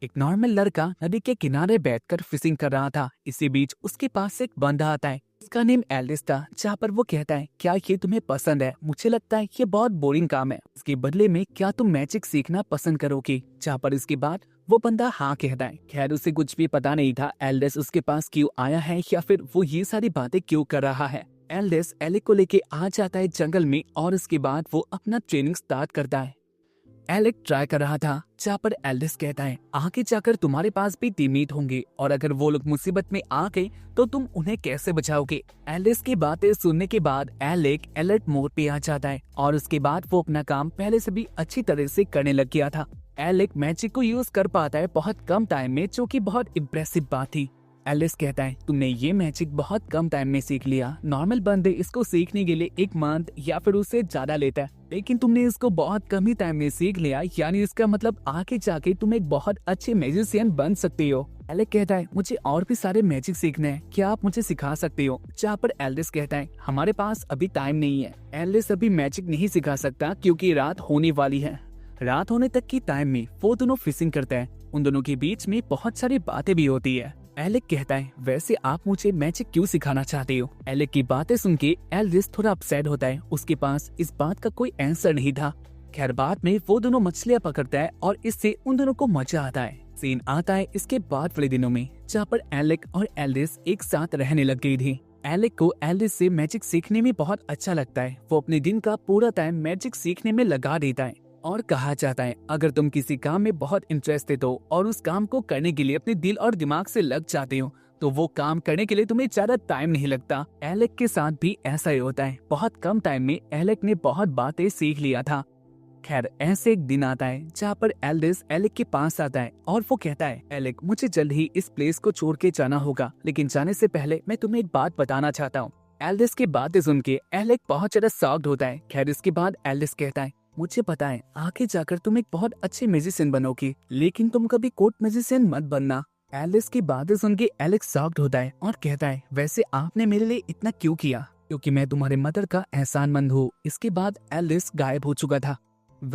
एक नॉर्मल लड़का नदी के किनारे बैठकर फिशिंग कर रहा था। इसी बीच उसके पास एक बंदा आता है। उसका नेम एल्डिस था। जहाँ पर वो कहता है, क्या ये तुम्हें पसंद है? मुझे लगता है ये बहुत बोरिंग काम है। इसके बदले में क्या तुम मैजिक सीखना पसंद करोगे? जहाँ पर इसके बाद वो बंदा हाँ कहता है। खैर उसे कुछ भी पता नहीं था एल्डिस उसके पास क्यों आया है या फिर वो ये सारी बातें क्यों कर रहा है। एल्डिस एलेक को लेके आ जाता है जंगल में और उसके बाद वो अपना ट्रेनिंग स्टार्ट करता है। एलेक ट्राई कर रहा था। जहाँ पर एल्डिस कहता है, आगे जाकर तुम्हारे पास भी टीममेट होंगे और अगर वो लोग मुसीबत में आ गए तो तुम उन्हें कैसे बचाओगे? एल्डिस की बातें सुनने के बाद एलेक अलर्ट मोड पे आ जाता है और उसके बाद वो अपना काम पहले से भी अच्छी तरह से करने लग गया था। एलेक मैजिक को यूज कर पाता है बहुत कम टाइम में, जो कि बहुत इम्प्रेसिव बात थी। एलिस कहता है, तुमने ये मैजिक बहुत कम टाइम में सीख लिया। नॉर्मल बंदे इसको सीखने के लिए 1 मंथ या फिर उससे ज्यादा लेता है, लेकिन तुमने इसको बहुत कम ही टाइम में सीख लिया। यानी इसका मतलब आगे जाके तुम एक बहुत अच्छे मैजिशियन बन सकते हो। एलेक कहता है, मुझे और भी सारे मैजिक सीखने हैं, क्या आप मुझे सिखा सकते हो? जहाँ पर एल्डिस कहता है, हमारे पास अभी टाइम नहीं है। एल्डिस अभी मैजिक नहीं सिखा सकता क्योंकि रात होने वाली है। रात होने तक की टाइम में वो दोनों फिशिंग करते हैं। उन दोनों के बीच में बहुत सारी बातें भी होती है। एलेक कहता है, वैसे आप मुझे मैजिक क्यों सिखाना चाहते हो? एलेक की बातें सुन के एल्डिस थोड़ा अपसेट होता है। उसके पास इस बात का कोई आंसर नहीं था। खैर बाद में वो दोनों मछलियां पकड़ता है और इससे उन दोनों को मजा आता है। सीन आता है इसके बाद वाले दिनों में, जहाँ पर एलेक और एल्डिस एक साथ रहने लग गई थी। एलेक को एल्डिस से मैजिक सीखने में बहुत अच्छा लगता है। वो अपने दिन का पूरा टाइम मैजिक सीखने में लगा देता है और कहा जाता है, अगर तुम किसी काम में बहुत इंटरेस्टेड हो और उस काम को करने के लिए अपने दिल और दिमाग से लग जाते हो तो वो काम करने के लिए तुम्हें ज्यादा टाइम नहीं लगता। एलेक के साथ भी ऐसा ही होता है। बहुत कम टाइम में एलेक ने बहुत बातें सीख लिया था। खैर ऐसे एक दिन आता है जहाँ पर एल्डिस एलेक के पास आता है और वो कहता है, एलेक मुझे जल्द ही इस प्लेस को छोड़ के जाना होगा, लेकिन जाने से पहले मैं तुम्हें एक बात बताना चाहता हूँ। एल्डिस की बातें सुन के एलेक बहुत ज्यादा शॉक्ड होता है। खैर इसके बाद एल्डिस कहता है, मुझे पता है आगे जाकर तुम एक बहुत अच्छे म्यूजिशियन बनोगी, लेकिन तुम कभी कोर्ट म्यूजिशियन मत बनना। एलिस की बातें सुन के एलेक्स शॉक्ड होता है और कहता है, वैसे आपने मेरे लिए इतना क्यों किया? क्योंकि मैं तुम्हारे मदर का एहसानमंद हूँ। इसके बाद एलिस गायब हो चुका था।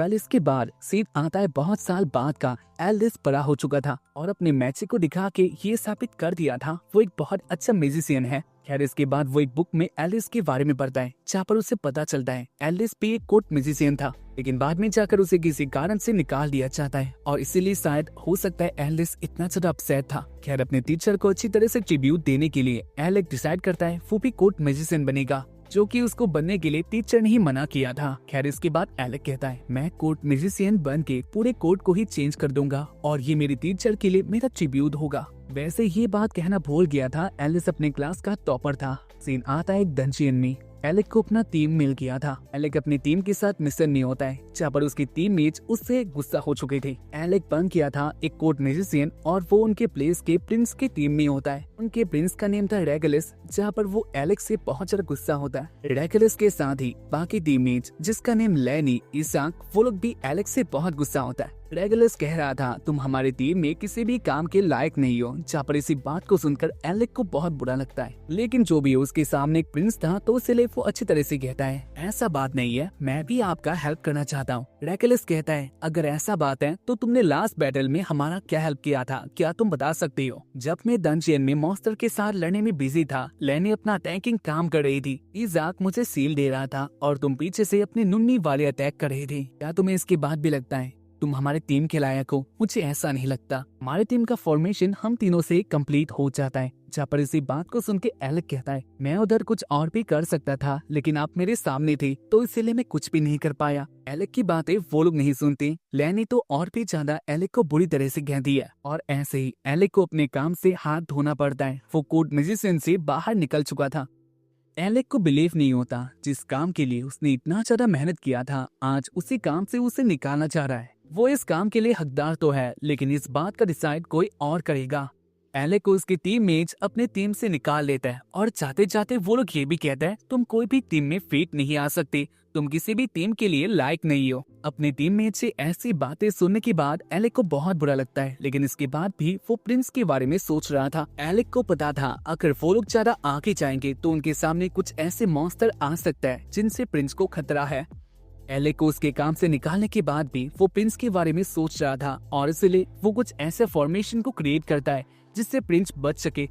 इसके बाद सीन आता है बहुत साल बाद का। एलिस बड़ा हो चुका था और अपने मैजिक को दिखा के ये साबित कर दिया था वो एक बहुत अच्छा म्यूजिशियन है। खैर इसके बाद वो एक बुक में एलिस के बारे में पढ़ता है, जहाँ पर उसे पता चलता है एलिस भी एक कोर्ट म्यूजिशियन था, लेकिन बाद में जाकर उसे किसी कारण से निकाल दिया जाता है और इसीलिए शायद हो सकता है एलिस इतना ज्यादा अपसेट था। खैर अपने टीचर को अच्छी तरह से ट्रिब्यूट देने के लिए एलेक डिसाइड करता है वो भी कोर्ट म्यूजिशियन बनेगा, जो कि उसको बनने के लिए टीचर ने ही मना किया था। खैर इसके बाद एलेक कहता है, मैं कोर्ट म्यूजिशियन बन के पूरे कोर्ट को ही चेंज कर दूंगा और ये मेरी टीचर के लिए मेरा ट्रिब्यूट होगा। वैसे ये बात कहना भूल गया था, एलिस अपने क्लास का टॉपर था। सीन आता है एक डंजियन में। एलेक को अपना टीम मिल गया था। एलेक अपनी टीम के साथ मिशन नहीं होता है, जहाँ पर उसकी टीममेट्स उससे गुस्सा हो चुके थे। एलेक बन किया था एक कोर्ट म्यूजिशियन और वो उनके प्लेस के प्रिंस की टीम में होता है। उनके प्रिंस का नेम था रेगुलस, जहाँ पर वो एलेक से बहुत ज्यादा गुस्सा होता है। रेगुलस के साथ ही बाकी टीममेट्स जिसका नेम लेनी, इसाक, वो लोग भी एलेक से बहुत गुस्सा होता है। रेगुलस कह रहा था, तुम हमारी टीम में किसी भी काम के लायक नहीं हो। जहाँ पर इसी बात को सुनकर एलेक को बहुत बुरा लगता है, लेकिन जो भी उसके सामने एक प्रिंस था तो इसलिए वो अच्छी तरह से कहता है, ऐसा बात नहीं है, मैं भी आपका हेल्प करना चाहता हूँ। रेगुलस कहता है, अगर ऐसा बात है तो तुमने लास्ट बैटल में हमारा क्या हेल्प किया था, क्या तुम बता सकते हो? जब मैं डंजियन में मॉन्स्टर के साथ लड़ने में बिजी था, लेनी अपना अटैकिंग काम कर रही थी, इजाक मुझे सील दे रहा था और तुम पीछे से अपनी नुन्नी वाले अटैक कर रहे थे। क्या तुम्हें इसके बाद भी लगता है तुम हमारे टीम के लायक हो? मुझे ऐसा नहीं लगता। हमारे टीम का फॉर्मेशन हम तीनों से कंप्लीट हो जाता है। जहाँ पर इसी बात को सुन के एलेक कहता है, मैं उधर कुछ और भी कर सकता था, लेकिन आप मेरे सामने थे तो इसलिए मैं कुछ भी नहीं कर पाया। एलेक की बातें वो लोग नहीं सुनते। लेनी तो और भी ज्यादा एलेक को बुरी तरह से कहती है और ऐसे ही एलेक को अपने काम से हाथ धोना पड़ता है। वो कोर्ट म्यूजिशियन से बाहर निकल चुका था। एलेक को बिलीव नहीं होता, जिस काम के लिए उसने इतना ज्यादा मेहनत किया था, आज उसी काम से उसे निकालना चाह रहा है। वो इस काम के लिए हकदार तो है, लेकिन इस बात का डिसाइड कोई और करेगा। एलेक को उसकी टीममेट्स अपने टीम से निकाल लेता है और जाते जाते वो लोग ये भी कहते हैं, तुम कोई भी टीम में फिट नहीं आ सकते, तुम किसी भी टीम के लिए लायक नहीं हो। अपने टीममेट से ऐसी बातें सुनने के बाद एलेक को बहुत बुरा लगता है, लेकिन इसके बाद भी वो प्रिंस के बारे में सोच रहा था। एलेक को पता था अगर वो लोग ज्यादा आगे जाएंगे तो उनके सामने कुछ ऐसे मॉन्स्टर आ सकता है जिनसे प्रिंस को खतरा है। एलेक को उसके काम से निकालने के बाद भी वो प्रिंस के बारे में सोच रहा था और इसलिए वो कुछ ऐसे फॉर्मेशन को क्रिएट करता है जिससे प्रिंस बच सके।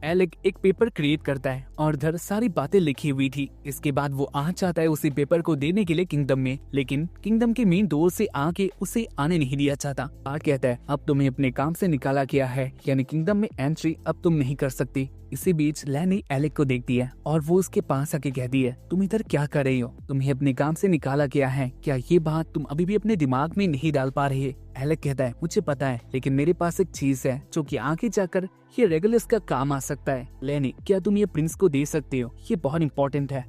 एलेक एक पेपर क्रिएट करता है और इधर सारी बातें लिखी हुई थी। इसके बाद वो आ चाहता है उसी पेपर को देने के लिए किंगडम में, लेकिन किंगडम के मेन डोर से आके उसे आने नहीं दिया चाहता। आर्ट कहता है अब तुम्हें अपने काम से निकाला गया है, यानी किंगडम में एंट्री अब तुम नहीं कर सकती। इसी बीच लैनी एलेक को देखती है और वो उसके पास आके कहती है तुम इधर क्या कर रही हो, तुम्हें अपने काम से निकाला गया है, क्या ये बात तुम अभी भी अपने दिमाग में नहीं डाल पा रही है। एलेक कहता है मुझे पता है, लेकिन मेरे पास एक चीज है जो कि आगे जाकर ये रेगुलस का काम आ सकता है। लैनी क्या तुम ये प्रिंस को दे सकते हो, ये बहुत इंपॉर्टेंट है।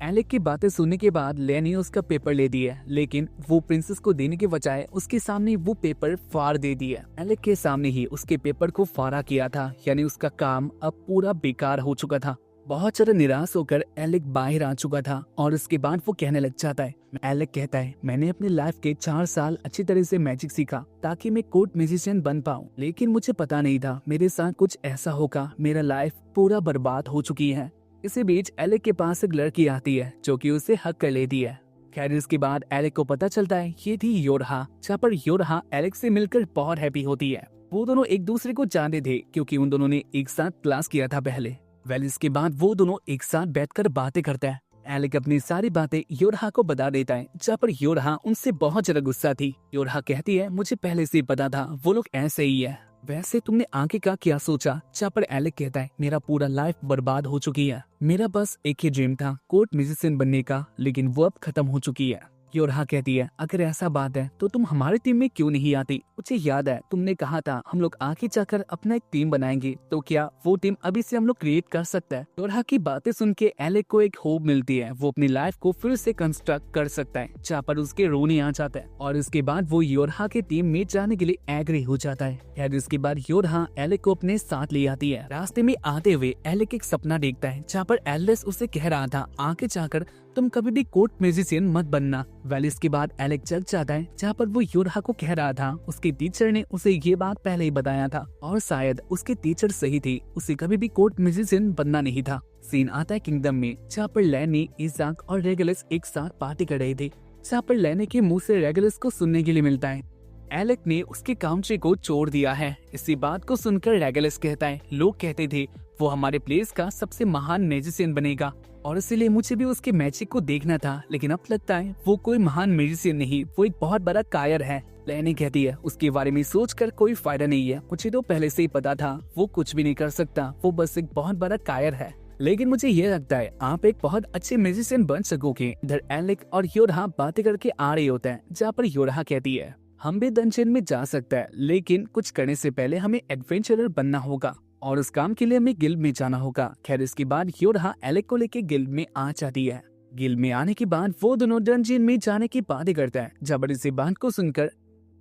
एलेक की बातें सुनने के बाद लैनी उसका पेपर ले दी है, लेकिन वो प्रिंसेस को देने के बजाय उसके सामने वो पेपर फाड़ दे दिया। एलेक के सामने ही उसके पेपर को फाड़ा किया था, यानी उसका काम अब पूरा बेकार हो चुका था। बहुत ज्यादा निराश होकर एलेक बाहर आ चुका था और उसके बाद वो कहने लग जाता है। एलेक कहता है मैंने अपने लाइफ के 4 साल अच्छी तरह से मैजिक सीखा ताकि मैं कोर्ट म्यूजिशियन बन पाऊँ, लेकिन मुझे पता नहीं था मेरे साथ कुछ ऐसा होगा, मेरा लाइफ पूरा बर्बाद हो चुकी है। इसी बीच एलेक के पास एक लड़की आती है जो कि उसे हक कर लेती है। खैर इसके बाद एलेक को पता चलता है ये थी योरहा, जहाँ पर योरहा एलेक से मिलकर बहुत हैप्पी होती है। वो दोनों एक दूसरे को जानते थे क्योंकि उन दोनों ने एक साथ क्लास किया था पहले। इसके बाद वो दोनों एक साथ बैठकर बातें करता है। एलेक अपनी सारी बातें योरहा को बता देता है, जहाँ पर योरहा उनसे बहुत ज्यादा गुस्सा थी। योरहा कहती है मुझे पहले से ही पता था वो लोग ऐसे ही है, वैसे तुमने आगे का क्या सोचा। जहाँ पर एलेक कहता है मेरा पूरा लाइफ बर्बाद हो चुकी है, मेरा बस एक ही ड्रीम था कोर्ट म्यूजिशियन बनने का, लेकिन वो अब खत्म हो चुकी है। योरहा कहती है अगर ऐसा बात है तो तुम हमारी टीम में क्यों नहीं आती, मुझे याद है तुमने कहा था हम लोग आगे जाकर अपना एक टीम बनाएंगे, तो क्या वो टीम अभी से हम लोग क्रिएट कर सकता है। योरहा की बातें सुन के एलेक को एक होप मिलती है, वो अपनी लाइफ को फिर से कंस्ट्रक्ट कर सकता है, जहाँ पर उसके रोने आ जाता है और इसके बाद वो योरहा के टीम में जाने के लिए एग्री हो जाता है। खैर इसके बाद योरहा एलेक को अपने साथ ले आती है। रास्ते में आते हुए एलेक एक सपना देखता है जहाँ पर एल्डेस उसे कह रहा था आगे जाकर तुम कभी भी कोर्ट म्यूजिशियन मत बनना। इसके बाद एलेक जग जाता है जहाँ पर वो योरहा को कह रहा था उसके टीचर ने उसे ये बात पहले ही बताया था और शायद उसके टीचर सही थी, उसे कभी भी कोर्ट म्यूजिशियन बनना नहीं था। सीन आता है किंगडम में जहाँ पर लैनी, इजाक और रेगुलस एक साथ पार्टी कर रहे थे, जहाँ पर लैनी के मुँह से रेगुलस को सुनने के लिए मिलता है एलेक ने उसके काउंट्री को छोड़ दिया है। इसी बात को सुनकर रेगुलस कहता है लोग कहते थे वो हमारे प्लेस का सबसे महान मैजिशियन बनेगा और इसीलिए मुझे भी उसके मैजिक को देखना था, लेकिन अब लगता है वो कोई महान मैजिशियन नहीं, वो एक बहुत बड़ा कायर है। लैनी कहती है उसके बारे में सोचकर कोई फायदा नहीं है, मुझे तो पहले से ही पता था वो कुछ भी नहीं कर सकता, वो बस एक बहुत बड़ा कायर है, लेकिन मुझे ये लगता है आप एक बहुत अच्छे म्यूजिशियन बन सकोगे। इधर एलेक और योरहा बातें करके आ रहे होते हैं, जहाँ पर योरहा कहती है हम भी डंजन में जा सकते हैं, लेकिन कुछ करने से पहले हमें एडवेंचरर बनना होगा और उस काम के लिए हमें गिल्ड में जाना होगा। खैर इसके बाद योरहा एलेक को लेके गिल्ड में आ जाती है। गिल्ड में आने के बाद वो दोनों डंजन में जाने की बातें करता है। जबरदस्ती बात को सुनकर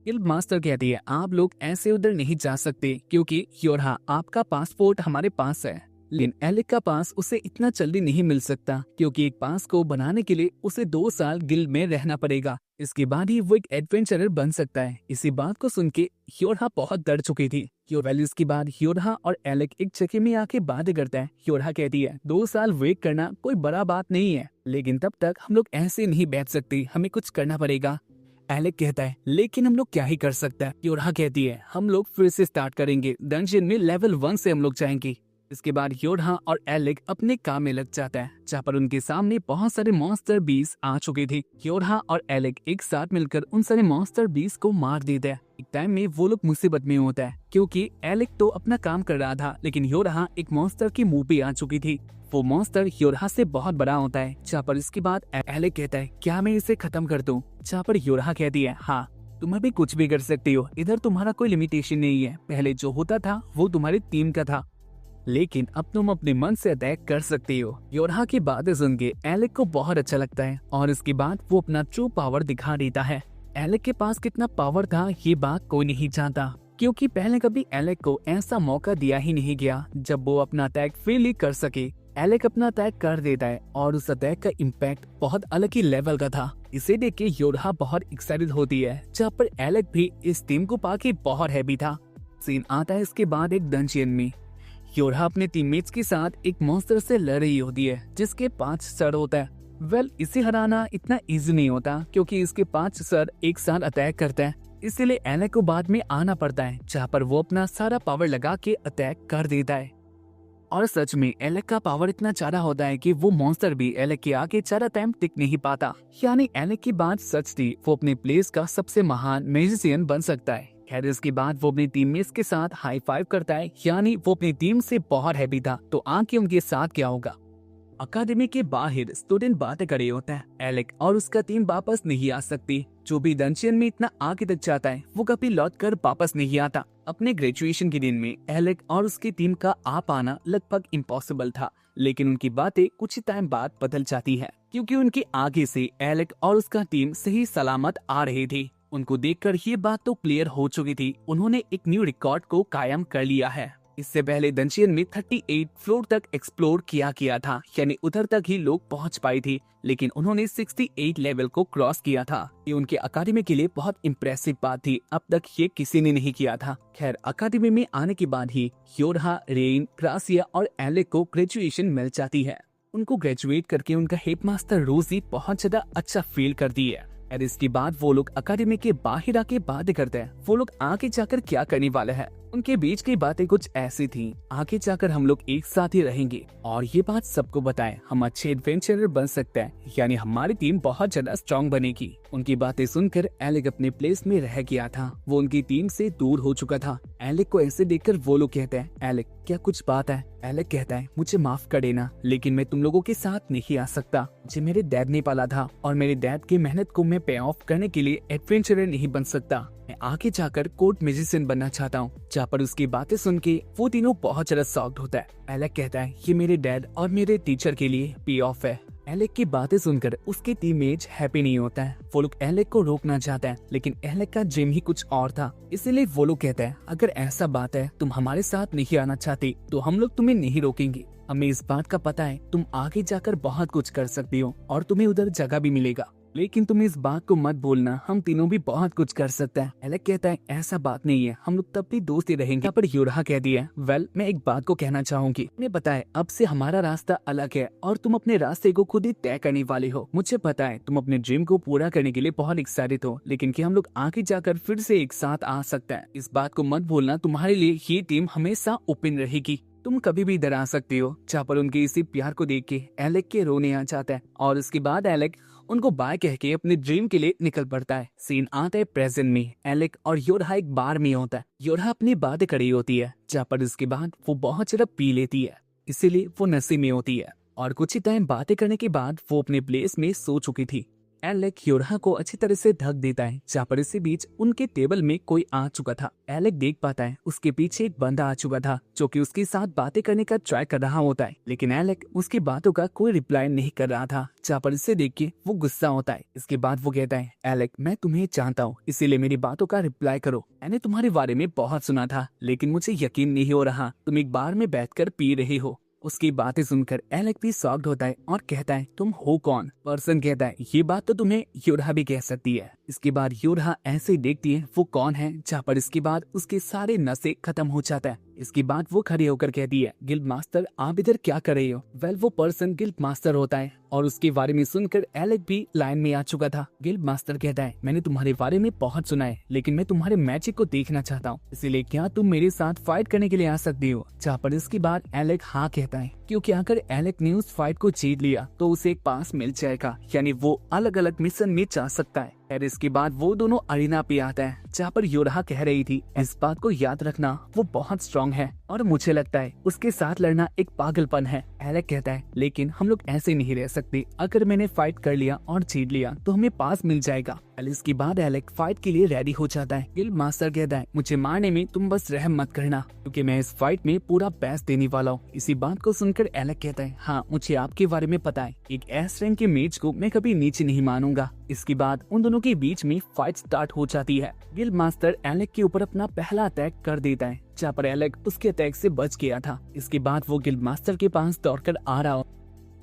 गिल्ड मास्टर कहती है आप लोग ऐसे उधर नहीं जा सकते क्योंकि योरहा आपका पासपोर्ट हमारे पास है, लेकिन एलेक का पास उसे इतना जल्दी नहीं मिल सकता क्योंकि एक पास को बनाने के लिए उसे 2 साल गिल्ड में रहना पड़ेगा, इसके बाद ही वो एक एडवेंचरर बन सकता है। इसी बात को सुन के योरहा बहुत डर चुकी थी। इसके बाद योरहा और एलेक एक जगह में आके बातें करता है। योरहा कहती है 2 साल वेट करना कोई बड़ा बात नहीं है, लेकिन तब तक हम लोग ऐसे नहीं बैठ सकते, हमें कुछ करना पड़ेगा। एलेक कहता है लेकिन हम लोग क्या ही कर सकता है। योरहा कहती है हम लोग फिर से स्टार्ट करेंगे, डंजन में लेवल 1 से हम लोग जाएंगे। इसके बाद योरहा और एलेक अपने काम में लग जाता है, जहाँ पर उनके सामने बहुत सारे मॉन्स्टर बीस आ चुके थे। योरहा और एलेक एक साथ मिलकर उन सारे मॉन्स्टर बीस को मार देते हैं। एक टाइम में वो लोग मुसीबत में होता है क्योंकि एलेक तो अपना काम कर रहा था, लेकिन योरहा एक मॉन्स्टर की मुंह पे आ चुकी थी। वो मॉन्स्टर योरहा से बहुत बड़ा होता है, जहाँ पर इसके बाद एलेक कहता है क्या मैं इसे खत्म कर दूं? जहाँ पर योरहा कहती है हाँ तुम अभी कुछ भी कर सकती हो, इधर तुम्हारा कोई लिमिटेशन नहीं है, पहले जो होता था वो तुम्हारी टीम का था, लेकिन अब तुम अपने मन से अटैक कर सकती हो। योरहा की बातें सुन के एलेक को बहुत अच्छा लगता है और इसके बाद वो अपना ट्रू पावर दिखा देता है। एलेक के पास कितना पावर था ये बात कोई नहीं जानता, क्योंकि पहले कभी एलेक को ऐसा मौका दिया ही नहीं गया जब वो अपना अटैक फ्रीली कर सके। एलेक अपना अटैक कर देता है और उस अटैक का इम्पैक्ट बहुत अलग ही लेवल का था। इसे देख के योरहा बहुत एक्साइटेड होती है, जहाँ पर एलेक भी इस टीम को पाके बहुत हैप्पी था। सीन आता है इसके बाद एक डंजियन में। योरहा अपने टीममेट्स के साथ एक मॉन्स्टर से लड़ रही होती है जिसके 5 सर होता है इसे हराना इतना इजी नहीं होता क्योंकि इसके 5 सर एक साथ अटैक करते हैं, इसीलिए एलेक को बाद में आना पड़ता है जहाँ पर वो अपना सारा पावर लगा के अटैक कर देता है। और सच में एलेक का पावर इतना ज्यादा होता है कि वो मॉन्स्टर भी एलेक के आगे ज्यादा टाइम टिक नहीं पाता। यानी एलेक की बात सच थी, वो अपने प्लेस का सबसे महान मैजिशियन बन सकता है। खैर इसके बाद वो अपनी टीममेट्स के साथ हाई फाइव करता है, यानी वो अपनी टीम से बहुत हैप्पी था। तो आगे उनके साथ क्या होगा। अकादमी के बाहर स्टूडेंट बातें करे होता है, एलेक और उसका टीम वापस नहीं आ सकती। जो भी डंजियन में इतना आगे तक जाता है वो कभी लौट कर वापस नहीं आता। अपने ग्रेजुएशन के दिन में एलेक और उसकी टीम का आ पाना लगभग इम्पॉसिबल था, लेकिन उनकी बातें कुछ टाइम बाद बदल जाती है क्योंकि उनके आगे से एलेक और उसका टीम सही सलामत आ रही थी। उनको देखकर ये बात तो क्लियर हो चुकी थी, उन्होंने एक न्यू रिकॉर्ड को कायम कर लिया है। इससे पहले डंजियन में 38 फ्लोर तक एक्सप्लोर किया था, यानी उधर तक ही लोग पहुंच पाई थी, लेकिन उन्होंने 68 लेवल को क्रॉस किया था। ये उनके अकादमी के लिए बहुत इम्प्रेसिव बात थी, अब तक ये किसी ने नहीं किया था। खैर अकादमी में आने के बाद ही योरहा, रेन, ग्रासिया और एलेक को ग्रेजुएशन मिल जाती है। उनको ग्रेजुएट करके उनका हेडमास्टर रोजी बहुत ज्यादा अच्छा फील करती है। और इसके बाद वो लोग अकादमी के बाहर आके बातें करते हैं, वो लोग आगे जाकर क्या करने वाले हैं। उनके बीच की बातें कुछ ऐसी थी, आगे जाकर हम लोग एक साथ ही रहेंगे और ये बात सबको बताएं, हम अच्छे एडवेंचरर बन सकते हैं, यानी हमारी टीम बहुत ज्यादा स्ट्रॉन्ग बनेगी। उनकी बातें सुनकर एलेक अपने प्लेस में रह गया था, वो उनकी टीम से दूर हो चुका था। एलेक को ऐसे देखकर वो लोग कहते हैं, एलेक क्या कुछ बात है। एलेक कहता है, मुझे माफ कर देना, लेकिन मैं तुम लोगों के साथ नहीं आ सकता। मुझे मेरे डैड ने पाला था और मेरे डैड की मेहनत को मैं पे ऑफ करने के लिए एडवेंचरर नहीं बन सकता। मैं आगे जाकर कोर्ट म्यूजिशियन बनना चाहता हूँ। जहाँ पर उसकी बातें सुन के वो तीनों बहुत ज्यादा शॉक्ड होता है। एलेक कहता है, ये मेरे डैड और मेरे टीचर के लिए पे ऑफ है। एलेक की बातें सुनकर उसके टीममेट्स हैप्पी नहीं होता है, वो लोग एलेक को रोकना चाहते हैं, लेकिन एलेक का ड्रीम ही कुछ और था। इसीलिए वो लोग कहते हैं, अगर ऐसा बात है तुम हमारे साथ नहीं आना चाहती तो हम लोग तुम्हें नहीं रोकेंगे। हमें इस बात का पता है तुम आगे जाकर बहुत कुछ कर सकती हो और तुम्हें उधर जगह भी मिलेगा, लेकिन तुम इस बात को मत बोलना, हम तीनों भी बहुत कुछ कर सकते हैं। एलेक कहता है, ऐसा बात नहीं है, हम लोग तब भी दोस्त ही रहेंगे। यहाँ पर योरहा कहती है, मैं एक बात को कहना चाहूंगी, मुझे पता है अब से हमारा रास्ता अलग है और तुम अपने रास्ते को खुद ही तय करने वाले हो। मुझे पता है तुम अपने ड्रीम को पूरा करने के लिए बहुत एक्साइटेड हो, लेकिन कि हम लोग आगे जाकर फिर से एक साथ आ सकते हैं। इस बात को मत भूलना, तुम्हारे लिए ये टीम हमेशा ओपन रहेगी, तुम कभी भी इधर आ सकती हो। जहाँ पर उनके इसी प्यार को देख के एलेक के रोने आ जाता है और उसके बाद एलेक उनको बाय कह के अपने ड्रीम के लिए निकल पड़ता है। सीन आता है प्रेजेंट में, एलेक और योरहा एक बार में होता है। योरहा अपनी बातें करी होती है, जहाँ पर उसके बाद वो बहुत ज्यादा पी लेती है, इसीलिए वो नशे में होती है और कुछ ही टाइम बातें करने के बाद वो अपने प्लेस में सो चुकी थी। एलेक योरहा को अच्छी तरह से ढक देता है, जहाँ पर इसी बीच उनके टेबल में कोई आ चुका था। एलेक देख पाता है उसके पीछे एक बंदा आ चुका था जो कि उसके साथ बातें करने का ट्राई कर रहा होता है, लेकिन एलेक उसकी बातों का कोई रिप्लाई नहीं कर रहा था। जहाँ पर इसे देख के वो गुस्सा होता है। इसके बाद वो कहता है, एलेक मैं तुम्हें जानता हूँ, इसीलिए मेरी बातों का रिप्लाई करो। मैंने तुम्हारे बारे में बहुत सुना था, लेकिन मुझे यकीन नहीं हो रहा तुम एक बार में बैठकर पी रहे हो। उसकी बातें सुनकर एलेक भी शॉक्ड होता है और कहता है, तुम हो कौन। पर्सन कहता है, ये बात तो तुम्हें योरहा भी कह सकती है। इसके बाद योरहा ऐसे ही देखती है वो कौन है, जहाँ पर इसके बाद उसके सारे नशे खत्म हो जाता है। इसके बाद वो खड़े होकर कहती है, गिल्ड मास्टर आप इधर क्या कर रहे हो। वो पर्सन गिल्ड मास्टर होता है और उसके बारे में सुनकर एलेक भी लाइन में आ चुका था। गिल्ड मास्टर कहता है, मैंने तुम्हारे बारे में बहुत सुना है, लेकिन मैं तुम्हारे मैजिक को देखना चाहता हूँ, इसीलिए क्या तुम मेरे साथ फाइट करने के लिए आ सकती हो। जहाँ पर इसके बाद एलेक हाँ कहता है, क्योंकि अगर एलेक ने उस फाइट को जीत लिया तो उसे एक पास मिल जाएगा, यानी वो अलग अलग मिशन में जा सकता है। और इसके बाद वो दोनों अरीना पे आता है, जहाँ पर योरहा कह रही थी, इस बात को याद रखना वो बहुत स्ट्रॉन्ग है और मुझे लगता है उसके साथ लड़ना एक पागलपन है। एलेक कहता है, लेकिन हम लोग ऐसे नहीं रह सकते, अगर मैंने फाइट कर लिया और जीत लिया तो हमें पास मिल जाएगा। इसके बाद एलेक फाइट के लिए रेडी हो जाता है। गिल्ड मास्टर कहता है, मुझे मारने में तुम बस रहम मत करना, क्योंकि मैं इस फाइट में पूरा बेस्ट देने वाला हूँ। इसी बात को सुनकर एलेक कहता है, हाँ मुझे आपके बारे में पता है, एक एस रैंक के मेज को मैं कभी नीचे नहीं मानूंगा। इसके बाद उन दोनों के बीच में फाइट स्टार्ट हो जाती है। गिल्ड मास्टर एलेक के ऊपर अपना पहला अटैक कर देता है, जहाँ पर एलेक उसके अटैक से बच गया था। इसके बाद वो गिल्ड मास्टर के पास दौड़कर आ रहा हो।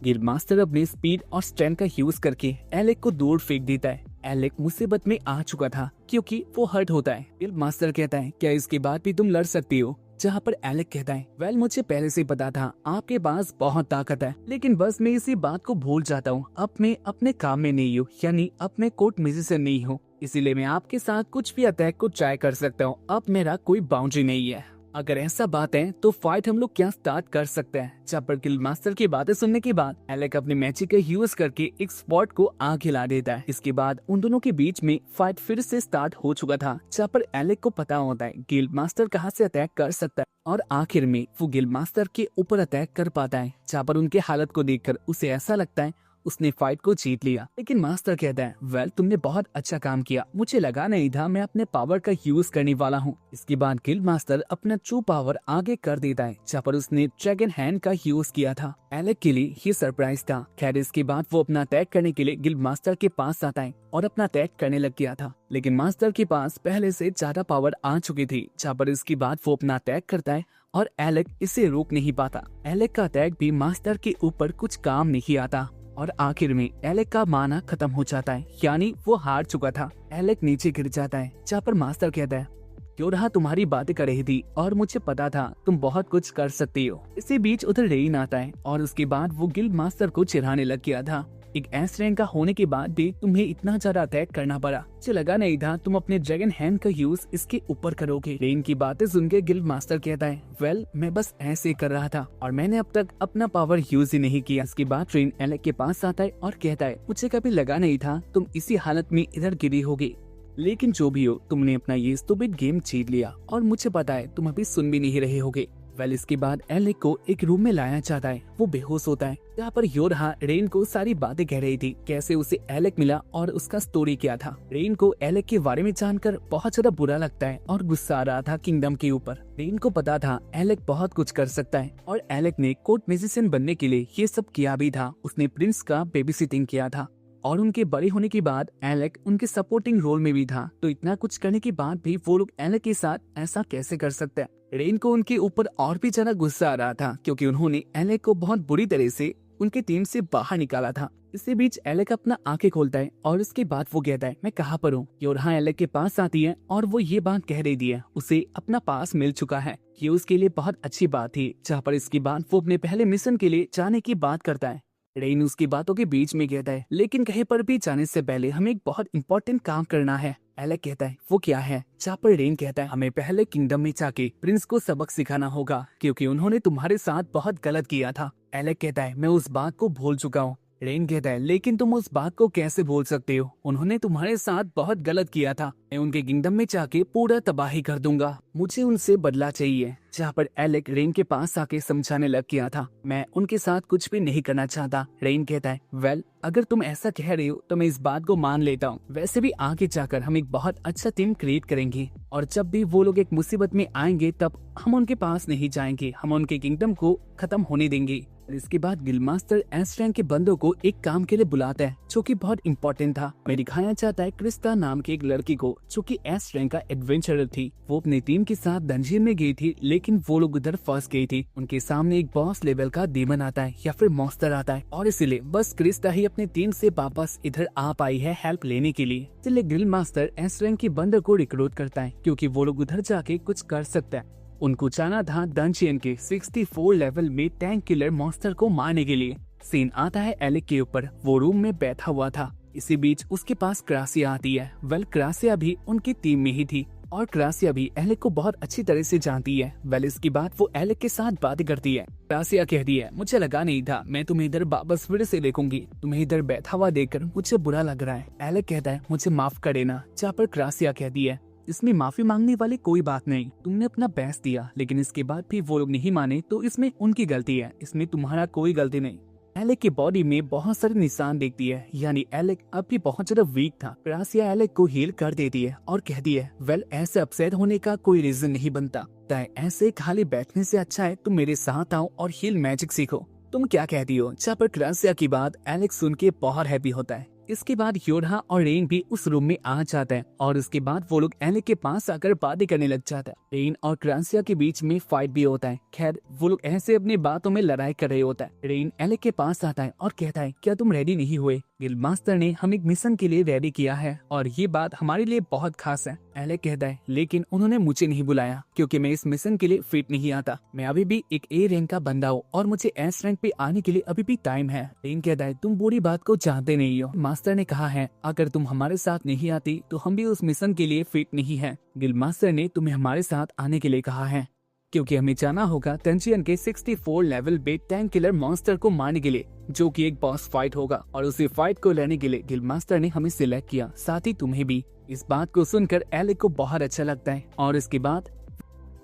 गिल्ड मास्टर अपनी स्पीड और स्ट्रेंथ का यूज करके एलेक को दूर फेंक देता है। एलेक मुसीबत में आ चुका था क्योंकि वो हर्ट होता है। गिल्ड मास्टर कहता है, क्या इसके बाद भी तुम लड़ सकती हो। जहाँ पर एलेक कहता है वेल मुझे पहले से पता था आपके पास बहुत ताकत है, लेकिन बस मैं इसी बात को भूल जाता हूँ। अब मैं अपने काम में नहीं हूँ, यानी अब मैं कोर्ट म्यूजिशियन नहीं हूँ, इसीलिए मैं आपके साथ कुछ भी अटैक को ट्राई कर सकता हूँ। अब मेरा कोई बाउंड्री नहीं है। अगर ऐसा बात है तो फाइट हम लोग क्या स्टार्ट कर सकते हैं। जहाँ पर किल मास्टर की बातें सुनने के बाद एलेक अपनी मैजिक का यूज करके एक स्पॉट को आग हिला देता है। इसके बाद उन दोनों के बीच में फाइट फिर से स्टार्ट हो चुका था, जहाँ पर एलेक को पता होता है गिल मास्टर कहाँ से अटैक कर सकता है और आखिर में वो गिल मास्टर के ऊपर अटैक कर पाता है। जहाँ पर उनके हालत को देखकर उसे ऐसा लगता है उसने फाइट को जीत लिया, लेकिन मास्टर कहता है वेल तुमने बहुत अच्छा काम किया, मुझे लगा नहीं था मैं अपने पावर का यूज करने वाला हूँ। इसके बाद गिल्ड मास्टर अपना ट्रू पावर आगे कर देता है, जहाँ पर उसने ड्रैगन हैंड का यूज किया था। एलेक के लिए ये सरप्राइज था। खैर इसके बाद वो अपना अटैक करने के लिए गिल्ड मास्टर के पास आता है और अपना अटैक करने लग गया था, लेकिन मास्टर के पास पहले से ज्यादा पावर आ चुकी थी। जहाँ पर इसके बाद वो अपना अटैक करता है और एलेक इसे रोक नहीं पाता। एलेक का अटैक भी मास्टर के ऊपर कुछ काम नहीं आता और आखिर में एलेक का माना खत्म हो जाता है, यानी वो हार चुका था। एलेक नीचे गिर जाता है, जहाँ पर मास्टर कहता है क्यों रहा तुम्हारी बातें कर रही थी और मुझे पता था तुम बहुत कुछ कर सकती हो। इसी बीच उधर रेन आता है और उसके बाद वो गिल्ड मास्टर को चिढ़ाने लग गया था। एक एस रैंक का होने के बाद भी तुम्हें इतना ज्यादा अटैक करना पड़ा, मुझे लगा नहीं था तुम अपने ड्रैगन हैंड का यूज इसके ऊपर करोगे। रेन की बातें सुन के गिल्ड मास्टर कहता है वेल मैं बस ऐसे कर रहा था और मैंने अब तक अपना पावर यूज ही नहीं किया। इसके बाद रेन एलेक के पास आता है और कहता है मुझे कभी लगा नहीं था तुम इसी हालत में इधर गिरी होगी, लेकिन जो भी हो तुमने अपना ये स्टूपिड गेम जीत लिया और मुझे पता है तुम अभी सुन भी नहीं रहे होगे। वेल इसके बाद एलेक को एक रूम में लाया जाता है, वो बेहोश होता है। यहाँ पर योरहा रेन को सारी बातें कह रही थी, कैसे उसे एलेक मिला और उसका स्टोरी क्या था। रेन को एलेक के बारे में जानकर बहुत ज्यादा बुरा लगता है और गुस्सा आ रहा था किंगडम के ऊपर। रेन को पता था एलेक बहुत कुछ कर सकता है और एलेक ने कोर्ट म्यूजिशियन बनने के लिए ये सब किया भी था। उसने प्रिंस का बेबी सिटिंग किया था और उनके बड़े होने के बाद एलेक उनके सपोर्टिंग रोल में भी था। तो इतना कुछ करने के बाद भी वो लोग एलेक के साथ ऐसा कैसे कर सकते हैं। रेन को उनके ऊपर और भी ज्यादा गुस्सा आ रहा था, क्योंकि उन्होंने एलेक को बहुत बुरी तरह से उनके टीम से बाहर निकाला था। इसी बीच एलेक अपना आंखें खोलता है और उसके बाद वो कहता है मैं कहाँ पर हूँ। योरहा एलेक के पास आती है और वो ये बात कह रही है उसे अपना पास मिल चुका है। ये उसके लिए बहुत अच्छी बात थी। जहाँ पर इसके बाद वो अपने पहले मिशन के लिए जाने की बात करता है। रेन उसकी बातों के बीच में कहता है लेकिन कहीं पर भी जाने से पहले हमें एक बहुत इंपॉर्टेंट काम करना है। एलेक कहता है वो क्या है। जहाँ पर रेन कहता है हमें पहले किंगडम में जाके प्रिंस को सबक सिखाना होगा, क्योंकि उन्होंने तुम्हारे साथ बहुत गलत किया था। एलेक कहता है मैं उस बात को भूल चुका हूँ। रेन कहता है लेकिन तुम उस बात को कैसे भूल सकते हो, उन्होंने तुम्हारे साथ बहुत गलत किया था। मैं उनके किंगडम में जाके पूरा तबाही कर दूंगा, मुझे उनसे बदला चाहिए। जहाँ पर एलेक रेन के पास आके समझाने लग गया था मैं उनके साथ कुछ भी नहीं करना चाहता। रेन कहता है वेल अगर तुम ऐसा कह रही हो तो मैं इस बात को मान लेता हूँ। वैसे भी आगे जाकर हम एक बहुत अच्छा टीम क्रिएट करेंगे और जब भी वो लोग एक मुसीबत में आएंगे तब हम उनके पास नहीं जाएंगे, हम उनके किंगडम को खत्म होने देंगे। इसके बाद गिल्ड मास्टर एस रैंक के बंदों को एक काम के लिए बुलाता है जो कि बहुत इंपॉर्टेंट था। मैं दिखाना चाहता है क्रिस्टा नाम की एक लड़की को जो कि एस रैंक का एडवेंचरर थी। वो अपनी टीम के साथ डंजियन में गई थी, लेकिन वो लोग उधर फंस गई थी। उनके सामने एक बॉस लेवल का डीमन आता है या फिर मॉन्स्टर आता है और इसीलिए बस क्रिस्टा ही अपनी टीम से वापस इधर आ पाई है हेल्प लेने के लिए। इसलिए गिल्ड मास्टर एस रैंक के बंदर को रिक्रूट करता है क्योंकि वो लोग उधर जाके कुछ कर सकता है। उनको जाना था डंजियन के 64 लेवल में टैंक किलर मॉन्स्टर को मारने के लिए। सीन आता है एलेक के ऊपर, वो रूम में बैठा हुआ था। इसी बीच उसके पास क्रासिया आती है। वेल क्रासिया भी उनकी टीम में ही थी और क्रासिया भी एलेक को बहुत अच्छी तरह से जानती है। वेल इसके बाद वो एलेक के साथ बातें करती है। क्रासिया कहती है मुझे लगा नहीं था मैं तुम्हें इधर वापस फिर से देखूंगी, तुम्हें इधर बैठा हुआ देखकर मुझे बुरा लग रहा है। एलेक कहता है मुझे माफ कर देना। जहाँ पर क्रासिया कहती है इसमें माफी मांगने वाली कोई बात नहीं, तुमने अपना बेस्ट दिया लेकिन इसके बाद भी वो लोग नहीं माने तो इसमें उनकी गलती है, इसमें तुम्हारा कोई गलती नहीं। एलेक की बॉडी में बहुत सारे निशान देखती है, यानी एलेक अब भी बहुत ज्यादा वीक था। क्रासिया एलेक को हील कर देती है और कहती है वेल ऐसे अपसेट होने का कोई रीजन नहीं बनता, ऐसे खाली बैठने से अच्छा है तुम मेरे साथ आओ और हील मैजिक सीखो। तुम क्या कहती हो। जहाँ पर क्रासिया की बात एलेक सुन के बहुत हैप्पी होता है। इसके बाद योरहा और रेन भी उस रूम में आ जाता है और उसके बाद वो लोग एलेक के पास आकर बातें करने लग जाता है। रेन और क्रासिया के बीच में फाइट भी होता है। खैर वो लोग ऐसे अपनी बातों में लड़ाई कर रहे होता है। रेन एलेक के पास आता है और कहता है क्या तुम रेडी नहीं हुए। गिल्ड मास्टर ने हम एक मिशन के लिए रेडी किया है और ये बात हमारे लिए बहुत खास है। एलेक कहता है, लेकिन उन्होंने मुझे नहीं बुलाया क्योंकि मैं इस मिशन के लिए फिट नहीं आता। मैं अभी भी एक ए रैंक का बंदा हूँ और मुझे एस रैंक पे आने के लिए अभी भी टाइम है। रेन कहता है, तुम बुरी बात को जानते नहीं हो। मास्टर ने कहा है, अगर तुम हमारे साथ नहीं आती तो हम भी उस मिशन के लिए फिट नहीं है। गिल्ड मास्टर ने तुम्हें हमारे साथ आने के लिए कहा है क्योंकि हमें जाना होगा डंजियन के 64 लेवल पे टैंक किलर मॉन्स्टर को मारने के लिए, जो कि एक बॉस फाइट होगा और उसी फाइट को लेने के लिए गिल्ड मास्टर ने हमें सिलेक्ट किया, साथ ही तुम्हें भी। इस बात को सुनकर एलेक को बहुत अच्छा लगता है और इसके बाद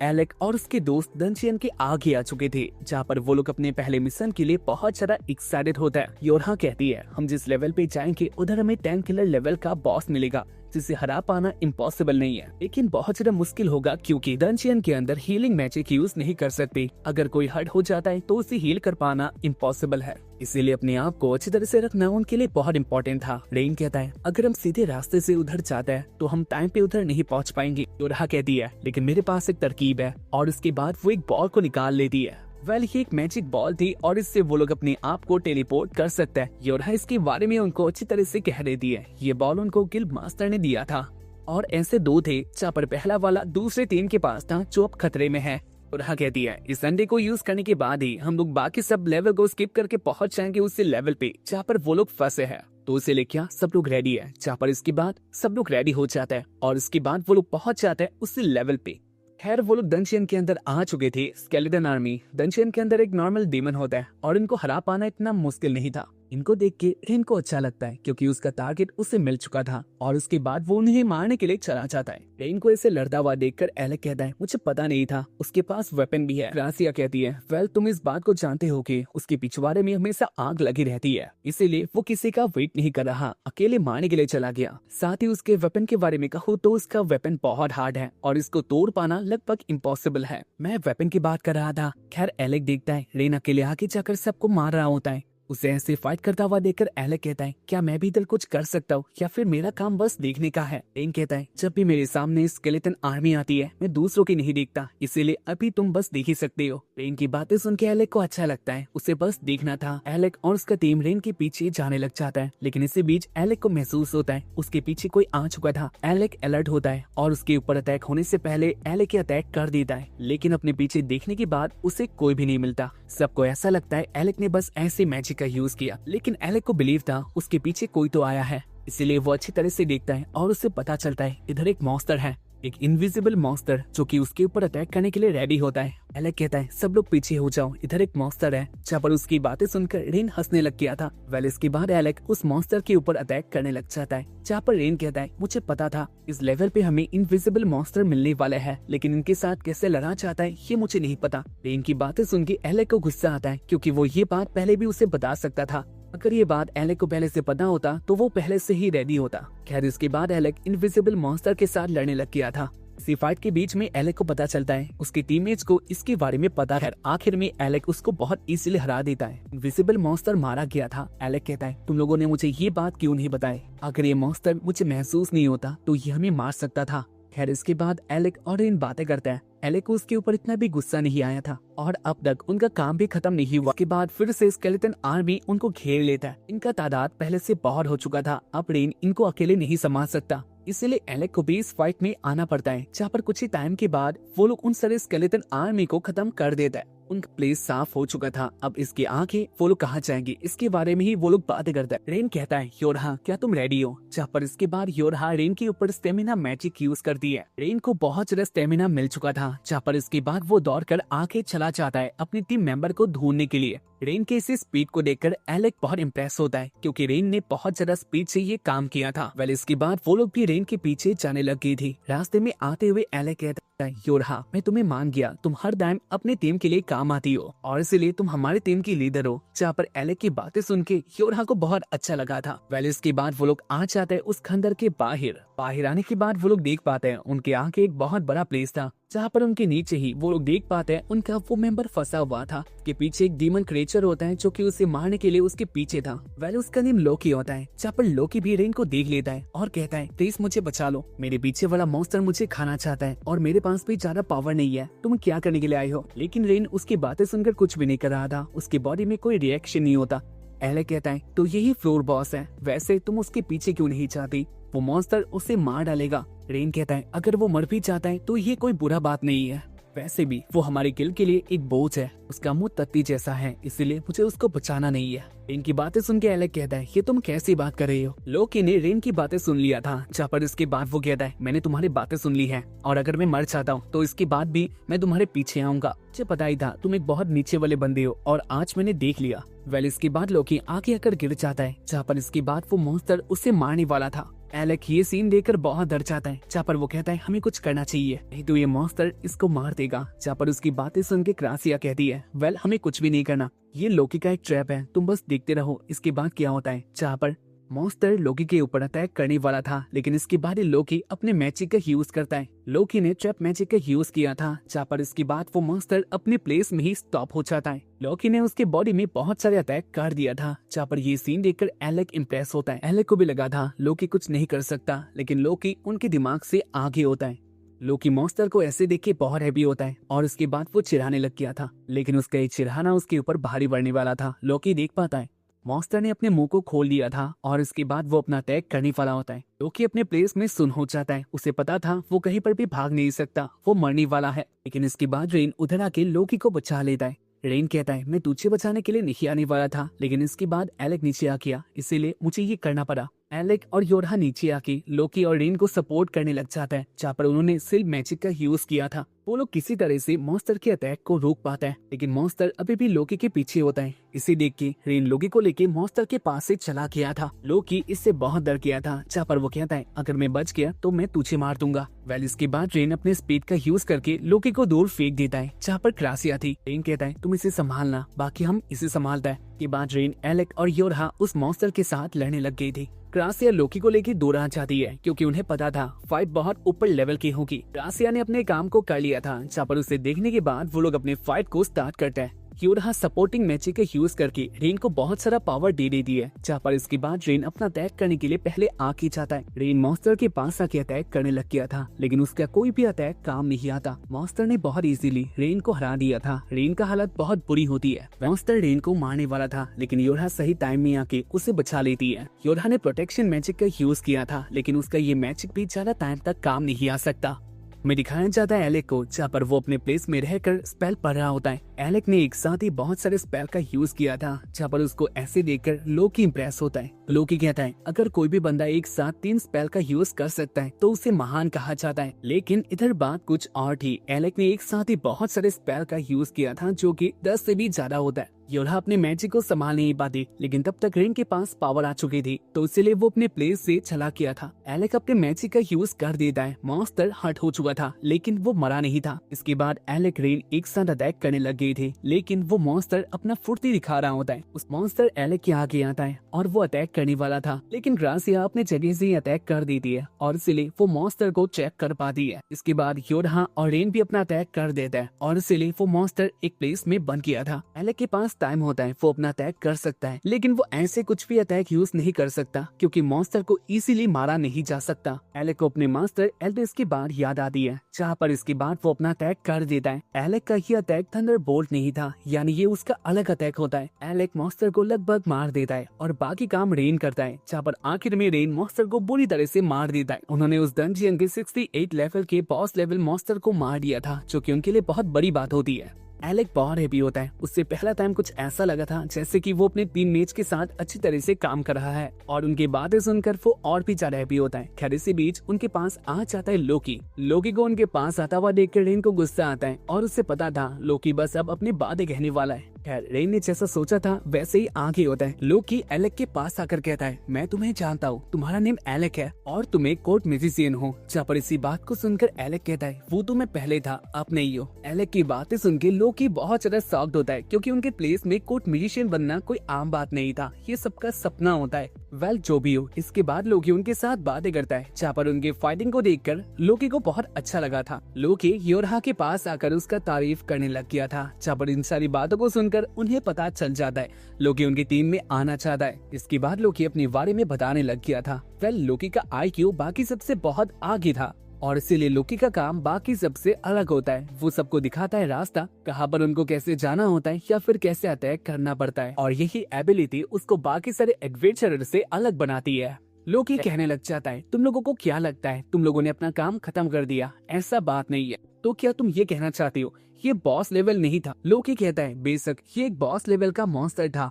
एलेक और उसके दोस्त डंजियन के आगे आ चुके थे, जहाँ पर वो लोग अपने पहले मिशन के लिए बहुत ज्यादा एक्साइटेड होता है। योरहा कहती है, हम जिस लेवल पे जाएंगे उधर हमें टैंक किलर लेवल का बॉस मिलेगा जिसे हरा पाना इम्पॉसिबल नहीं है, लेकिन बहुत ज्यादा मुश्किल होगा क्योंकि डंजियन के अंदर हीलिंग मैजिक यूज नहीं कर सकते। अगर कोई हर्ट हो जाता है तो उसे हील कर पाना इम्पॉसिबल है, इसीलिए अपने आप को अच्छी तरह से रखना उनके लिए बहुत इम्पोर्टेंट था। रेन कहता है, अगर हम सीधे रास्ते से उधर जाते हैं तो हम टाइम पे उधर नहीं पहुंच पाएंगे। योरहा कहती है, लेकिन मेरे पास एक तरकीब है, और उसके बाद वो एक बॉल को निकाल लेती है। वेल, ये एक मैजिक बॉल थी और इससे वो लोग अपने आप को टेलीपोर्ट कर सकते हैं। योरहा इसके बारे में उनको अच्छी तरह से कह देती है। ये बॉल उनको गिल्ड मास्टर ने दिया था और ऐसे दो थे, जहाँ पर पहला वाला दूसरे टीम के पास था जो अब खतरे में है। योरहा कहती है, इस अंडे को यूज करने के बाद ही हम लोग बाकी सब लेवल को स्किप करके पहुंच जाएंगे उस लेवल पे जहाँ पर वो लोग फंसे हैं। तो उसे लेके सब लोग रेडी है, जहाँ पर इसके बाद सब लोग रेडी हो जाते हैं और इसके बाद वो लोग पहुंच जाते हैं उस लेवल पे। खैर, वो लोग डंजियन के अंदर आ चुके थे। स्केलेटन आर्मी डंजियन के अंदर एक नॉर्मल डीमन होता है और इनको हरा पाना इतना मुश्किल नहीं था। इनको देख के रेन को अच्छा लगता है क्योंकि उसका टारगेट उसे मिल चुका था और उसके बाद वो उन्हें मारने के लिए चला जाता है। रेन को ऐसे लड़ता हुआ देखकर एलेक कहता है, मुझे पता नहीं था उसके पास वेपन भी है। ग्रासिया कहती है, वेल, तुम इस बात को जानते हो कि उसके पिछवाड़े में हमेशा आग लगी रहती है, इसीलिए वो किसी का वेट नहीं कर रहा, अकेले मारने के लिए चला गया। साथ ही उसके वेपन के बारे में कहूँ तो उसका वेपन बहुत हार्ड है और इसको तोड़ पाना लगभग इम्पॉसिबल है। मैं वेपन की बात कर रहा था। खैर, एलेक देखता है रेन अकेले आगे जाकर सबको मार रहा होता है। उसे ऐसे फाइट करता हुआ देखकर एलेक कहता है, क्या मैं भी इधर कुछ कर सकता हूँ या फिर मेरा काम बस देखने का है। रेन कहता है, जब भी मेरे सामने स्केलेटन आर्मी आती है मैं दूसरों की नहीं देखता, इसीलिए अभी तुम बस देख ही सकते हो। रेन की बातें सुन के एलेक को अच्छा लगता है, उसे बस देखना था। एलेक और उसका टीम रेन के पीछे जाने लग जाता है, लेकिन इसी बीच एलेक को महसूस होता है उसके पीछे कोई आ चुका था। एलेक अलर्ट होता है और उसके ऊपर अटैक होने से पहले एलेक अटैक कर देता है, लेकिन अपने पीछे देखने के बाद उसे कोई भी नहीं मिलता। सबको ऐसा लगता है एलेक ने बस ऐसे मैजिक का यूज किया, लेकिन एलेक को बिलीव था उसके पीछे कोई तो आया है, इसीलिए वो अच्छी तरह से देखता है और उसे पता चलता है इधर एक मॉन्स्टर है, एक इनविजिबल मॉन्स्टर जो कि उसके ऊपर अटैक करने के लिए रेडी होता है। एलेक कहता है, सब लोग पीछे हो जाओ, इधर एक मॉन्स्टर है। जहाँ पर उसकी बातें सुनकर रेन हंसने लग गया था। वेल, इसके बाद एलेक उस मॉन्स्टर के ऊपर अटैक करने लग जाता है, जहाँ पर रेन कहता है, मुझे पता था इस लेवल पे हमें इनविजिबल मॉन्स्टर मिलने वाले हैं, लेकिन इनके साथ कैसे लड़ना चाहता है ये मुझे नहीं पता। रेन की बातें सुन के एलेक को गुस्सा आता है क्योंकि वो ये बात पहले भी उसे बता सकता था। अगर ये बात एलेक को पहले से पता होता तो वो पहले से ही रेडी होता। खैर, इसके बाद एलेक इनविजिबल मॉन्स्टर के साथ लड़ने लग गया था। इसी फाइट के बीच में एलेक को पता चलता है उसके टीममेट्स को इसके बारे में पता है। आखिर में एलेक उसको बहुत इजीली हरा देता है। इनविजिबल मॉन्स्टर मारा गया था। एलेक कहता है, तुम लोगों ने मुझे ये बात क्यों नहीं बताई? अगर ये मॉन्स्टर मुझे महसूस नहीं होता तो ये हमें मार सकता था। खैर, इसके बाद एलेक और इन बातें करते हैं। एलेक को उसके ऊपर इतना भी गुस्सा नहीं आया था और अब तक उनका काम भी खत्म नहीं हुआ। के बाद फिर से स्केलेटन आर्मी उनको घेर लेता है। इनका तादाद पहले से बहुत हो चुका था, अब रेन इनको अकेले नहीं संभाल सकता, इसलिए एलेक को भी इस फाइट में आना पड़ता है, जहाँ पर कुछ ही टाइम के बाद वो लोग उन सारे स्केलेटन आर्मी को खत्म कर देता है। उनका प्लेस साफ हो चुका था, अब इसके आगे वो लोग कहाँ जाएंगे इसके बारे में ही वो लोग बातें करते हैं। रेन कहता है, योरहा क्या तुम रेडी हो? जहाँ पर इसके बाद योरहा रेन के ऊपर स्टेमिना मैजिक यूज करती है। रेन को बहुत ज्यादा स्टेमिना मिल चुका था, जहाँ पर इसके बाद वो दौड़कर आगे चला जाता है अपनी टीम मेंबर को ढूंढने के लिए। रेन के इसी स्पीड को देखकर एलेक बहुत इम्प्रेस होता है क्योंकि रेन ने बहुत ज्यादा स्पीड से ये काम किया था। वेल, इसके बाद वो लोग भी रेन के पीछे जाने लग गई थी। रास्ते में आते हुए एलेक कहता है, योरहा मैं तुम्हें मान गया, तुम हर टाइम अपनी टीम के लिए काम आती हो और इसीलिए तुम हमारी टीम की लीडर हो। जहाँ पर एलेक की बातें सुन के योरहा को बहुत अच्छा लगा था। वेल, इसके बाद वो लोग आ जाते हैं उस खंडर के बाहर। बाहर आने के बाद वो लोग देख पाते हैं उनके आगे एक बहुत बड़ा प्लेस था, जहाँ पर उनके नीचे ही वो लोग देख पाते हैं उनका वो मेंबर फंसा हुआ था। के पीछे एक डीमन क्रिएचर होता है जो कि उसे मारने के लिए उसके पीछे था। वेल, उसका नेम लोकी होता है। जहाँ पर लोकी भी रेन को देख लेता है और कहता है, प्लीज मुझे बचा लो, मेरे पीछे वाला मॉन्स्टर मुझे खाना चाहता है और मेरे पास भी ज्यादा पावर नहीं है, तुम क्या करने के लिए आई हो? लेकिन रेन उसकी बातें सुनकर कुछ भी नहीं कर रहा था, उसकी बॉडी में कोई रिएक्शन नहीं होता। एलेक कहता है तो यही फ्लोर बॉस है, वैसे तुम उसके पीछे क्यों नहीं चाहती, वो मॉन्स्टर उसे मार डालेगा। रेन कहता है अगर वो मर भी जाता है तो ये कोई बुरा बात नहीं है, वैसे भी वो हमारी गिल्ड के लिए एक बोझ है, उसका मुंह तत्ती जैसा है, इसलिए मुझे उसको बचाना नहीं है। रेन की बातें सुन के एलेक कहता है ये तुम कैसी बात कर रही हो। लोकी ने रेन की बातें सुन लिया था, जहाँ पर इसके बाद वो कहता है मैंने तुम्हारी बातें सुन ली है और अगर मैं मर जाता हूँ तो इसके बाद भी मैं तुम्हारे पीछे आऊंगा। मुझे पता ही था तुम एक बहुत नीचे वाले बंदे हो और आज मैंने देख लिया। वेल इसके बाद लोकी आगे आकर गिर जाता है, जहाँ पर इसके बाद वो मॉन्स्टर उसे मारने वाला था। एलेक ये सीन देखकर बहुत डर जाता है, जहाँ पर वो कहता है हमें कुछ करना चाहिए नहीं तो ये मॉन्स्टर इसको मार देगा। जहाँ पर उसकी बातें सुन के क्रासिया कहती है वेल हमें कुछ भी नहीं करना, ये लोकी का एक ट्रैप है, तुम बस देखते रहो इसके बाद क्या होता है। जहाँ पर मॉन्स्टर लोकी के ऊपर अटैक करने वाला था, लेकिन इसके बाद लोकी अपने मैजिक का यूज करता है। लोकी ने ट्रैप मैजिक का यूज किया था, जहाँ पर इसके बाद वो मॉन्स्टर अपने प्लेस में ही स्टॉप हो जाता है। लोकी ने उसके बॉडी में बहुत सारे अटैक कर दिया था, जहाँ पर ये सीन देखकर एलेक इम्प्रेस होता है। एलेक को भी लगा था लोकी कुछ नहीं कर सकता, लेकिन लोकी उनके दिमाग से आगे होता है। लोकी मॉन्स्टर को ऐसे देख के बहुत हैप्पी होता है और उसके बाद वो चिढ़ाने लग गया था, लेकिन उसका ये चिढ़ाना उसके ऊपर भारी पड़ने वाला था। लोकी देख पाता है मॉन्स्टर ने अपने मुंह को खोल दिया था और इसके बाद वो अपना अटैक करने वाला होता है। लोकी अपने प्लेस में सुन हो जाता है, उसे पता था वो कहीं पर भी भाग नहीं सकता, वो मरने वाला है। लेकिन इसके बाद रेन उधर आके लोकी को बचा लेता है। रेन कहता है मैं तुझे बचाने के लिए नहीं आने वाला था, लेकिन इसके बाद एलेक नीचे आ गया, इसीलिए मुझे ये करना पड़ा। एलेक और योरहा नीचे आके लोकी और रेन को सपोर्ट करने लग जाता है, जहाँ पर उन्होंने सिल मैजिक का यूज किया था। वो लोग किसी तरह से मॉन्स्टर के अटैक को रोक पाता है, लेकिन मॉन्स्टर अभी भी लोकी के पीछे होता है। इसे देख के रेन लोकी को लेके मॉन्स्टर के पास से चला गया था। लोकी इससे बहुत डर गया था, जहाँ पर वो कहता है अगर मैं बच गया तो मैं तुझे मार दूंगा। वेल इसके बाद रेन अपने स्पीड का यूज करके लोकी को दूर फेंक देता है, जहाँ पर क्रासिया थी। रेन कहता है तुम इसे संभालना, बाकी हम इसे संभालता है। के बाद रेन, एलेक और योरहा उस मॉन्स्टर के साथ लड़ने लग गई थी। क्रासिया लोकी को लेकर दूर आ जाती है, क्योंकि उन्हें पता था फाइट बहुत ऊपर लेवल की होगी। क्रासिया ने अपने काम को कर लिया था, जहाँ पर उसे देखने के बाद वो लोग अपने फाइट को स्टार्ट करते हैं। योरहा सपोर्टिंग मैजिक का यूज करके रेन को बहुत सारा पावर दे देती है, जहाँ पर इसके बाद रेन अपना अटैक करने के लिए पहले आके जाता है। रेन मॉन्स्टर के पास आके अटैक करने लग गया था, लेकिन उसका कोई भी अटैक काम नहीं आता। मॉन्स्टर ने बहुत इजीली रेन को हरा दिया था। रेन का हालत बहुत बुरी होती है। मॉन्स्टर रेन को मारने वाला था, लेकिन योरहा सही टाइम में आके उसे बचा लेती है। योरहा ने प्रोटेक्शन मैजिक का यूज किया था, लेकिन उसका ये मैजिक भी ज्यादा टाइम तक काम नहीं आ सकता। में दिखाया जाता है एलेक को, जहाँ पर वो अपने प्लेस में रहकर स्पेल पढ़ रहा होता है। एलेक ने एक साथ ही बहुत सारे स्पेल का यूज किया था, जहाँ पर उसको ऐसे देखकर लोकी इम्प्रेस होता है। लोकी कहता है अगर कोई भी बंदा एक साथ 3 स्पेल का यूज कर सकता है तो उसे महान कहा जाता है। लेकिन इधर बात कुछ और थी। एलेक ने एक साथ ही बहुत सारे स्पेल का यूज किया था, जो कि 10 से भी ज्यादा होता है। योरहा अपने मैजिक को संभाल नहीं पाती, लेकिन तब तक रेन के पास पावर आ चुकी थी, तो इसलिए वो अपने प्लेस से चला गया था। एलेक अपने मैजिक का यूज कर देता है। मॉन्स्टर हर्ट हो चुका था, लेकिन वो मरा नहीं था। इसके बाद एलेक रेन एक साथ अटैक करने लग गई थी, लेकिन वो मॉन्स्टर अपना फुर्ती दिखा रहा होता है। उस मॉन्स्टर एलेक के आगे आता है और वो अटैक करने वाला था, लेकिन ग्रासिया अपने जगह से अटैक कर देती है और इसलिए वो मॉन्स्टर को चेक कर पाती है। इसके बाद योरहा और रेन भी अपना अटैक कर देता है और इसलिए वो मॉन्स्टर एक प्लेस में बंद किया था। एलेक के पास टाइम होता है, वो अपना अटैक कर सकता है, लेकिन वो ऐसे कुछ भी अटैक यूज नहीं कर सकता, क्योंकि मॉन्स्टर को इजीली मारा नहीं जा सकता। एलेक को अपने मास्टर एल्डेस की बात याद आती है, जहाँ पर इसके बाद वो अपना अटैक कर देता है। एलेक का ये अटैक थंडरबोल्ट नहीं था, यानी ये उसका अलग अटैक होता है। एलेक मॉन्स्टर को लगभग मार देता है और बाकी काम रेन करता है, जहाँ पर आखिर में रेन मॉन्स्टर को बुरी तरह से मार देता है। उन्होंने उस डंजियन के 68 लेवल के बॉस लेवल मॉन्स्टर को मार दिया था, जो कि उनके लिए बहुत बड़ी बात होती है। एलेक बहुत हैप्पी होता है। उससे पहला टाइम कुछ ऐसा लगा था जैसे कि वो अपने टीममेट्स के साथ अच्छी तरह से काम कर रहा है, और उनकी बातें सुनकर वो और भी ज्यादा हैप्पी होता है। खैर इसी बीच उनके पास आ जाता है लोकी। लोकी को उनके पास आता हुआ देखकर रेन को गुस्सा आता है और उसे पता था लोकी बस अब अपनी बातें कहने वाला है। खैर रेन ने जैसा सोचा था वैसे ही आगे होता है। लोकी एलेक के पास आकर कहता है मैं तुम्हें जानता हूँ, तुम्हारा नेम एलेक है और तुम एक कोर्ट म्यूजिशियन हो। जहाँ पर इसी बात को सुनकर एलेक कहता है वो तो मैं पहले था, अब नहीं हो। एलेक की बातें सुन के लोकी बहुत ज्यादा शॉक्ड होता है, क्योंकि उनके प्लेस में कोर्ट म्यूजिशियन बनना कोई आम बात नहीं था, ये सबका सपना होता है। वेल जो भी हो, इसके बाद लोकी उनके साथ बातें करता है, जहाँ पर उनके फाइटिंग को देखकर लोकी को बहुत अच्छा लगा था। लोकी योरहा के पास आकर उसका तारीफ करने लग गया था, जहाँ पर इन सारी बातों को सुनकर उन्हें पता चल जाता है लोकी उनकी टीम में आना चाहता है। इसके बाद लोकी अपने बारे में बताने लग गया था। वेल लोकी का IQ बाकी सबसे बहुत आगे था। और इसीलिए लोकी का काम बाकी सबसे अलग होता है। वो सबको दिखाता है रास्ता, कहाँ पर उनको कैसे जाना होता है या फिर कैसे अटैक करना पड़ता है, और यही एबिलिटी उसको बाकी सारे एडवेंचरर से अलग बनाती है। लोकी कहने लग जाता है, तुम लोगों को क्या लगता है तुम लोगों ने अपना काम खत्म कर दिया? ऐसा बात नहीं है। तो क्या तुम ये कहना चाहती हो ये बॉस लेवल नहीं था? लोकी कहता है, बेशक ये एक बॉस लेवल का मॉन्स्टर था,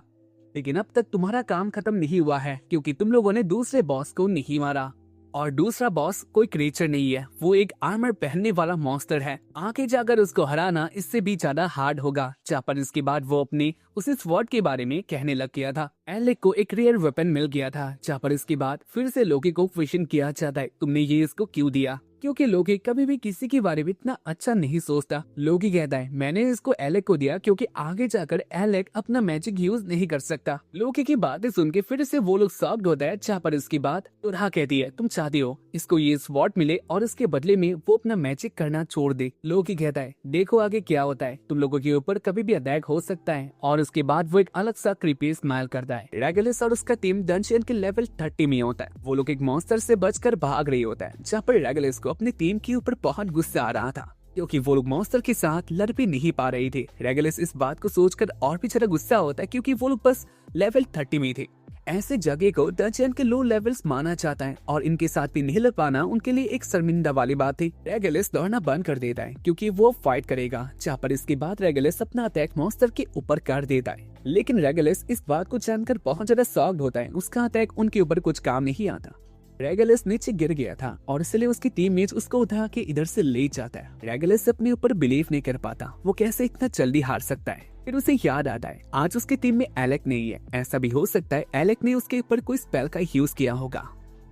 लेकिन अब तक तुम्हारा काम खत्म नहीं हुआ है, क्योंकि तुम लोगों ने दूसरे बॉस को नहीं मारा। और दूसरा बॉस कोई क्रिएचर नहीं है, वो एक आर्मर पहनने वाला मॉन्स्टर है। आगे जाकर उसको हराना इससे भी ज्यादा हार्ड होगा। जहाँ पर इसके बाद वो अपने उसी स्वॉर्ड के बारे में कहने लग गया था। एलेक को एक रेयर वेपन मिल गया था, जहाँ पर इसके बाद फिर से लोकी को क्वेश्चन किया जाता है, तुमने ये इसको क्यों दिया? क्योंकि लोकी कभी भी किसी के बारे में इतना अच्छा नहीं सोचता। लोकी कहता है, मैंने इसको एलेक को दिया क्योंकि आगे जाकर एलेक अपना मैजिक यूज नहीं कर सकता। लोकी की बातें सुन के फिर से वो लोग शॉक्ड होता है। जहाँ पर इसकी बात तुरहा कहती है, तुम चाहती हो इसको ये स्वॉर्ड मिले और इसके बदले में वो अपना मैजिक करना छोड़ दे। लोकी कहता है, देखो आगे क्या होता है, तुम लोगों के ऊपर कभी भी अटैक हो सकता है। और उसके बाद वो एक अलग सा क्रीपी स्माइल करता है। रेगुलस और उसका टीम डंजियन के लेवल 30 में होता है। वो लोग एक मॉन्स्टर से बचकर भाग रही होता है, जहाँ पर रेगुलस अपनी टीम के ऊपर बहुत गुस्सा आ रहा था, क्योंकि वो लोग मॉन्स्टर के साथ लड़ भी नहीं पा रही थी। रेगुलस इस बात को सोचकर और भी ज्यादा गुस्सा होता है, क्योंकि वो लोग बस लेवल 30 में थे। ऐसे जगह को डंजियन के लो लेवल्स माना जाता है, और इनके साथ भी नहीं लड़ पाना उनके लिए एक शर्मिंदा वाली बात थी। रेगुलस दौड़ना बंद कर देता है, क्योंकि वो फाइट करेगा। जहाँ पर इसके बाद रेगुलस अपना अटैक मॉन्स्टर के ऊपर कर देता है, लेकिन रेगुलस इस बात को जानकर बहुत ज्यादा शॉक्ड होता है। उसका अटैक उनके ऊपर कुछ काम नहीं आता। रेगुलस नीचे गिर गया था और इसलिए उसकी टीममेट्स उसको उठा के इधर से ले जाता है। रेगुलस अपने ऊपर बिलीव नहीं कर पाता, वो कैसे इतना जल्दी हार सकता है। फिर उसे याद आता है, आज उसकी टीम में एलेक नहीं है। ऐसा भी हो सकता है एलेक ने उसके ऊपर कोई स्पेल का यूज किया होगा।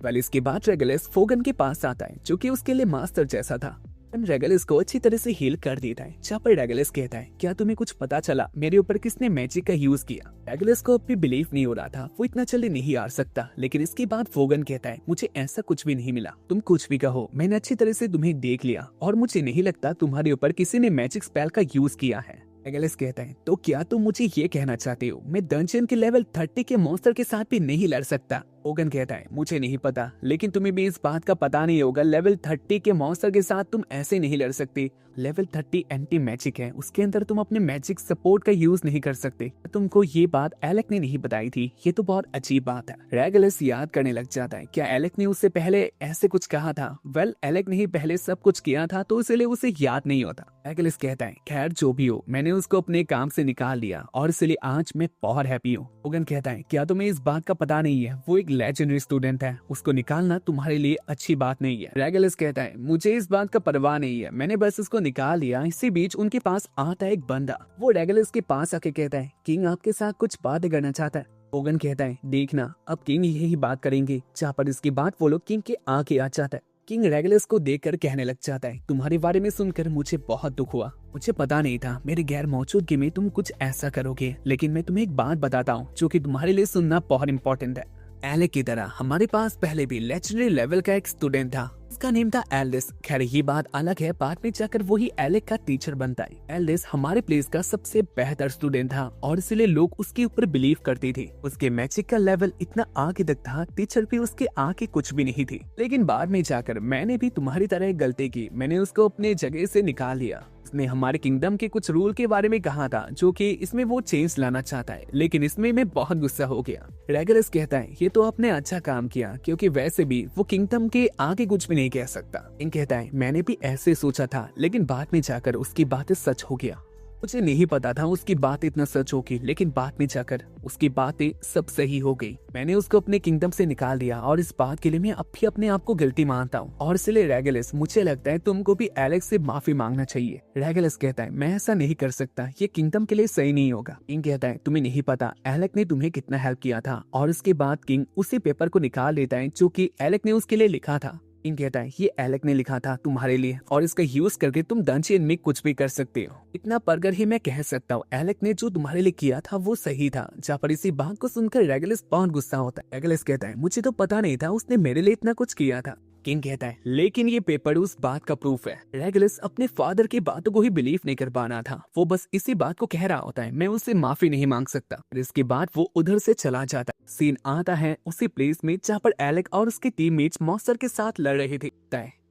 वेल, इसके बाद रेगुलस फोगन के पास आता है, जो कि उसके लिए मास्टर जैसा था। रेगुलस को अच्छी तरह से हील कर देता है। जहाँ पर रेगुलस कहता है, क्या तुम्हें कुछ पता चला मेरे ऊपर किसने मैजिक का यूज किया? रेगुलस को अब भी बिलीव नहीं हो रहा था, वो इतना जल्दी नहीं हार सकता। लेकिन इसके बाद फोगन कहता है, मुझे ऐसा कुछ भी नहीं मिला, तुम कुछ भी कहो, मैंने अच्छी तरह से तुम्हें देख लिया और मुझे नहीं लगता तुम्हारे ऊपर किसी ने मैजिक स्पेल का यूज किया है। रेगुलस कहता है, तो क्या तुम मुझे ये कहना चाहते हो मैं डंजियन के लेवल 30 के मॉन्स्टर के साथ भी नहीं लड़ सकता? फोगन कहता है, मुझे नहीं पता, लेकिन तुम्हें भी इस बात का पता नहीं होगा, लेवल 30 के मॉन्स्टर के साथ तुम ऐसे नहीं लड़ सकते। लेवल 30 एंटी मैजिक है, उसके अंदर तुम अपने मैजिक सपोर्ट का यूज नहीं कर सकते। तुमको ये बात एलेक ने नहीं बताई थी, ये तो बहुत अजीब बात है। रेगुलस याद करने लग जाता है, क्या एलेक ने उससे पहले ऐसे कुछ कहा था? वेल, एलेक ने ही पहले सब कुछ किया था, तो इसलिए उसे याद नहीं होता। रेगुलस कहता है, खैर जो भी हो, मैंने उसको अपने काम से निकाल लिया और इसलिए आज मैं बहुत हैप्पी हूँ। फोगन कहता है, क्या तुम्हें इस बात का पता नहीं है वो एक लेजेंडरी स्टूडेंट है, उसको निकालना तुम्हारे लिए अच्छी बात नहीं है। रेगुलस कहता है, मुझे इस बात का परवाह नहीं है, मैंने बस इसको निकाल लिया। इसी बीच उनके पास आता है एक बंदा। वो रेगुलस के पास आके कहता है, किंग आपके साथ कुछ बातें करना चाहता है। फोगन कहता है, देखना अब किंग यही बात करेंगे। जहाँ पर इसके बाद वो लोग किंग के आगे आ जाता है। किंग रेगुलस को देखकर कहने लग जाता है, तुम्हारे बारे में सुनकर मुझे बहुत दुख हुआ, मुझे पता नहीं था मेरे गैर मौजूदगी में तुम कुछ ऐसा करोगे। लेकिन मैं तुम्हें एक बात बताता हूँ जो कि तुम्हारे लिए सुनना बहुत इंपॉर्टेंट है। एलेक की तरह हमारे पास पहले भी लेजेंडरी लेवल का एक स्टूडेंट था, उसका नेम था एल्डिस। खैर ये बात अलग है, बाद में जाकर वही एलेक का टीचर बनता है। एल्डिस हमारे प्लेस का सबसे बेहतर स्टूडेंट था और इसलिए लोग उसके ऊपर बिलीव करते थे। उसके मैजिक का लेवल इतना आगे तक था, टीचर भी उसके आगे कुछ भी नहीं थी। लेकिन बाद में जाकर मैंने भी तुम्हारी तरह गलती की, मैंने उसको अपने जगह से निकाल लिया। उसने हमारे किंगडम के कुछ रूल के बारे में कहा था, जो कि इसमें वो चेंज लाना चाहता है, लेकिन इसमें मैं बहुत गुस्सा हो गया। रेगुलस कहता है, ये तो आपने अच्छा काम किया, क्योंकि वैसे भी वो किंगडम के आगे कुछ भी नहीं कह सकता। किंग कहता है, मैंने भी ऐसे सोचा था, लेकिन बाद में जाकर उसकी बातें सच हो गया। मुझे नहीं पता था उसकी बात इतना सच होगी, लेकिन बाद में जाकर उसकी बातें सब सही हो गई। मैंने उसको अपने किंगडम से निकाल दिया और इस बात के लिए मैं अब भी अपने आप को गिल्टी मानता हूँ। और इसलिए रेगुलस, मुझे लगता है तुमको भी एलेक्स से माफी मांगना चाहिए। रेगुलस कहता है, मैं ऐसा नहीं कर सकता, ये किंगडम के लिए सही नहीं होगा। किंग कहता है, तुम्हें नहीं पता एलेक ने तुम्हें कितना हेल्प किया था। और इसके बाद किंग उसी पेपर को निकाल लेता है जो कि एलेक ने उसके लिए लिखा था। किंग कहता है, ये एलेक ने लिखा था तुम्हारे लिए और इसका यूज करके तुम डंजियन में कुछ भी कर सकते हो। इतना परगर ही मैं कह सकता हूँ, एलेक ने जो तुम्हारे लिए किया था वो सही था। जहाँ पर इसी बात को सुनकर रेगुलस बहुत गुस्सा होता है। रेगुलस कहता है, मुझे तो पता नहीं था उसने मेरे लिए इतना कुछ किया था। किंग कहता है, लेकिन ये पेपर उस बात का प्रूफ है। रेगुलस अपने फादर की बातों को ही बिलीव नहीं कर पाना था, वो बस इसी बात को कह रहा होता है, मैं उससे माफी नहीं मांग सकता। इसके बाद वो उधर से चला जाता है। सीन आता है उसी प्लेस में जहाँ पर एलेक और उसके टीममेट्स मॉन्स्टर के साथ लड़ रहे थे।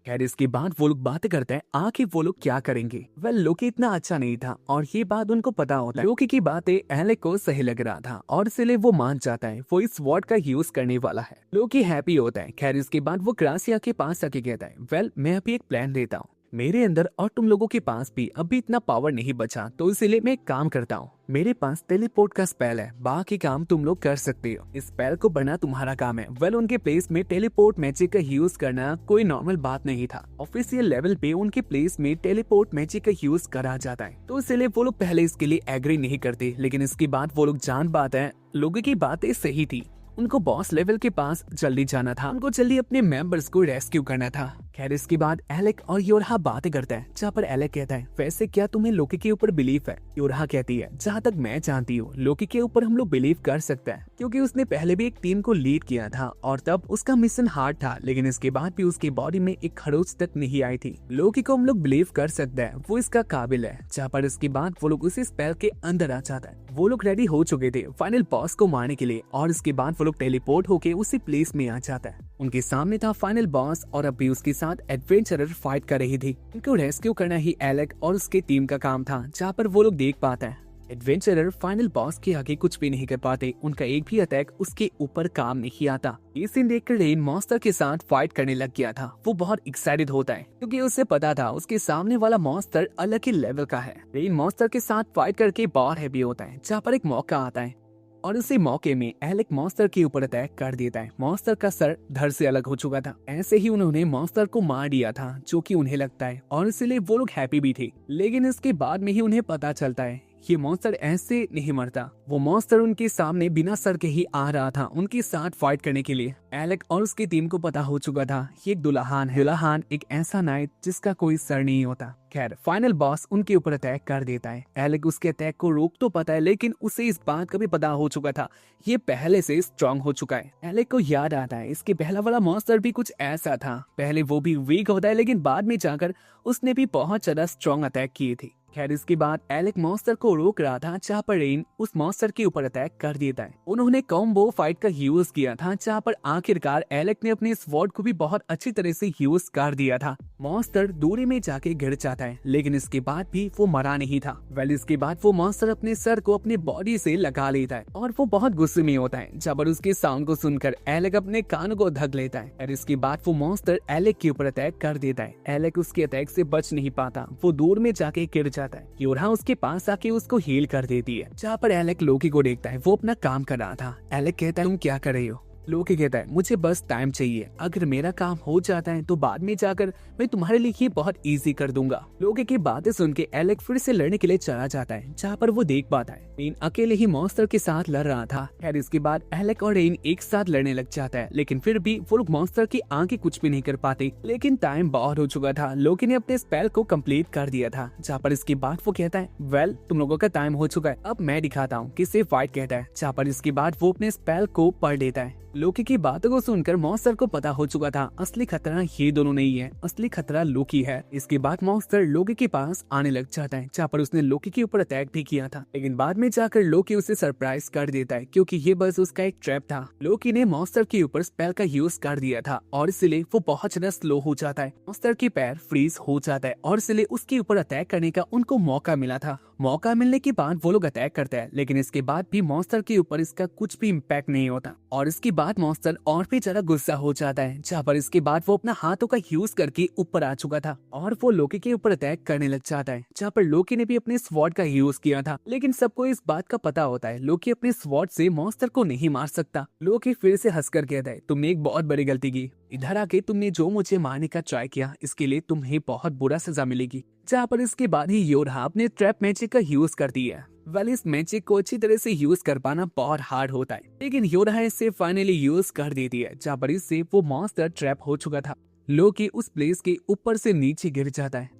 खैर इसके बाद वो लोग बातें करते हैं आखिर वो लोग क्या करेंगे। वेल लोकी इतना अच्छा नहीं था और ये बात उनको पता होता है। लोकी की बातें एलेक को सही लग रहा था और इसलिए वो मान जाता है वो इस स्वॉर्ड का यूज करने वाला है। लोकी हैप्पी होता है। खैर इसके बाद वो ग्रासिया के पास आके कहता है वेल मैं अभी एक प्लान देता हूँ, मेरे अंदर और तुम लोगों के पास भी अभी इतना पावर नहीं बचा, तो इसलिए मैं एक काम करता हूँ, मेरे पास टेलीपोर्ट का स्पेल है, बाकी काम तुम लोग कर सकते हो, इस स्पेल को बढ़ना तुम्हारा काम है। वेल उनके प्लेस में टेलीपोर्ट मैजिक का यूज करना कोई नॉर्मल बात नहीं था। ऑफिशियल लेवल पे उनके प्लेस में टेलीपोर्ट मैजिक का यूज करा जाता है, तो इसलिए वो लोग पहले इसके लिए एग्री नहीं करते, लेकिन इसके बाद वो लोग जान पाते हैं लोगों की बातें सही थी। उनको बॉस लेवल के पास जल्दी जाना था, उनको जल्दी अपने मेंबर्स को रेस्क्यू करना था। खैर इसके बाद एलेक और योरहा बातें करता है, जहाँ पर एलेक कहता है वैसे क्या तुम्हें लोकी के ऊपर बिलीफ है? योरहा कहती है जहाँ तक मैं जानती हूँ लोकी के ऊपर हम लोग बिलीव कर सकते हैं, क्योंकि उसने पहले भी एक टीम को लीड किया था और तब उसका मिशन हार्ड था, लेकिन इसके बाद भी उसकी बॉडी में एक खरोच तक नहीं आई थी। लोकी को हम लोग बिलीव कर सकते हैं, वो इसका काबिल है। जहाँ पर इसके बाद वो लोग उसी स्पेल के अंदर आ जाता है। वो लोग रेडी हो चुके थे फाइनल बॉस को मारने के लिए और इसके बाद वो लोग टेलीपोर्ट होके उसी प्लेस में आ जाता है। उनके सामने था फाइनल बॉस और अभी उसके साथ एडवेंचरर फाइट कर रही थी। उनको रेस्क्यू करना ही एलेक और उसके टीम का काम था। जहाँ पर वो लोग देख पाते हैं एडवेंचरर फाइनल बॉस के आगे कुछ भी नहीं कर पाते, उनका एक भी अटैक उसके ऊपर काम नहीं आता। ये सीन देखकर रेन मॉन्स्टर के साथ फाइट करने लग गया था। वो बहुत एक्साइटेड होता है क्योंकि उसे पता था उसके सामने वाला मॉन्स्टर अलग ही लेवल का है। रेन मॉन्स्टर के साथ फाइट करके बहुत हैवी होता है। जहाँ पर एक मौका आता है और उसी मौके में एलेक मॉन्स्टर के ऊपर अटैक कर देता है। मॉन्स्टर का सर धड़ से अलग हो चुका था। ऐसे ही उन्होंने मॉन्स्टर को मार दिया था, जो कि उन्हें लगता है, और इसलिए वो लोग हैप्पी भी थे। लेकिन इसके बाद में ही उन्हें पता चलता है ये मॉन्स्टर ऐसे नहीं मरता। वो मॉन्स्टर उनके सामने बिना सर के ही आ रहा था उनके साथ फाइट करने के लिए। एलेक और उसकी टीम को पता हो चुका था ये दुल्हान है। दुल्हान एक ऐसा नाइट जिसका कोई सर नहीं होता। खैर फाइनल बॉस उनके ऊपर अटैक कर देता है। एलेक उसके अटैक को रोक तो पाता है, लेकिन उसे इस बात का भी पता हो चुका था ये पहले से स्ट्रांग हो चुका है। एलेक को याद आता है इसके पहला वाला मॉन्स्टर भी कुछ ऐसा था। पहले वो भी वीक होता है, लेकिन बाद में जाकर उसने भी बहुत ज्यादा स्ट्रांग अटैक किए थे। खैर इसके बाद एलेक मॉन्स्टर को रोक रहा था, जहाँ पर रेन उस मॉन्स्टर के ऊपर अटैक कर देता है। उन्होंने कॉम्बो फाइट का यूज किया था, जहाँ पर आखिरकार एलेक ने अपने स्वॉर्ड को भी बहुत अच्छी तरह से यूज कर दिया था। मॉन्स्टर दूरी में जाके गिर जाता है, लेकिन इसके बाद भी वो मरा नहीं था। वेल इसके बाद वो मॉन्स्टर अपने सर को अपने बॉडी से लगा लेता है और वो बहुत गुस्से में होता है। जब उसके साउंड को सुनकर एलेक अपने कान को ढक लेता है और इसके बाद वो मॉन्स्टर एलेक के ऊपर अटैक कर देता है। एलेक उसके अटैक से बच नहीं पाता, वो दूर में जाके गिर जाता है। योरहा उसके पास आके उसको हील कर देती है। जहाँ पर एलेक लोकी को देखता है, वो अपना काम कर रहा था। एलेक कहता है तुम क्या कर रही हो? लोकी कहता है मुझे बस टाइम चाहिए, अगर मेरा काम हो जाता है तो बाद में जाकर मैं तुम्हारे लिए ये बहुत इजी कर दूंगा। लोकी की बातें सुन के एलेक फिर से लड़ने के लिए चला जाता है, जहाँ पर वो देख पाता है रेन अकेले ही मॉन्स्टर के साथ लड़ रहा था। खैर इसके बाद एलेक और रेन एक साथ लड़ने लग जाता है, लेकिन फिर भी वो लोग मॉन्स्टर की आगे कुछ भी नहीं कर पाते। लेकिन टाइम बहुत हो चुका था। लोकी ने अपने स्पेल को कंप्लीट कर दिया था। जहाँ पर इसके बाद वो कहता है वेल तुम लोगों का टाइम हो चुका है, अब मैं दिखाता हूँ किसे फाइट कहता है। जहाँ पर इसके बाद वो अपने स्पेल को पढ़ देता है। लोकी की बातों को सुनकर मॉन्स्टर को पता हो चुका था असली खतरा ये दोनों नहीं है, असली खतरा लोकी है। इसके बाद मॉन्स्टर लोकी के पास आने लग जाता है, जहाँ पर उसने लोकी के ऊपर अटैक भी किया था, लेकिन बाद में जाकर लोकी उसे सरप्राइज कर देता है, क्योंकि ये बस उसका एक ट्रैप था। लोकी ने मॉन्स्टर के ऊपर स्पेल का यूज कर दिया था और इसलिए वो बहुत ज्यादा स्लो हो जाता है। मॉन्स्टर के पैर फ्रीज हो जाता है और इसलिए उसके ऊपर अटैक करने का उनको मौका मिला था। मौका मिलने के बाद वो लोग अटैक करते हैं, लेकिन इसके बाद भी मॉन्स्टर के ऊपर इसका कुछ भी इम्पैक्ट नहीं होता और इसके बाद मॉन्स्टर और भी ज्यादा गुस्सा हो जाता है। जहाँ पर इसके बाद वो अपना हाथों का यूज करके ऊपर आ चुका था और वो लोकी के ऊपर अटैक करने लग जाता है। जहाँ पर लोकी ने भी अपने स्वॉर्ड का यूज किया था, लेकिन सबको इस बात का पता होता है लोकी अपने स्वॉर्ड से मॉन्स्टर को नहीं मार सकता। लोकी फिर से हंसकर कहता है तुमने एक बहुत बड़ी गलती की, इधर आके तुमने जो मुझे मारने का ट्राई किया इसके लिए तुम्हें बहुत बुरा सजा मिलेगी। जहाँ पर इसके बाद ही योरहा अपने ट्रैप मैजिक का यूज करती है। वेल इस मैजिक को अच्छी तरह से यूज कर पाना बहुत हार्ड होता है, लेकिन योरहा इसे फाइनली यूज कर देती है। जहाँ पर इससे वो मॉन्स्टर ट्रैप हो चुका था। लोकी उस प्लेस के ऊपर से नीचे गिर जाता है।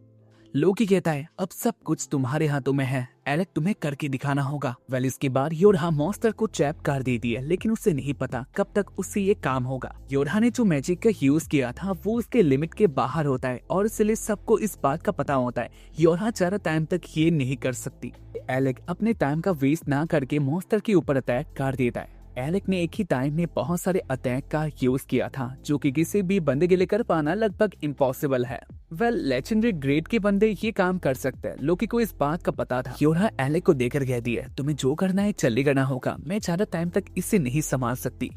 लोकी कहता है अब सब कुछ तुम्हारे हाथों में है, एलेक तुम्हें करके दिखाना होगा। वेल इसके बाद योरहा मॉन्स्टर को ट्रैप कर देती है, लेकिन उसे नहीं पता कब तक उससे ये काम होगा। योरहा ने जो मैजिक का यूज किया था वो उसके लिमिट के बाहर होता है और इसलिए सबको इस बात का पता होता है योरहा ज्यादा टाइम तक ये नहीं कर सकती। एलेक अपने टाइम का वेस्ट ना करके मॉन्स्टर के ऊपर अटैक कर देता है। एलेक ने एक ही टाइम में बहुत सारे अटैक का यूज किया था, जो कि किसी भी बंदे के लिए कर पाना लगभग इम्पॉसिबल है। लेजेंडरी ग्रेड के बंदे ये काम कर सकते हैं। लोकी को इस बात का पता था। योरा एलेक को देकर कहती है, तुम्हें जो करना है जल्दी करना होगा, मैं ज्यादा टाइम तक इसे नहीं संभाल सकती।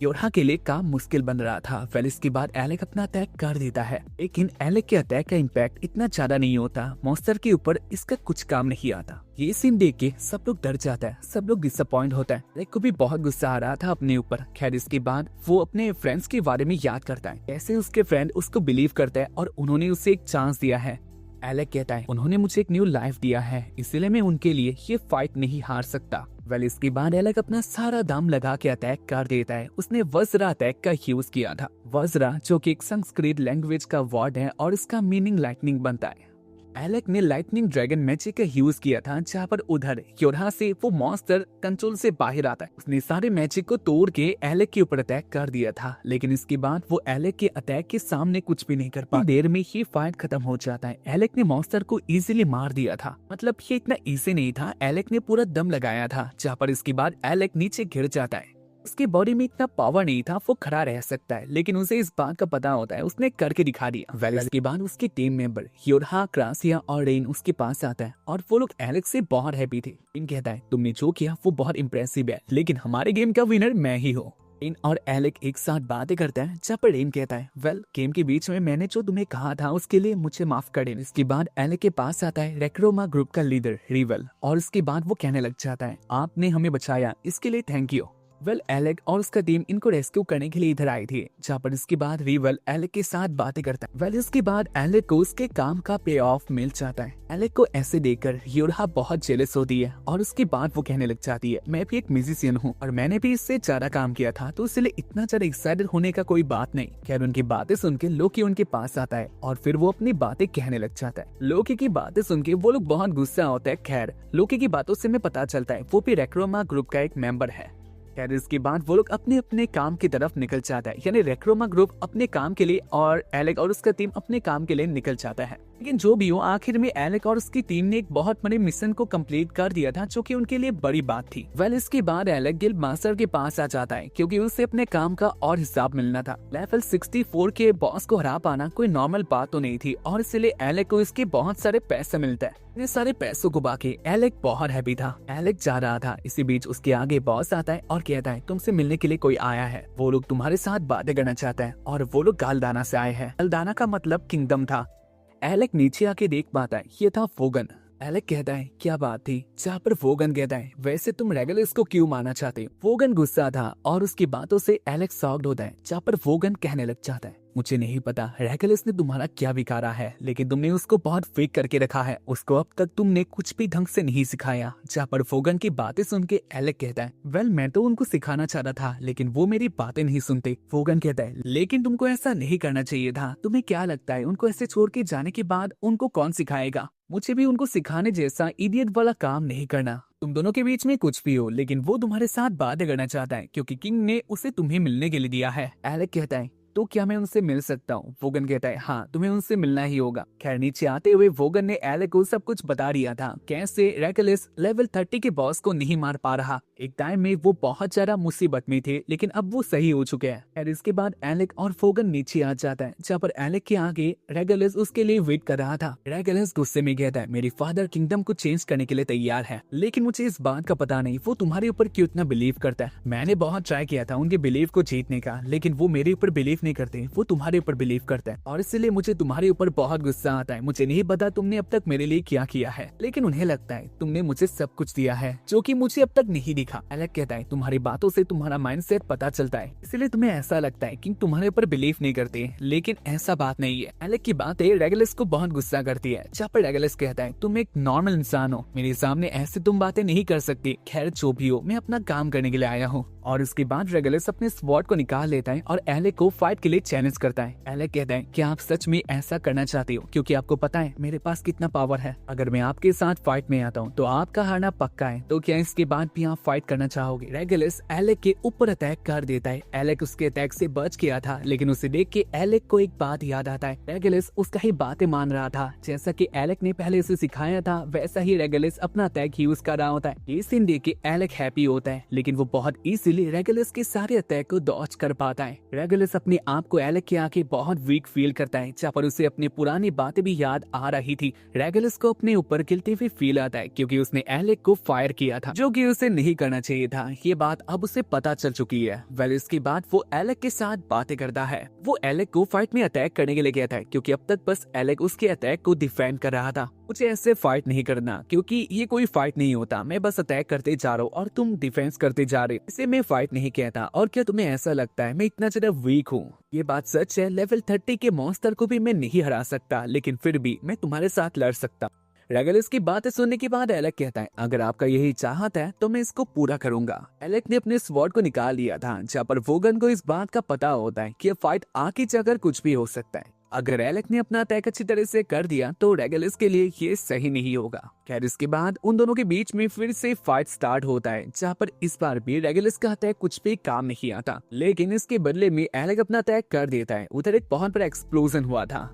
योरा के लिए काम मुश्किल बन रहा था। इसके बाद एलेक अपना अटैक कर देता है, लेकिन एलेक के अटैक का इम्पैक्ट इतना ज्यादा नहीं होता। मॉन्स्टर के ऊपर इसका कुछ काम नहीं आता। ये सीन देख के सब लोग डर जाता है, सब लोग डिसअपॉइंट होता है। एलेक को भी बहुत गुस्सा आ रहा था अपने ऊपर। खैर इसके बाद वो अपने फ्रेंड्स के बारे में याद करता है, कैसे उसके फ्रेंड उसको बिलीव करता है और उन्होंने उसे एक चांस दिया है। एलेक कहता है, उन्होंने मुझे एक न्यू लाइफ दिया है, इसलिए मैं उनके लिए ये फाइट नहीं हार सकता। इसके बाद एलेक अपना सारा दाम लगा के अटैक कर देता है। उसने वज्रा अटैक का यूज किया था। वज्रा जो कि एक संस्कृत लैंग्वेज का वर्ड है और इसका मीनिंग लाइटनिंग बनता है। एलेक ने लाइटनिंग ड्रैगन मैजिक का यूज किया था, जहाँ पर उधर योरा से वो मॉन्स्टर कंट्रोल से बाहर आता है। उसने सारे मैजिक को तोड़ के एलेक के ऊपर अटैक कर दिया था, लेकिन इसके बाद वो एलेक के अटैक के सामने कुछ भी नहीं कर पाया। देर में ही फाइट खत्म हो जाता है। एलेक ने मॉन्स्टर को इजीली मार दिया था। मतलब ये इतना इजी नहीं था, एलेक ने पूरा दम लगाया था। जहाँ पर इसके बाद एलेक नीचे गिर जाता है। उसके बॉडी में इतना पावर नहीं था, वो खड़ा रह सकता है, लेकिन उसे इस बात का पता होता है, उसने करके दिखा दिया। इसके बाद उसके टीम मेंबर योरा, क्रासिया और रेन उसके पास आता है और वो लोग एलेक से बहुत हैप्पी थे। रेन कहता है, तुमने जो किया वो बहुत इम्प्रेसिव है, लेकिन हमारे गेम का विनर मैं ही हूँ। रेन और एलेक एक साथ बातें करता है, जहाँ पर रेन कहता है, गेम के बीच में मैंने जो तुम्हें कहा था उसके लिए मुझे माफ कर देना। इसके बाद एलेक के पास आता है रेक्रोमा ग्रुप का लीडर रिवल, और इसके बाद वो कहने लग जाता है, आपने हमें बचाया, इसके लिए थैंक यू। एलेक और उसका टीम इनको रेस्क्यू करने के लिए इधर आई थी। जहाँ पर इसके बाद रिवल एलेक के साथ बातें करता है। इसके बाद एलेक को उसके काम का पे ऑफ मिल जाता है। एलेक को ऐसे देखकर योरा बहुत जेलस होती है और उसके बाद वो कहने लग जाती है, मैं भी एक म्यूजिशियन हूँ और मैंने भी इससे ज्यादा काम किया था, तो इसलिए इतना ज्यादा एक्साइटेड होने का कोई बात नहीं। खैर उनकी बातें सुन के लोकी उनके पास आता है और फिर वो अपनी बातें कहने लग जाता है। लोकी की बातें सुन के वो लोग बहुत गुस्सा होता है। खैर लोकी की बातों से हमें पता चलता है वो भी रेक्रोमा ग्रुप का एक मेंबर है। खैर इसके बाद वो लोग अपने अपने काम की तरफ निकल जाता है, यानी रेक्रोमा ग्रुप अपने काम के लिए और एलेक और उसका टीम अपने काम के लिए निकल जाता है। लेकिन जो भी हो, आखिर में एलेक और उसकी टीम ने एक बहुत बड़े मिशन को कंप्लीट कर दिया था, जो कि उनके लिए बड़ी बात थी। इसके बाद एलेक गिल्ड मास्टर के पास आ जाता है, क्योंकि उसे अपने काम का और हिसाब मिलना था। लेवल 64 के बॉस को हरा पाना कोई नॉर्मल बात तो नहीं थी, और इसलिए एलेक को इसके बहुत सारे पैसे मिलता है। इतने सारे पैसों को बाकी एलेक बहुत हैप्पी था। एलेक जा रहा था, इसी बीच उसके आगे बॉस आता है और कहता है, तुमसे मिलने के लिए कोई आया है, वो लोग तुम्हारे साथ बातें करना चाहते हैं, और वो लोग गालदाना से आए हैं। गालदाना का मतलब किंगडम था। एलेक नीचे आके देख पाता है, ये था वोगन। एलेक कहता है, क्या बात थी? जहाँ पर वोगन कहता है, वैसे तुम रेगुलस को क्यों मारना चाहते हो? वोगन गुस्सा था और उसकी बातों से एलेक शॉक्ड होता है। जहाँ पर वोगन कहने लग जाता है, मुझे नहीं पता रेगुलस ने तुम्हारा क्या बिगाड़ा है, लेकिन तुमने उसको बहुत फेक करके रखा है, उसको अब तक तुमने कुछ भी ढंग से नहीं सिखाया। जहाँ पर वोगन की बातें सुन के एलेक कहता है, मैं तो उनको सिखाना चाहता था, लेकिन वो मेरी बातें नहीं सुनते। वोगन कहता है, लेकिन तुमको ऐसा नहीं करना चाहिए था। तुम्हें क्या लगता है उनको ऐसे छोड़ के जाने के बाद उनको कौन सिखाएगा? मुझे भी उनको सिखाने जैसा इडियट वाला काम नहीं करना। तुम दोनों के बीच में कुछ भी हो, लेकिन वो तुम्हारे साथ बातें करना चाहता है, क्योंकि किंग ने उसे तुम्हें मिलने के लिए दिया है। एलेक कहता है, तो क्या मैं उनसे मिल सकता हूँ? वोगन कहता है, हाँ तुम्हें उनसे मिलना ही होगा। खैर नीचे आते हुए वोगन ने एलेक को सब कुछ बता दिया था, कैसे रेगुलस लेवल 30 के बॉस को नहीं मार पा रहा। एक टाइम में वो बहुत ज्यादा मुसीबत में थे, लेकिन अब वो सही हो चुके हैं। और इसके बाद एलेक और वोगन नीचे आ जाता है, जहाँ पर एलेक के आगे रेगुलस उसके लिए वेट कर रहा था। रेगुलस गुस्से में कहता है, मेरी फादर किंगडम को चेंज करने के लिए तैयार है, लेकिन मुझे इस बात का पता नहीं वो तुम्हारे ऊपर क्यों इतना बिलीव करता है। मैंने बहुत ट्राई किया था उनके बिलीव को जीतने का, लेकिन वो मेरे ऊपर बिलीव नहीं करते, वो तुम्हारे ऊपर बिलीव करता है, और इसलिए मुझे तुम्हारे ऊपर बहुत गुस्सा आता है। मुझे नहीं पता तुमने अब तक मेरे लिए क्या किया है, लेकिन उन्हें लगता है तुमने मुझे सब कुछ दिया है, जो कि मुझे अब तक नहीं दिखा। एलेक कहता है, तुम्हारी बातों से तुम्हारा माइंडसेट पता चलता है, इसलिए तुम्हें ऐसा लगता है कि तुम्हारे ऊपर बिलीव नहीं करते, लेकिन ऐसा बात नहीं है। एलेक की बातें रेगुलस को बहुत गुस्सा करती है। जहाँ पर रेगुलस कहता है, तुम एक नॉर्मल इंसान हो, मेरे सामने ऐसे तुम बातें नहीं कर सकती। खैर जो भी हो, मैं अपना काम करने के लिए आया हूँ। और उसके बाद रेगुलस अपने स्वॉर्ड को निकाल लेता है और एलेक को फाइट के लिए चैलेंज करता है। एलेक कहता है, क्या आप सच में ऐसा करना चाहते हो? क्योंकि आपको पता है मेरे पास कितना पावर है। अगर मैं आपके साथ फाइट में आता हूँ तो आपका हारना पक्का है, तो क्या इसके बाद भी आप फाइट करना चाहोगे? रेगुलस एलेक के ऊपर अटैक कर देता है। एलेक उसके अटैक से बच गया था, लेकिन उसे देख के एलेक को एक बात याद आता है। रेगुलस उसका ही बातें मान रहा था, जैसा कि एलेक ने पहले उसे सिखाया था, वैसा ही रेगुलस अपना अटैक यूज कर रहा होता है। ये सीन देख के एलेक हैप्पी होता है, लेकिन वो बहुत इजीली इसीलिए रेगुलस के सारे अटैक को डॉज कर पाता है। रेगुलस अपने आप को एलेक के आगे बहुत वीक फील करता है, जहाँ पर उसे अपनी पुरानी बातें भी याद आ रही थी। रेगुलस को अपने ऊपर गिल्टी हुई फील आता है क्योंकि उसने एलेक को फायर किया था, जो कि उसे नहीं करना चाहिए था। ये बात अब उसे पता चल चुकी है। वेल इसके बाद वो एलेक के साथ बातें करता है। वो एलेक को फाइट में अटैक करने के लिए कहता है क्योंकि अब तक बस एलेक उसके अटैक को डिफेंड कर रहा था। मुझे ऐसे फाइट नहीं करना क्योंकि ये कोई फाइट नहीं होता, मैं बस अटैक करते जा रहा हूँ और तुम डिफेंस करते जा रहे हो, इसे मैं फाइट नहीं कहता। और क्या तुम्हें ऐसा लगता है मैं इतना ज्यादा वीक हूँ? ये बात सच है, लेवल 30 के मॉन्स्टर को भी मैं नहीं हरा सकता, लेकिन फिर भी मैं तुम्हारे साथ लड़ सकता। रेगुलस की बातें सुनने के बाद एलेक कहता है अगर आपका यही चाहत है तो मैं इसको पूरा करूंगा। एलेक ने अपने स्वॉर्ड को निकाल लिया था, जहाँ पर वोगन को इस बात का पता होता है कि फाइट आगे जाकर कुछ भी हो सकता है। अगर एलेक ने अपना अटैक अच्छी तरह से कर दिया तो रेगुलस के लिए ये सही नहीं होगा। खैर इसके बाद उन दोनों के बीच में फिर से फाइट स्टार्ट होता है, जहाँ पर इस बार भी रेगुलस का अटैक कुछ भी काम नहीं आता, लेकिन इसके बदले में एलेक अपना अटैक कर देता है। उधर एक बहुत बड़ा एक्सप्लोजन हुआ था,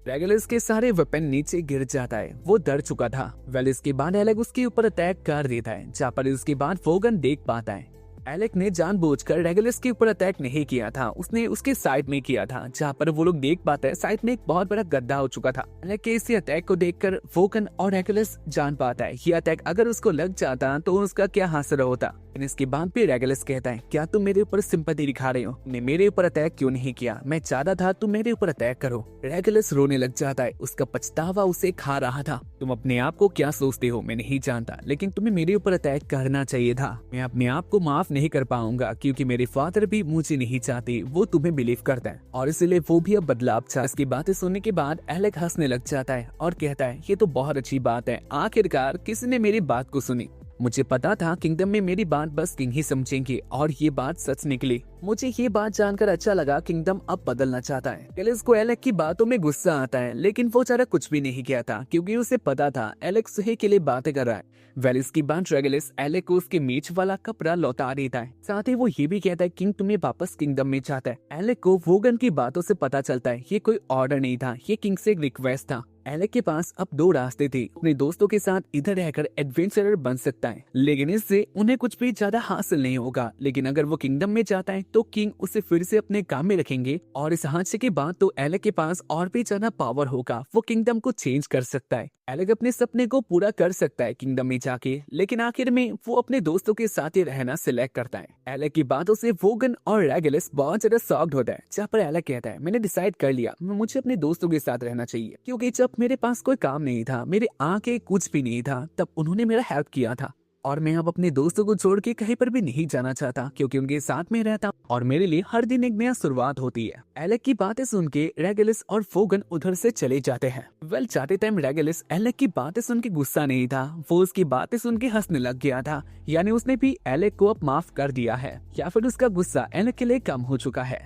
रेगुलस के सारे वेपन नीचे गिर जाता है, वो डर चुका था। वेल इसके बाद एलेक उसके ऊपर अटैक कर देता है, जहाँ पर इसके बाद वोगन देख पाता है एलेक ने जानबूझकर रेगुलस के ऊपर अटैक नहीं किया था, उसने उसके साइड में किया था। जहाँ पर वो लोग देख पाते हैं साइड में एक बहुत बड़ा गड्ढा हो चुका था। एलेक के इसी अटैक को देखकर वोगन और रेगुलस जान पाता है ये अटैक अगर उसको लग जाता तो उसका क्या हासिल होता। इसके बाद भी रेगुलस कहता है क्या तुम मेरे ऊपर सिंपैथी दिखा रहे हो? तुमने मेरे ऊपर अटैक क्यों नहीं किया? मैं चाहता था तुम मेरे ऊपर अटैक करो। रेगुलस रोने लग जाता है, उसका पछतावा उसे खा रहा था। तुम अपने आप को क्या सोचते हो मैं नहीं जानता, लेकिन तुम्हें मेरे ऊपर अटैक करना चाहिए था। मैं अपने आप को माफ नहीं कर पाऊंगा क्योंकि मेरे फादर भी मुझे नहीं चाहते, वो तुम्हें बिलीव करता है और इसलिए वो भी अब बदलाव चाह। इसकी बातें सुनने के बाद एलेक हंसने लग जाता है और कहता है ये तो बहुत अच्छी बात है, आखिरकार किसी ने मेरी बात को सुनी। मुझे पता था किंगडम में मेरी बात बस किंग ही समझेंगे और ये बात सच निकली। मुझे ये बात जानकर अच्छा लगा, किंगडम अब बदलना चाहता है। रेगुलस को एलेक की बातों में गुस्सा आता है, लेकिन वो चारा कुछ भी नहीं किया था क्योंकि उसे पता था एलेक सही के लिए बातें कर रहा है। वेल इसकी बात रेगुलस एलेक को उसके मेज वाला कपड़ा लौटा देता है, साथ ही वो ये भी कहता है किंग तुम्हें वापस किंगडम में चाहता है। एलेक को वोगन की बातों से पता चलता है ये कोई ऑर्डर नहीं था, ये किंग से एक रिक्वेस्ट था। एलेक के पास अब दो रास्ते थे, अपने दोस्तों के साथ इधर रहकर एडवेंचरर बन सकता है, लेकिन इससे उन्हें कुछ भी ज्यादा हासिल नहीं होगा। लेकिन अगर वो किंगडम में जाता है तो किंग उसे फिर से अपने काम में रखेंगे और इस हादसे के बाद तो एलेक के पास और भी ज्यादा पावर होगा, वो किंगडम को चेंज कर सकता है। एलेक अपने सपने को पूरा कर सकता है किंगडम में जाके, लेकिन आखिर में वो अपने दोस्तों के साथ ही रहना सिलेक्ट करता है। एलेक की बातों से वोगन और रेगुलस बहुत ज्यादा शॉक्ड होता है, जहाँ पर एलेक कहता है मैंने डिसाइड कर लिया मुझे अपने दोस्तों के साथ रहना चाहिए, क्योंकि जब मेरे पास कोई काम नहीं था, मेरे आगे कुछ भी नहीं था, तब उन्होंने मेरा हेल्प किया था और मैं अब अपने दोस्तों को छोड़ के कहीं पर भी नहीं जाना चाहता क्योंकि उनके साथ में रहता और मेरे लिए हर दिन एक नया शुरुआत होती है। एलेक की बातें सुन के रेगुलस और वोगन उधर से चले जाते हैं। वेल जाते टाइम रेगुलस एलेक की बातें सुन के गुस्सा नहीं था, वो उसकी बातें सुन के हंसने लग गया था, यानी उसने भी एलेक को अब माफ कर दिया है या फिर उसका गुस्सा एलेक के लिए कम हो चुका है।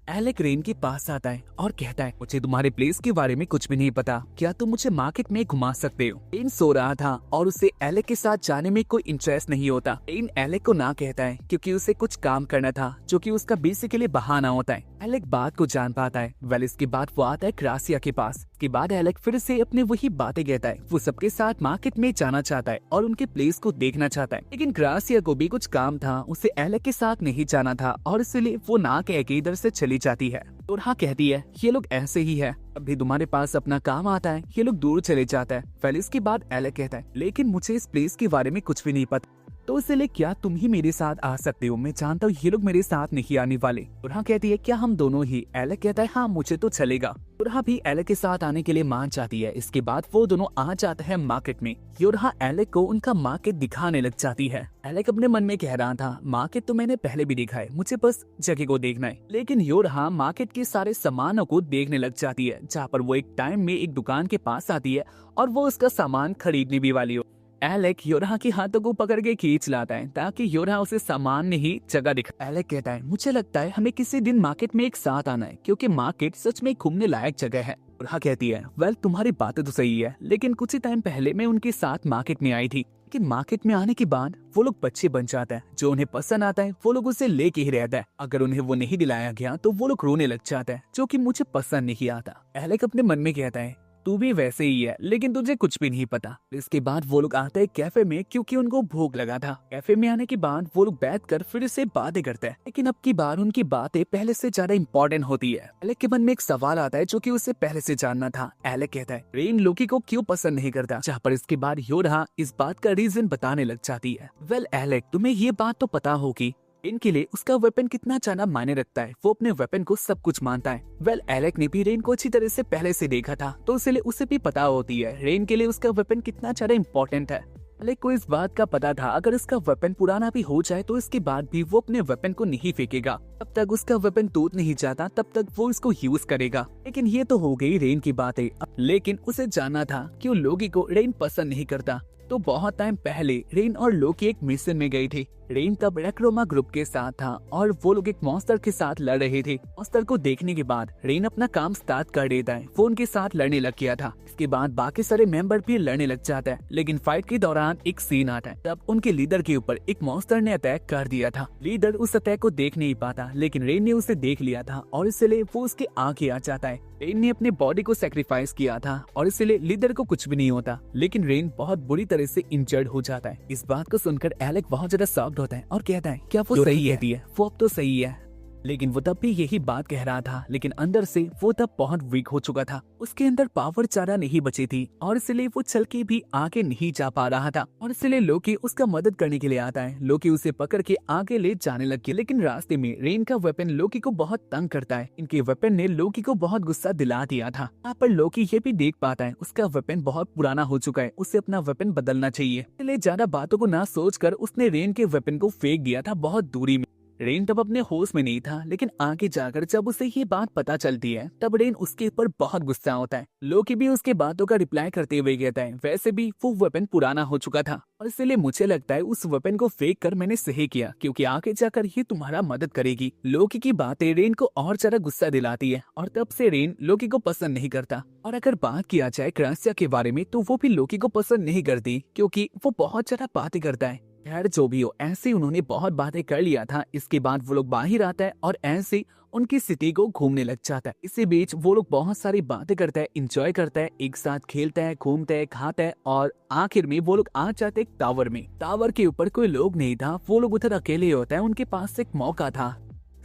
एलेक रेन के पास आता है और कहता है मुझे तुम्हारे प्लेस के बारे में कुछ भी नहीं पता, क्या तुम मुझे मार्केट में घुमा सकते हो? रेन सो रहा था और उसे एलेक के साथ जाने में कोई इंटरेस्ट नहीं होता। रेन एलेक को ना कहता है क्योंकि उसे कुछ काम करना था जो कि उसका बेसिकली बहाना होता है। एलेक बात को जान पाता है। वेल इसके बाद वो आता है क्रासिया के पास। इसके बाद एलेक फिर से अपने वही बातें कहता है, वो सबके साथ मार्केट में जाना चाहता है और उनके प्लेस को देखना चाहता है, लेकिन क्रासिया को भी कुछ काम था, उसे एलेक के साथ नहीं जाना था और इसलिए वो ना कह के इधर से चली जाती है। और हाँ कहती है ये लोग ऐसे ही है, अभी तुम्हारे पास अपना काम आता है, ये लोग दूर चले जाता है। वेल इसके बाद एलेक कहता है लेकिन मुझे इस प्लेस के बारे में कुछ भी नहीं पता, तो इसलिए क्या तुम ही मेरे साथ आ सकते हो? मैं जानता हूँ ये लोग मेरे साथ नहीं आने वाले। उरहा कहती है क्या हम दोनों ही? एलेक कहता है हाँ मुझे तो चलेगा। उरहा भी एलेक के साथ आने के लिए मान जाती है। इसके बाद वो दोनों आ जाते हैं मार्केट में। योरहा एलेक को उनका मार्केट दिखाने लग जाती है। एलेक अपने मन में कह रहा था मार्केट तो मैंने पहले भी देखा है, मुझे बस जगह को देखना है, लेकिन योरहा मार्केट के सारे सामानों को देखने लग जाती है, जहाँ पर वो एक टाइम में एक दुकान के पास आती है और वो उसका सामान खरीदने भी वाली हो। एलेक योरहा के हाथों को पकड़ के खींच लाता है ताकि योरहा उसे सामान नहीं जगह दिखा। एलेक कहता है मुझे लगता है हमें किसी दिन मार्केट में एक साथ आना है क्योंकि मार्केट सच में घूमने लायक जगह है। योरहा कहती है वेल तुम्हारी बातें तो सही है, लेकिन कुछ ही टाइम पहले मैं उनके साथ मार्केट में आई थी, लेकिन मार्केट में आने के बाद वो लोग बच्चे बन जाते हैं, जो उन्हें पसंद आता है वो लोग उसे लेके ही रहता है, अगर उन्हें वो नहीं दिलाया गया तो वो लोग रोने लग जाते हैं, जो कि मुझे पसंद नहीं आता। एलेक अपने मन में कहता है तू भी वैसे ही है, लेकिन तुझे कुछ भी नहीं पता। इसके बाद वो लोग आते हैं कैफे में क्योंकि उनको भूख लगा था। कैफे में आने के बाद वो लोग बैठकर फिर से बातें करते हैं, लेकिन अब की बार उनकी बातें पहले से ज्यादा इम्पोर्टेंट होती है। एलेक के मन में एक सवाल आता है जो कि उसे पहले से जानना था। एलेक कहता है रेन लोकी को क्यों पसंद नहीं करता, जहाँ पर इसके बाद योरा इस बात का रीजन बताने लग जाती है। वेल एलेक, तुम्हें ये बात तो पता होगी इनके लिए उसका वेपन कितना ज्यादा मायने रखता है। वो अपने वेपन को सब कुछ मानता है। वेल एलेक ने भी रेन को अच्छी तरह से पहले से देखा था, तो इसलिए उसे भी पता होती है रेन के लिए उसका वेपन कितना ज्यादा इम्पोर्टेंट है। एलेक को इस बात का पता था अगर इसका वेपन पुराना भी हो जाए तो इसके बाद भी वो अपने वेपन को नहीं फेंकेगा। तब तक उसका वेपन टूट नहीं जाता, तब तक वो इसको यूज करेगा। लेकिन ये तो हो गई रेन की बातें। लेकिन उसे जानना था कि लोकी को रेन पसंद नहीं करता। तो बहुत टाइम पहले रेन और लोकी एक मिशन में गई थी। रेन तब रेक्रोमा ग्रुप के साथ था और वो लोग एक मॉन्स्टर के साथ लड़ रहे थे। मॉन्स्टर को देखने के बाद रेन अपना काम स्टार्ट कर देता है। वो उनके साथ लड़ने लग गया था। इसके बाद बाकी सारे मेंबर भी लड़ने लग जाता है। लेकिन फाइट के दौरान एक सीन आता है, तब उनके लीडर के ऊपर एक मॉन्स्टर ने अटैक कर दिया था। लीडर उस अटैक को देख नहीं पाता, लेकिन रेन ने उसे देख लिया था और इसलिए वो उसके आगे आ जाता है। रेन ने अपने बॉडी को सेक्रीफाइस किया था और इसलिए लीडर को कुछ भी नहीं होता, लेकिन रेन बहुत बुरी तरह से इंजर्ड हो जाता है। इस बात को सुनकर एलेक बहुत ज्यादा शॉक्ड होता है और कहता है क्या वो सही है? वो अब तो सही है। लेकिन वो तब भी यही बात कह रहा था, लेकिन अंदर से वो तब बहुत वीक हो चुका था। उसके अंदर पावर ज्यादा नहीं बची थी और इसलिए वो चल के भी आगे नहीं जा पा रहा था। और इसलिए लोकी उसका मदद करने के लिए आता है। लोकी उसे पकड़ के आगे ले जाने लग गया, लेकिन रास्ते में रेन का वेपन लोकी को बहुत तंग करता है। इनके वेपन ने लोकी को बहुत गुस्सा दिला दिया था। यहाँ पर लोकी ये भी देख पाता है उसका वेपन बहुत पुराना हो चुका है, उसे अपना वेपन बदलना चाहिए। इसलिए ज्यादा बातों को ना सोचकर उसने रेन के वेपन को फेंक दिया था बहुत दूरी में। रेन तब अपने होश में नहीं था, लेकिन आगे जाकर जब उसे ये बात पता चलती है तब रेन उसके ऊपर बहुत गुस्सा होता है। लोकी भी उसके बातों का रिप्लाई करते हुए कहता है वैसे भी वो वेपन पुराना हो चुका था और इसलिए मुझे लगता है उस वेपन को फेंक कर मैंने सही किया, क्योंकि आगे जाकर ये तुम्हारा मदद करेगी। लोकी की बातें रेन को और ज्यादा गुस्सा दिलाती है और तब से रेन लोकी को पसंद नहीं करता। और अगर बात किया जाए क्रासिया के बारे में तो वो भी लोकी को पसंद नहीं करती, क्योंकि वो बहुत ज्यादा बातें करता है। खैर जो भी हो, ऐसे उन्होंने बहुत बातें कर लिया था। इसके बाद वो लोग बाहर आता है और ऐसे उनकी सिटी को घूमने लग जाता है। इसी बीच वो लोग बहुत सारी बातें करता है, इंजॉय करता है, एक साथ खेलता है, घूमता है, खाता है और आखिर में वो लोग आ जाते एक टावर में। टावर के ऊपर कोई लोग नहीं था, वो लोग उधर अकेले होता है। उनके पास एक मौका था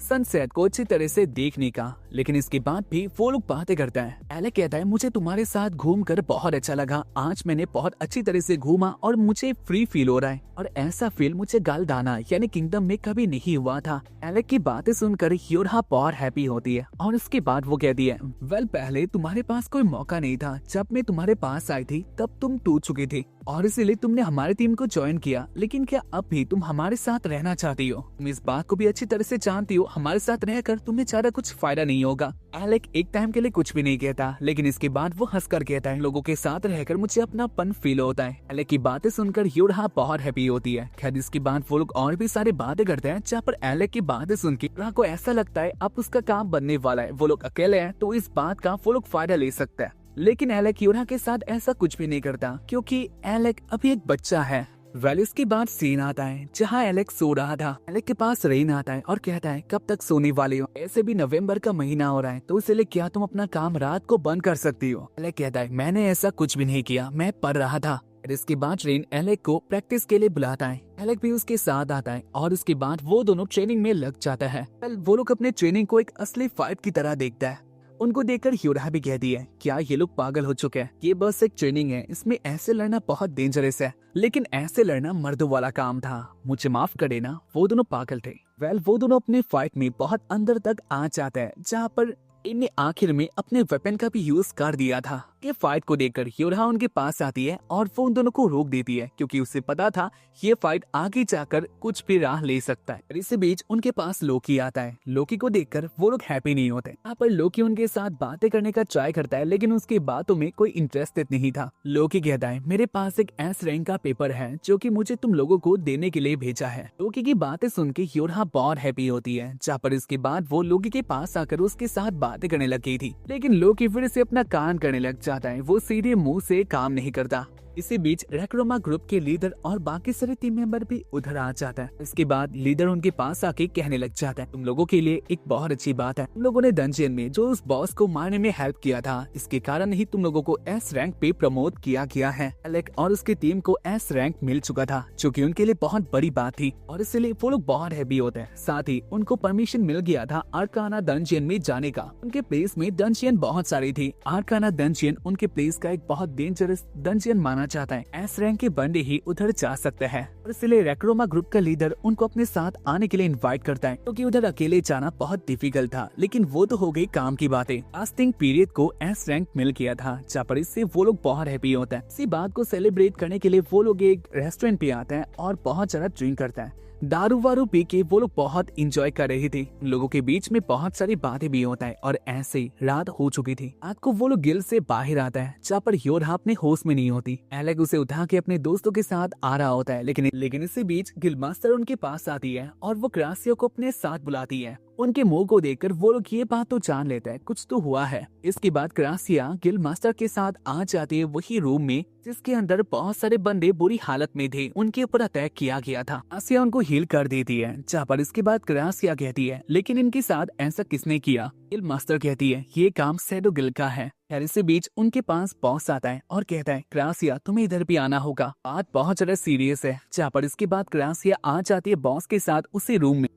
सनसेट को अच्छी तरह से देखने का, लेकिन इसके बाद भी वो लोग बातें करता है। एलेक कहता है मुझे तुम्हारे साथ घूमकर बहुत अच्छा लगा, आज मैंने बहुत अच्छी तरह से घूमा और मुझे फ्री फील हो रहा है और ऐसा फील मुझे गालडाना यानी किंगडम में कभी नहीं हुआ था। एलेक की बातें सुनकर योरा बहुत हैप्पी होती है और उसके बाद वो कहती है वेल पहले तुम्हारे पास कोई मौका नहीं था, जब मैं तुम्हारे पास आई थी तब तुम टूट चुकी थी और इसीलिए तुमने हमारी टीम को ज्वाइन किया, लेकिन क्या अब भी तुम हमारे साथ रहना चाहती हो? तुम इस बात को भी अच्छी तरह से जानती हो हमारे साथ रहकर तुम्हें ज्यादा कुछ फायदा नहीं होगा। एलेक एक टाइम के लिए कुछ भी नहीं कहता, लेकिन इसके बाद वो हंसकर कहता है लोगों के साथ रहकर मुझे अपनापन फील होता है। एलेक की बातें सुनकर योरा बहुत हैप्पी होती है। खैर इसके बाद वो लोग और भी सारी बातें करते हैं, जहाँ पर एलेक की बातें सुन के योरा को ऐसा लगता है अब उसका काम बनने वाला है। वो लोग अकेले हैं तो इस बात का वो लोग फायदा ले सकता है, लेकिन एलेक योरा के साथ ऐसा कुछ भी नहीं करता क्योंकि एलेक अभी एक बच्चा है। वेल इसके बाद सीन आता है जहाँ एलेक सो रहा था। एलेक के पास रेन आता है और कहता है कब तक सोने वाले हो? ऐसे भी नवंबर का महीना हो रहा है तो इसलिए क्या तुम अपना काम रात को बंद कर सकती हो? एलेक कहता है मैंने ऐसा कुछ भी नहीं किया, मैं पढ़ रहा था। इसके बाद रेन एलेक को प्रैक्टिस के लिए बुलाता है। एलेक भी उसके साथ आता है और उसके बाद वो दोनों ट्रेनिंग में लग जाता है। वो लोग अपने ट्रेनिंग को एक असली फाइट की तरह देखता है। उनको देखकर योरा भी कहती है क्या ये लोग पागल हो चुके हैं? ये बस एक ट्रेनिंग है, इसमें ऐसे लड़ना बहुत डेंजरस है, लेकिन ऐसे लड़ना मर्दों वाला काम था, मुझे माफ कर देना। वो दोनों पागल थे। वो दोनों अपने फाइट में बहुत अंदर तक आ जाते हैं, जहाँ पर इनने आखिर में अपने वेपन का भी यूज कर दिया था। ये फाइट को देखकर योरा उनके पास आती है और वो उन दोनों को रोक देती है, क्योंकि उसे पता था ये फाइट आगे जाकर कुछ भी राह ले सकता है। इसी बीच उनके पास लोकी आता है। लोकी को देखकर वो लोग हैप्पी नहीं होते। यहाँ पर लोकी उनके साथ बातें करने का ट्राई करता है, लेकिन उसकी बातों में कोई इंटरेस्टेड नहीं था। लोकी कहता है मेरे पास एक एस रैंक का पेपर है जो कि मुझे तुम लोगों को देने के लिए भेजा है। लोकी की बातें सुन के योरा बहुत हैप्पी होती है। जहाँ पर इसके बाद वो लोकी के पास आकर उसके साथ बातें करने लग गई थी, लेकिन लोकी फिर से अपना कान करने लग जाता है। वो सीधे मुंह से काम नहीं करता। इसी बीच रेक्रोमा ग्रुप के लीडर और बाकी सारे टीम मेंबर भी उधर आ जाता है। इसके बाद लीडर उनके पास आके कहने लग जाता है, तुम लोगों के लिए एक बहुत अच्छी बात है, तुम लोगों ने डंजियन में जो उस बॉस को मारने में हेल्प किया था, इसके कारण ही तुम लोगों को एस रैंक पे प्रमोट किया गया है। एलेक और उसकी टीम को एस रैंक मिल चुका था, जो कि उनके लिए बहुत बड़ी बात थी और इसलिए वो लोग बहुत हैप्पी होते हैं। साथ ही उनको परमिशन मिल गया था आर्काना डंजियन में जाने का। उनके प्लेस में डंजियन बहुत सारी थी। आर्काना डंजियन उनके प्लेस का एक बहुत डेंजरस डंजियन माना जाता है। एस रैंक के बंदे ही उधर जा सकते हैं और इसलिए रेक्रोमा ग्रुप का लीडर उनको अपने साथ आने के लिए इनवाइट करता है, क्योंकि उधर अकेले जाना बहुत डिफिकल्ट था। लेकिन वो तो हो गई काम की बातें। फास्टिंग पीरियड को एस रैंक मिल गया था, जहाँ पर इससे वो लोग बहुत हैप्पी होते हैं। इसी बात को सेलिब्रेट करने के लिए वो लोग एक रेस्टोरेंट पे आते हैं और बहुत सारा ड्रिंक करते हैं। दारू वारू पी के वो लोग बहुत इंजॉय कर रही थी। उन लोगों के बीच में बहुत सारी बातें भी होता है और ऐसे ही रात हो चुकी थी। रात को वो लोग गिल्ड से बाहर आता है, जहाँ पर योरहा अपने होश में नहीं होती। एलेक उसे उठा के अपने दोस्तों के साथ आ रहा होता है, लेकिन इसी बीच गिल्ड मास्टर उनके पास आती है और वो क्रासिया को अपने साथ बुलाती है। उनके मुंह को देखकर वो लोग ये बात तो जान लेते हैं कुछ तो हुआ है। इसके बाद क्रासिया गिल्ड मास्टर के साथ आ जाती है वही रूम में जिसके अंदर बहुत सारे बंदे बुरी हालत में थे, उनके ऊपर अटैक किया गया था। क्रासिया उनको हील कर देती है, जहाँ पर इसके बाद क्रासिया कहती है, लेकिन इनके साथ ऐसा किसने किया? गिल्ड मास्टर कहती है, ये काम सैडो गिल्ड का है। इसी बीच उनके पास बॉस आता है और कहता है, क्रासिया तुम्हें इधर भी आना होगा, बात बहुत ज्यादा सीरियस है। जहाँ पर इसके बाद क्रासिया आ जाती है बॉस के साथ उसी रूम में।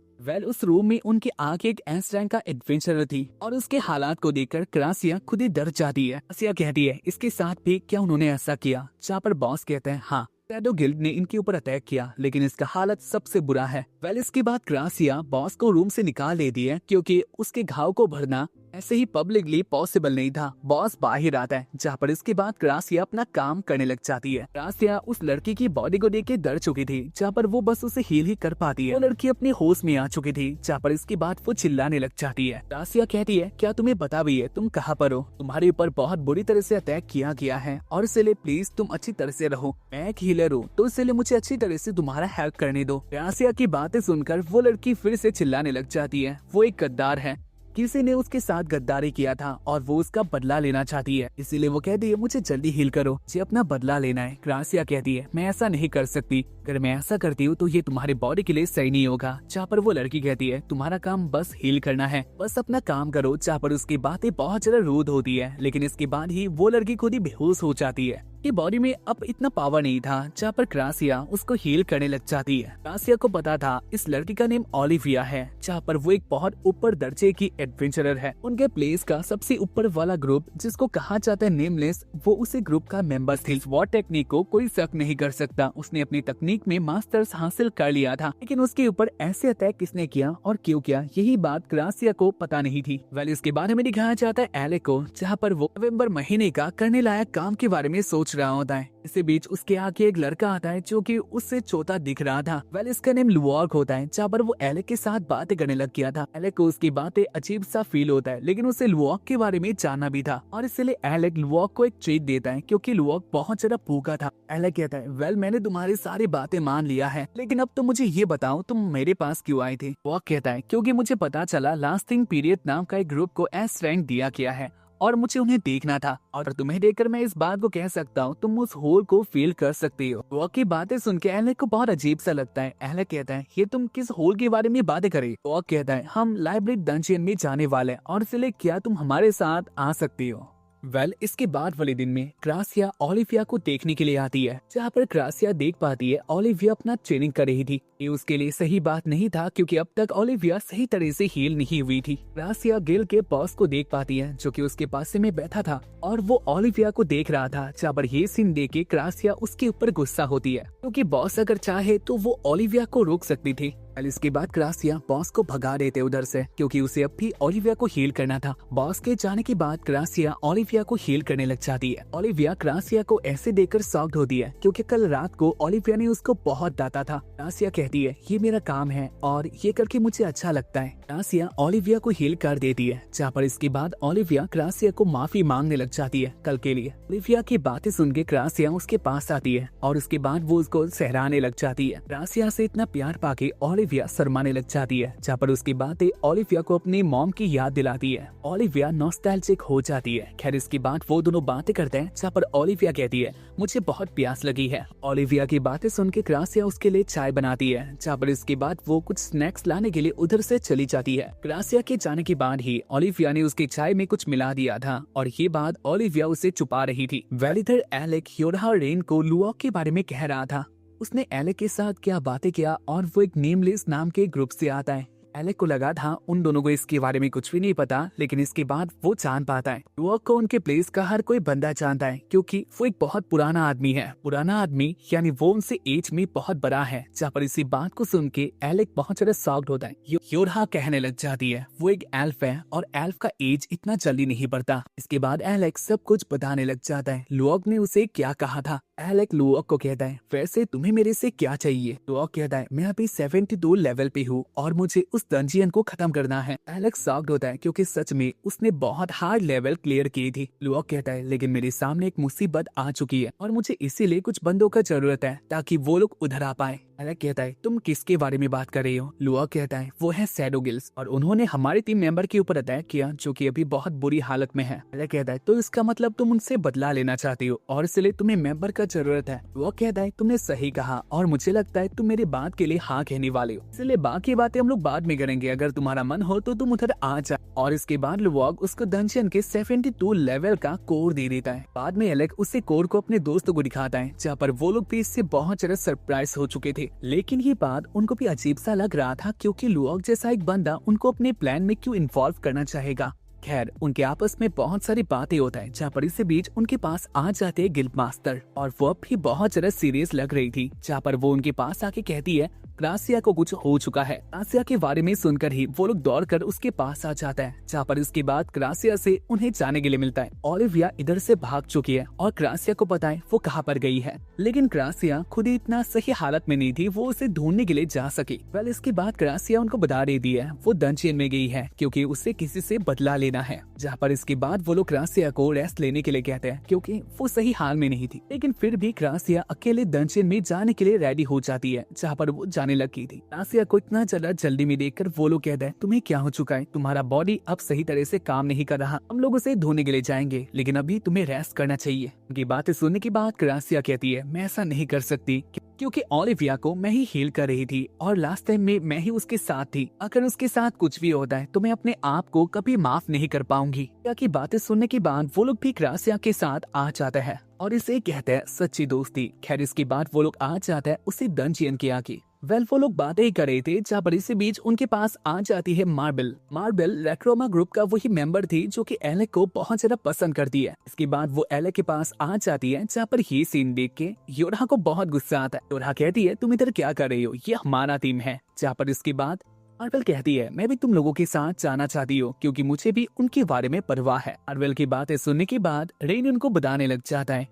उस रूम में उनके आगे एक एस रैंक का एडवेंचरर थी और उसके हालात को देखकर क्रासिया खुद ही डर जाती है। क्रासिया कहती है, इसके साथ भी क्या उन्होंने ऐसा किया? जहाँ पर बॉस कहते हैं, हाँ शैडो गिल्ड ने इनके ऊपर अटैक किया, लेकिन इसका हालत सबसे बुरा है। इसके बाद क्रासिया बॉस को रूम से निकाल लेती है, क्योंकि उसके घाव को भरना ऐसे ही पब्लिकली पॉसिबल नहीं था। बॉस बाहर आता है, जहाँ पर इसके बाद क्रासिया अपना काम करने लग जाती है। क्रासिया उस लड़की की बॉडी को देख के डर चुकी थी, जहाँ पर वो बस उसे हील ही कर पाती है। वो लड़की अपने होश में आ चुकी थी, जहाँ पर इसके बाद वो चिल्लाने लग जाती है। क्रासिया कहती है, क्या तुम्हें पता भी है तुम कहाँ पर हो? तुम्हारे ऊपर बहुत बुरी तरह से अटैक किया गया है और इसलिए प्लीज तुम अच्छी तरह से रहो। मैं एक हीलर हूँ, तो इसलिए मुझे अच्छी तरह से तुम्हारा हेल्प करने दो। क्रासिया की बातें सुनकर वो लड़की फिर से चिल्लाने लग जाती है, वो एक गद्दार है, किसी ने उसके साथ गद्दारी किया था और वो उसका बदला लेना चाहती है। इसीलिए वो कहती है, मुझे जल्दी हील करो, मुझे अपना बदला लेना है। क्रासिया कहती है, मैं ऐसा नहीं कर सकती, अगर मैं ऐसा करती हूँ तो ये तुम्हारी बॉडी के लिए सही नहीं होगा। जहाँ पर वो लड़की कहती है, तुम्हारा काम बस हील करना है, बस अपना काम करो। जहाँ पर उसकी बातें बहुत ज्यादा रूड होती है, लेकिन इसके बाद ही वो लड़की खुद ही बेहोश हो जाती है। की बॉडी में अब इतना पावर नहीं था, जहाँ पर क्रासिया उसको हील करने लग जाती है। क्रासिया को पता था इस लड़की का नेम ओलिविया है, जहाँ पर वो एक बहुत ऊपर दर्जे की एडवेंचरर है। उनके प्लेस का सबसे ऊपर वाला ग्रुप, जिसको कहा जाता है नेमलेस, वो उसी ग्रुप का मेंबर थी। वॉर टेक्निक को कोई शक नहीं कर सकता, उसने अपनी तकनीक में मास्टर्स हासिल कर लिया था, लेकिन उसके ऊपर ऐसे अटैक किसने किया और क्यों किया, यही बात क्रासिया को पता नहीं थी। इसके बारे में दिखाया जाता है एलेक को, जहाँ पर वो नवंबर महीने का करने लायक काम के बारे में सोच रहा होता है। इसी बीच उसके आगे एक लड़का आता है जो कि उससे छोटा दिख रहा था। इसका नेम लुवॉक होता है, जहाँ पर वो एलेक के साथ बातें करने लग गया था। एलेक को उसकी बातें अजीब सा फील होता है, लेकिन उसे लुवॉक के बारे में जानना भी था और इसलिए एलेक लुवॉक को एक ट्रीट देता है, क्योंकि लुवॉक बहुत ज्यादा भूखा था। एलेक कहता है, मैंने तुम्हारी सारी बातें मान लिया है, लेकिन अब तो मुझे ये बताओ तुम मेरे पास क्यों आई थी? लुवॉक कहता है, क्योंकि मुझे पता चला लास्टिंग पीरियड नाम का एक ग्रुप को एस रैंक दिया गया है और मुझे उन्हें देखना था, और तुम्हें देखकर मैं इस बात को कह सकता हूँ तुम उस होल को फील कर सकती हो। वो की बातें सुन के एलेक को बहुत अजीब सा लगता है। एलेक कहता है, ये तुम किस होल के बारे में बातें करे? वो कहता है, हम लाइब्रेरी डंजियन में जाने वाले हैं और इसलिए क्या तुम हमारे साथ आ सकती हो? इसके बाद वाले दिन में क्रासिया ओलिविया को देखने के लिए आती है, जहाँ पर क्रासिया देख पाती है ओलिविया अपना ट्रेनिंग कर रही थी। ये उसके लिए सही बात नहीं था, क्योंकि अब तक ओलिविया सही तरह से हील नहीं हुई थी। क्रासिया गिल के बॉस को देख पाती है, जो कि उसके पास में बैठा था और वो ओलिविया को देख रहा था। जहाँ पर ये सीन देख के क्रासिया उसके ऊपर गुस्सा होती है, क्योंकि बॉस अगर चाहे तो वो ओलिविया को रोक सकती थी। इसके बाद क्रासिया बॉस को भगा देते उधर से, क्योंकि उसे अब भी ओलिविया को हील करना था। बॉस के जाने के बाद क्रासिया ओलिविया को हील करने लग जाती है। ओलिविया क्रासिया को ऐसे देखकर शॉक्ड होती है, क्योंकि कल रात को ओलिविया ने उसको बहुत डांटा था। क्रासिया कहती है, ये मेरा काम है और ये करके मुझे अच्छा लगता है। क्रासिया ओलिविया को हील कर देती है, जहाँ पर इसके बाद ओलिविया क्रासिया को माफी मांगने लग जाती है कल के लिए। ओलिविया की बातें सुन के क्रासिया उसके पास आती है और उसके बाद वो उसको सहराने लग जाती है। क्रासिया से इतना प्यार पाके ओलिविया शर्माने लग जाती है, जहाँ पर उसकी बातें ओलिविया को अपनी मॉम की याद दिलाती है। ओलिविया नॉस्टैल्जिक हो जाती है। खैर इसके बाद वो दोनों बातें करते हैं, जहाँ पर ओलिविया कहती है मुझे बहुत प्यास लगी है। ओलिविया की बातें सुन के ग्रासिया उसके लिए चाय बनाती है, जहाँ पर इसके बाद वो कुछ स्नैक्स लाने के लिए उधर से चली जाती है। ग्रासिया के जाने के बाद ही ओलिविया ने उसकी चाय में कुछ मिला दिया था और ये बात ओलिविया उसे छुपा रही थी। वेल इधर एलेक योरहा रेन को लुओक के बारे में कह रहा था। उसने एलेक के साथ क्या बातें किया और वो एक नेमलेस नाम के ग्रुप से आता है। एलेक को लगा था उन दोनों को इसके बारे में कुछ भी नहीं पता, लेकिन इसके बाद वो जान पाता है लुओक को उनके प्लेस का हर कोई बंदा जानता है, क्योंकि वो एक बहुत पुराना आदमी है। पुराना आदमी यानी वो उनसे एज में बहुत बड़ा है। जहाँ पर इसी बात को सुन के एलेक बहुत ज्यादा शॉक्ड होता है। योरहा कहने लग जाती है वो एक एल्फ है और एल्फ का एज इतना जल्दी नहीं बढ़ता। इसके बाद एलेक सब कुछ बताने लग जाता है लुओक ने उसे क्या कहा था। एलेक लुओक को कहता है वैसे तुम्हें मेरे से क्या चाहिए। लुओक कहता है मैं अभी 72 लेवल पे हूँ और मुझे उस डंजियन को खत्म करना है। एलेक शॉक्ड होता है क्योंकि सच में उसने बहुत हार्ड लेवल क्लियर की थी। लुओक कहता है लेकिन मेरे सामने एक मुसीबत आ चुकी है और मुझे इसीलिए कुछ बंदों का जरूरत है ताकि वो लोग उधर आ पाए। एलेक कहता है तुम किसके बारे में बात कर रही हो। लुओक कहता है वो है शैडो गिल्स और उन्होंने हमारे टीम मेंबर के ऊपर अटैक किया जो कि अभी बहुत बुरी हालत में है। एलेक कहता है तो इसका मतलब तुम उनसे बदला लेना चाहती हो और इसलिए तुम्हें मेंबर का जरूरत है। लुओक कहता है तुमने सही कहा और मुझे लगता है तुम मेरी बात के लिए हाँ कहने वाले हो, इसलिए बाकी बातें हम लोग बाद में करेंगे। अगर तुम्हारा मन हो तो तुम उधर आ जा। और इसके बाद लुओक उसको डंजियन के 72 लेवल का कोर दे देता है। बाद में एलेक उसे कोर को अपने दोस्तों को दिखाता है, जहाँ पर वो लोग भी इससे बहुत ज्यादा सरप्राइज हो चुके थे। लेकिन ये बात उनको भी अजीब सा लग रहा था क्योंकि लुओक जैसा एक बंदा उनको अपने प्लान में क्यों इन्वॉल्व करना चाहेगा। खैर उनके आपस में बहुत सारी बातें होता है, जहाँ पर इसी बीच उनके पास आ जाते हैं गिल्ड मास्टर और वो अब भी बहुत ज्यादा सीरियस लग रही थी। जहाँ पर वो उनके पास आके कहती है ग्रासिया को कुछ हो चुका है। ग्रासिया के बारे में सुनकर ही वो लोग दौड़कर उसके पास आ जाता है, जहाँ पर इसके बाद ग्रासिया से उन्हें जाने के लिए मिलता है। ओलिविया इधर से भाग चुकी है और ग्रासिया को पता है वो कहाँ पर गई है, लेकिन ग्रासिया खुद ही इतना सही हालत में नहीं थी वो उसे ढूंढने के लिए जा सकी। वेल इसके बाद ग्रासिया उनको बता देती है वो डंजियन में गई है क्योंकि उसे किसी से बदला लेना है। जहाँ पर इसके बाद वो लोग ग्रासिया को रेस्ट लेने के लिए कहते हैं क्योंकि वो सही हाल में नहीं थी। लेकिन फिर भी ग्रासिया अकेले डंजियन में जाने के लिए रेडी हो जाती है, जहाँ पर वो जाने लगी थी। ग्रासिया को इतना ज्यादा जल्दी में देखकर वो लोग कहते हैं तुम्हें क्या हो चुका है, तुम्हारा बॉडी अब सही तरह से काम नहीं कर रहा, हम लोग उसे धोने के लिए जाएंगे लेकिन अभी तुम्हें रेस्ट करना चाहिए। उनकी बातें सुनने के बाद ग्रासिया कहती है मैं ऐसा नहीं कर सकती क्योंकि ओलिविया को मैं ही हील कर रही थी और लास्ट टाइम में मैं ही उसके साथ थी। अगर उसके साथ कुछ भी होता है तो मैं अपने आप को कभी माफ नहीं कर पाऊंगी। की बातें सुनने के बाद वो लोग भी ग्रासिया के साथ आ जाते हैं और इसे कहते हैं सच्ची दोस्ती। खैर इसके बाद वो लोग आ जाते हैं उसी डंजियन के आगे। वेल वो लोग बातें ही कर रहे थे, जहाँ पर इसी बीच उनके पास आ जाती है मार्बल। मार्बल रेक्रोमा ग्रुप का वही मेंबर थी जो कि एलेक को बहुत ज्यादा पसंद करती है। इसके बाद वो एलेक के पास आ जाती है, जहाँ पर ये सीन देख के योरहा को बहुत गुस्सा आता है। योरहा कहती है तुम इधर क्या कर रही हो, ये हमारा टीम है। जहाँ पर इसके बाद मार्बल कहती है मैं भी तुम लोगों के साथ जाना चाहती हूँ क्योंकि मुझे भी उनके बारे में परवाह है। मार्बल की बातें सुनने के बाद रेन उनको बताने लग जाता है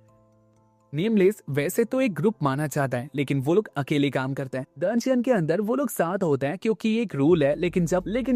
नेमलेस वैसे तो एक ग्रुप माना जाता है लेकिन वो लोग अकेले काम करते हैं। डंजियन के अंदर वो लोग साथ होते हैं क्योंकि ये एक रूल है, लेकिन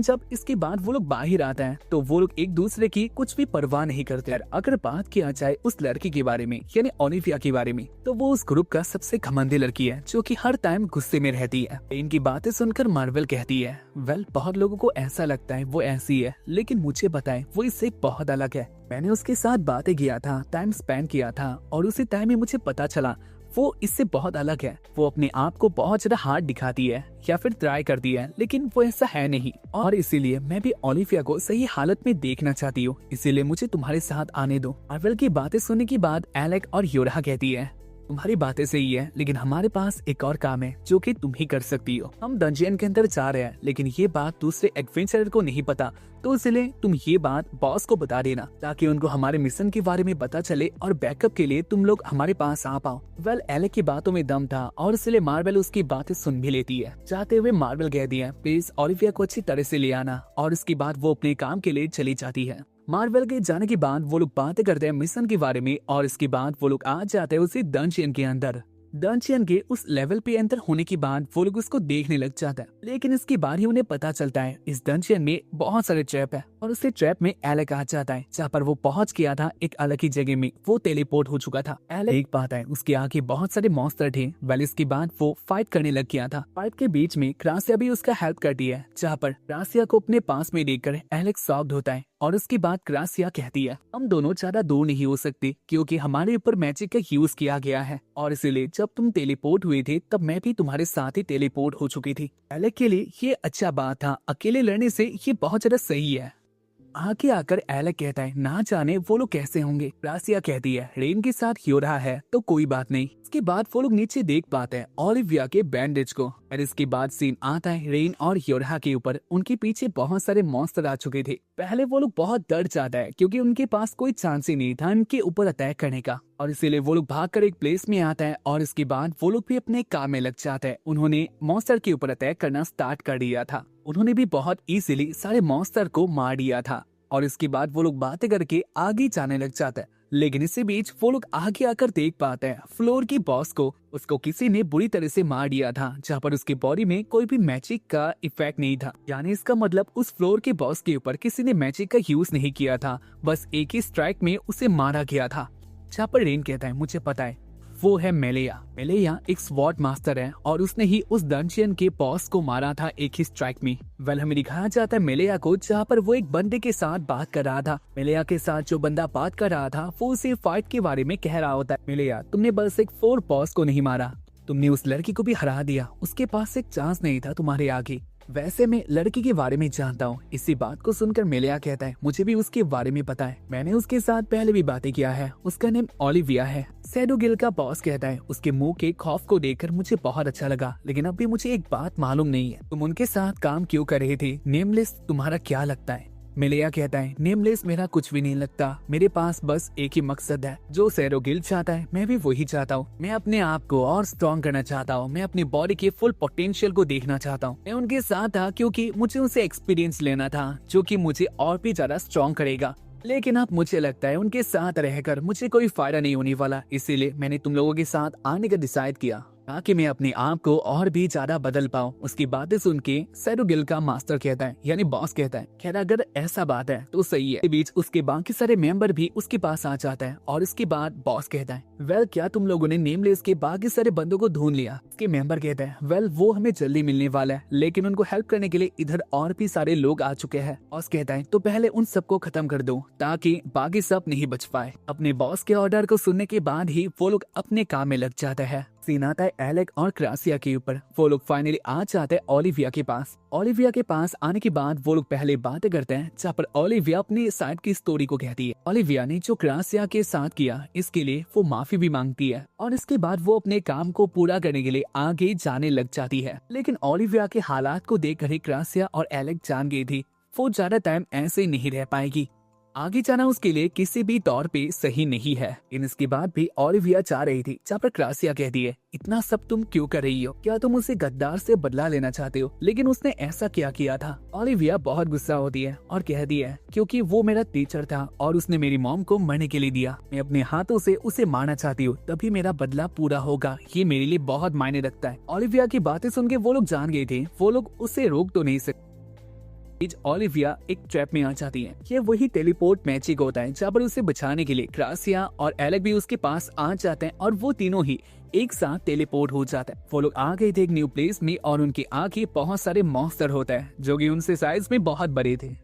जब इसके बाद वो लोग बाहर आते हैं तो वो लोग एक दूसरे की कुछ भी परवाह नहीं करते। अगर बात किया जाए उस लड़की के बारे में यानी ओलिविया के बारे में, तो वो उस ग्रुप का सबसे घमंडी लड़की है जो कि हर टाइम गुस्से में रहती है। इनकी बातें सुनकर मार्वल कहती है वेल बहुत लोगों को ऐसा लगता है वो ऐसी है, लेकिन मुझे बताएं वो इससे बहुत अलग है। मैंने उसके साथ बातें किया था, टाइम स्पेंड किया था और उसी टाइम में मुझे पता चला वो इससे बहुत अलग है। वो अपने आप को बहुत ज्यादा हार्ड दिखाती है या फिर ट्राई करती है, लेकिन वो ऐसा है नहीं और इसीलिए मैं भी ओलिविया को सही हालत में देखना चाहती हूँ, इसीलिए मुझे तुम्हारे साथ आने दो। मार्वल की बातें सुनने के बाद एलेक और योरहा कहती है तुम्हारी बातें सही है, लेकिन हमारे पास एक और काम है जो कि तुम ही कर सकती हो। हम डंजियन के अंदर जा रहे हैं, लेकिन ये बात दूसरे एडवेंचरर को नहीं पता, तो इसलिए तुम ये बात बॉस को बता देना ताकि उनको हमारे मिशन के बारे में पता चले और बैकअप के लिए तुम लोग हमारे पास आ पाओ। वेल एलेक की बातों में दम था और इसलिए मार्वल उसकी बातें सुन भी लेती है। चाहते हुए मार्वल कह दिया प्लीज ओलिविया को अच्छी तरह से ले आना, और इसके बाद वो अपने काम के लिए चली जाती है। मार्वल के जाने के बाद वो लोग बातें करते हैं मिशन के बारे में और इसके बाद वो लोग आ जाते हैं उसी डंजियन के अंदर। डंजियन के उस लेवल पे एंटर होने के बाद वो लोग उसको देखने लग जाता है, लेकिन इसके बाद ही उन्हें पता चलता है इस डंजियन में बहुत सारे ट्रैप है और उसी ट्रैप में एलेक आ जाता है, जहाँ पर वो पहुंच गया था एक अलग ही जगह में। वो टेलीपोर्ट हो चुका था। एलेक देख पाता है उसके आगे बहुत सारे मॉन्स्टर थे। वेल इसके बाद वो फाइट करने लग गया था। फाइट के बीच में क्रासिया भी उसका हेल्प करती है, जहाँ पर क्रासिया को अपने पास में देखकर एलेक शॉक्ड होता है और उसके बाद क्रासिया कहती है हम दोनों ज्यादा दूर नहीं हो सकते क्योंकि हमारे ऊपर मैजिक का यूज किया गया है और इसीलिए जब तुम टेलीपोर्ट हुए थे तब मैं भी तुम्हारे साथ ही टेलीपोर्ट हो चुकी थी। एलेक के लिए ये अच्छा बात था, अकेले लड़ने से ये बहुत ज्यादा सही है। आगे आकर एलेक कहता है ना जाने वो लोग कैसे होंगे। क्रासिया कहती है रेन के साथ हो रहा है तो कोई बात नहीं। इसके बाद वो लोग नीचे देख पाते हैं ओलिविया के बैंडेज को और इसके बाद सीन आता है रेन और योरहा के ऊपर। उनके पीछे बहुत सारे मॉन्स्टर आ चुके थे। पहले वो लोग बहुत डर जाता है क्योंकि उनके पास कोई चांस ही नहीं था इनके ऊपर अटैक करने का और इसीलिए वो लोग भागकर एक प्लेस में आता है और इसके बाद वो लोग भी अपने काम में लग जाते हैं। उन्होंने मॉन्स्टर के ऊपर अटैक करना स्टार्ट कर दिया था। उन्होंने भी बहुत इजीली सारे मॉन्स्टर को मार दिया था और इसके बाद वो लोग बातें करके आगे जाने लग जाते हैं। लेकिन इसी बीच वो लोग आगे आकर देख पाते हैं फ्लोर की बॉस को उसको किसी ने बुरी तरह से मार दिया था, जहाँ पर उसके बॉडी में कोई भी मैजिक का इफेक्ट नहीं था। यानी इसका मतलब उस फ्लोर के बॉस के ऊपर किसी ने मैजिक का यूज नहीं किया था, बस एक ही स्ट्राइक में उसे मारा गया था। जहाँ पर रेन कहता है मुझे पता है वो है मेलेया। मेलेया एक स्वॉर्ड मास्टर है और उसने ही उस डंजियन के बॉस को मारा था एक ही स्ट्राइक में। वेल हमें दिखाया जाता है मेलेया को, जहाँ पर वो एक बंदे के साथ बात कर रहा था। मेलेया के साथ जो बंदा बात कर रहा था वो उसे फाइट के बारे में कह रहा होता है। मेलेया तुमने बस एक 4 बॉस को नहीं मारा, तुमने उस लड़की को भी हरा दिया, उसके पास एक चांस नहीं था तुम्हारे आगे। वैसे मैं लड़की के बारे में जानता हूँ। इसी बात को सुनकर मेलेया कहता है मुझे भी उसके बारे में पता है, मैंने उसके साथ पहले भी बातें किया है, उसका नाम ओलिविया है। सैडोगिल का बॉस कहता है उसके मुंह के खौफ को देखकर मुझे बहुत अच्छा लगा, लेकिन अभी मुझे एक बात मालूम नहीं है तुम उनके साथ काम क्यों कर रहे थे। नेमलेस तुम्हारा क्या लगता है। मेलेया कहता है नेमलेस मेरा कुछ भी नहीं लगता, मेरे पास बस एक ही मकसद है जो सैडोगिल चाहता है मैं भी वही चाहता हूँ। मैं अपने आप को और स्ट्रॉन्ग करना चाहता हूँ, मैं अपनी बॉडी के फुल पोटेंशियल को देखना चाहता हूँ। मैं उनके साथ था क्योंकि मुझे उनसे एक्सपीरियंस लेना था जो कि मुझे और भी ज्यादा स्ट्रॉन्ग करेगा, लेकिन अब मुझे लगता है उनके साथ रहकर मुझे कोई फायदा नहीं होने वाला, इसीलिए मैंने तुम लोगों के साथ आने का डिसाइड किया ताकि मैं अपने आप को और भी ज्यादा बदल पाऊँ। उसकी बातें सुन के सैडोगिल का मास्टर कहता है यानी बॉस कहता है खैर अगर ऐसा बात है तो सही है। इस बीच उसके बाकी सारे मेंबर भी उसके पास आ जाता है और इसके बाद बॉस कहता है वेल क्या तुम लोगों ने नेमलेस के बाकी सारे बंदों को ढूंढ लिया। उसके मेंबर कहते हैं वेल वो हमें जल्दी मिलने वाला है, लेकिन उनको हेल्प करने के लिए इधर और भी सारे लोग आ चुके हैं। बॉस कहता है तो पहले उन सबको खत्म कर दो ताकि बाकी सब नहीं बच पाए। अपने बॉस के ऑर्डर को सुनने के बाद ही वो लोग अपने काम में लग जाते हैं। सीन आता है एलेक और क्रासिया के ऊपर। वो लोग फाइनली आ जाते हैं ओलिविया के पास। ओलिविया के पास आने के बाद वो लोग पहले बातें करते हैं, जहाँ पर ओलिविया अपनी साइड की स्टोरी को कहती है। ओलिविया ने जो क्रासिया के साथ किया इसके लिए वो माफी भी मांगती है और इसके बाद वो अपने काम को पूरा करने के लिए आगे जाने लग जाती है। लेकिन ओलिविया के हालात को देखकर ही क्रासिया और एलेक जान गई थी वो ज्यादा टाइम ऐसे नहीं रह पाएगी, आगे जाना उसके लिए किसी भी तौर पे सही नहीं है। इसके बाद भी ओलिविया चाह रही थी, जहाँ पर क्रासिया कहती है इतना सब तुम क्यों कर रही हो, क्या तुम उसे गद्दार से बदला लेना चाहते हो, लेकिन उसने ऐसा क्या किया था। ओलिविया बहुत गुस्सा होती है और कहती है क्योंकि वो मेरा टीचर था और उसने मेरी मॉम को मरने के लिए दिया, मैं अपने हाथों से उसे मारना चाहती हूँ, तभी मेरा बदला पूरा होगा, ये मेरे लिए बहुत मायने रखता है। ओलिविया की बातें सुन के वो लोग जान गए थे वो लोग उसे रोक तो नहीं सकते। ओलिविया एक ट्रैप में आ जाती है। ये वही टेलीपोर्ट मैजिक होता है जहाँ पर उसे बचाने के लिए क्रासिया और एलेक भी उसके पास आ जाते हैं और वो तीनों ही एक साथ टेलीपोर्ट हो जाता है। वो लोग आ गए थे एक न्यू प्लेस में और उनके आगे बहुत सारे मॉन्स्टर होता है जो कि उनसे साइज में बहुत बड़े थे।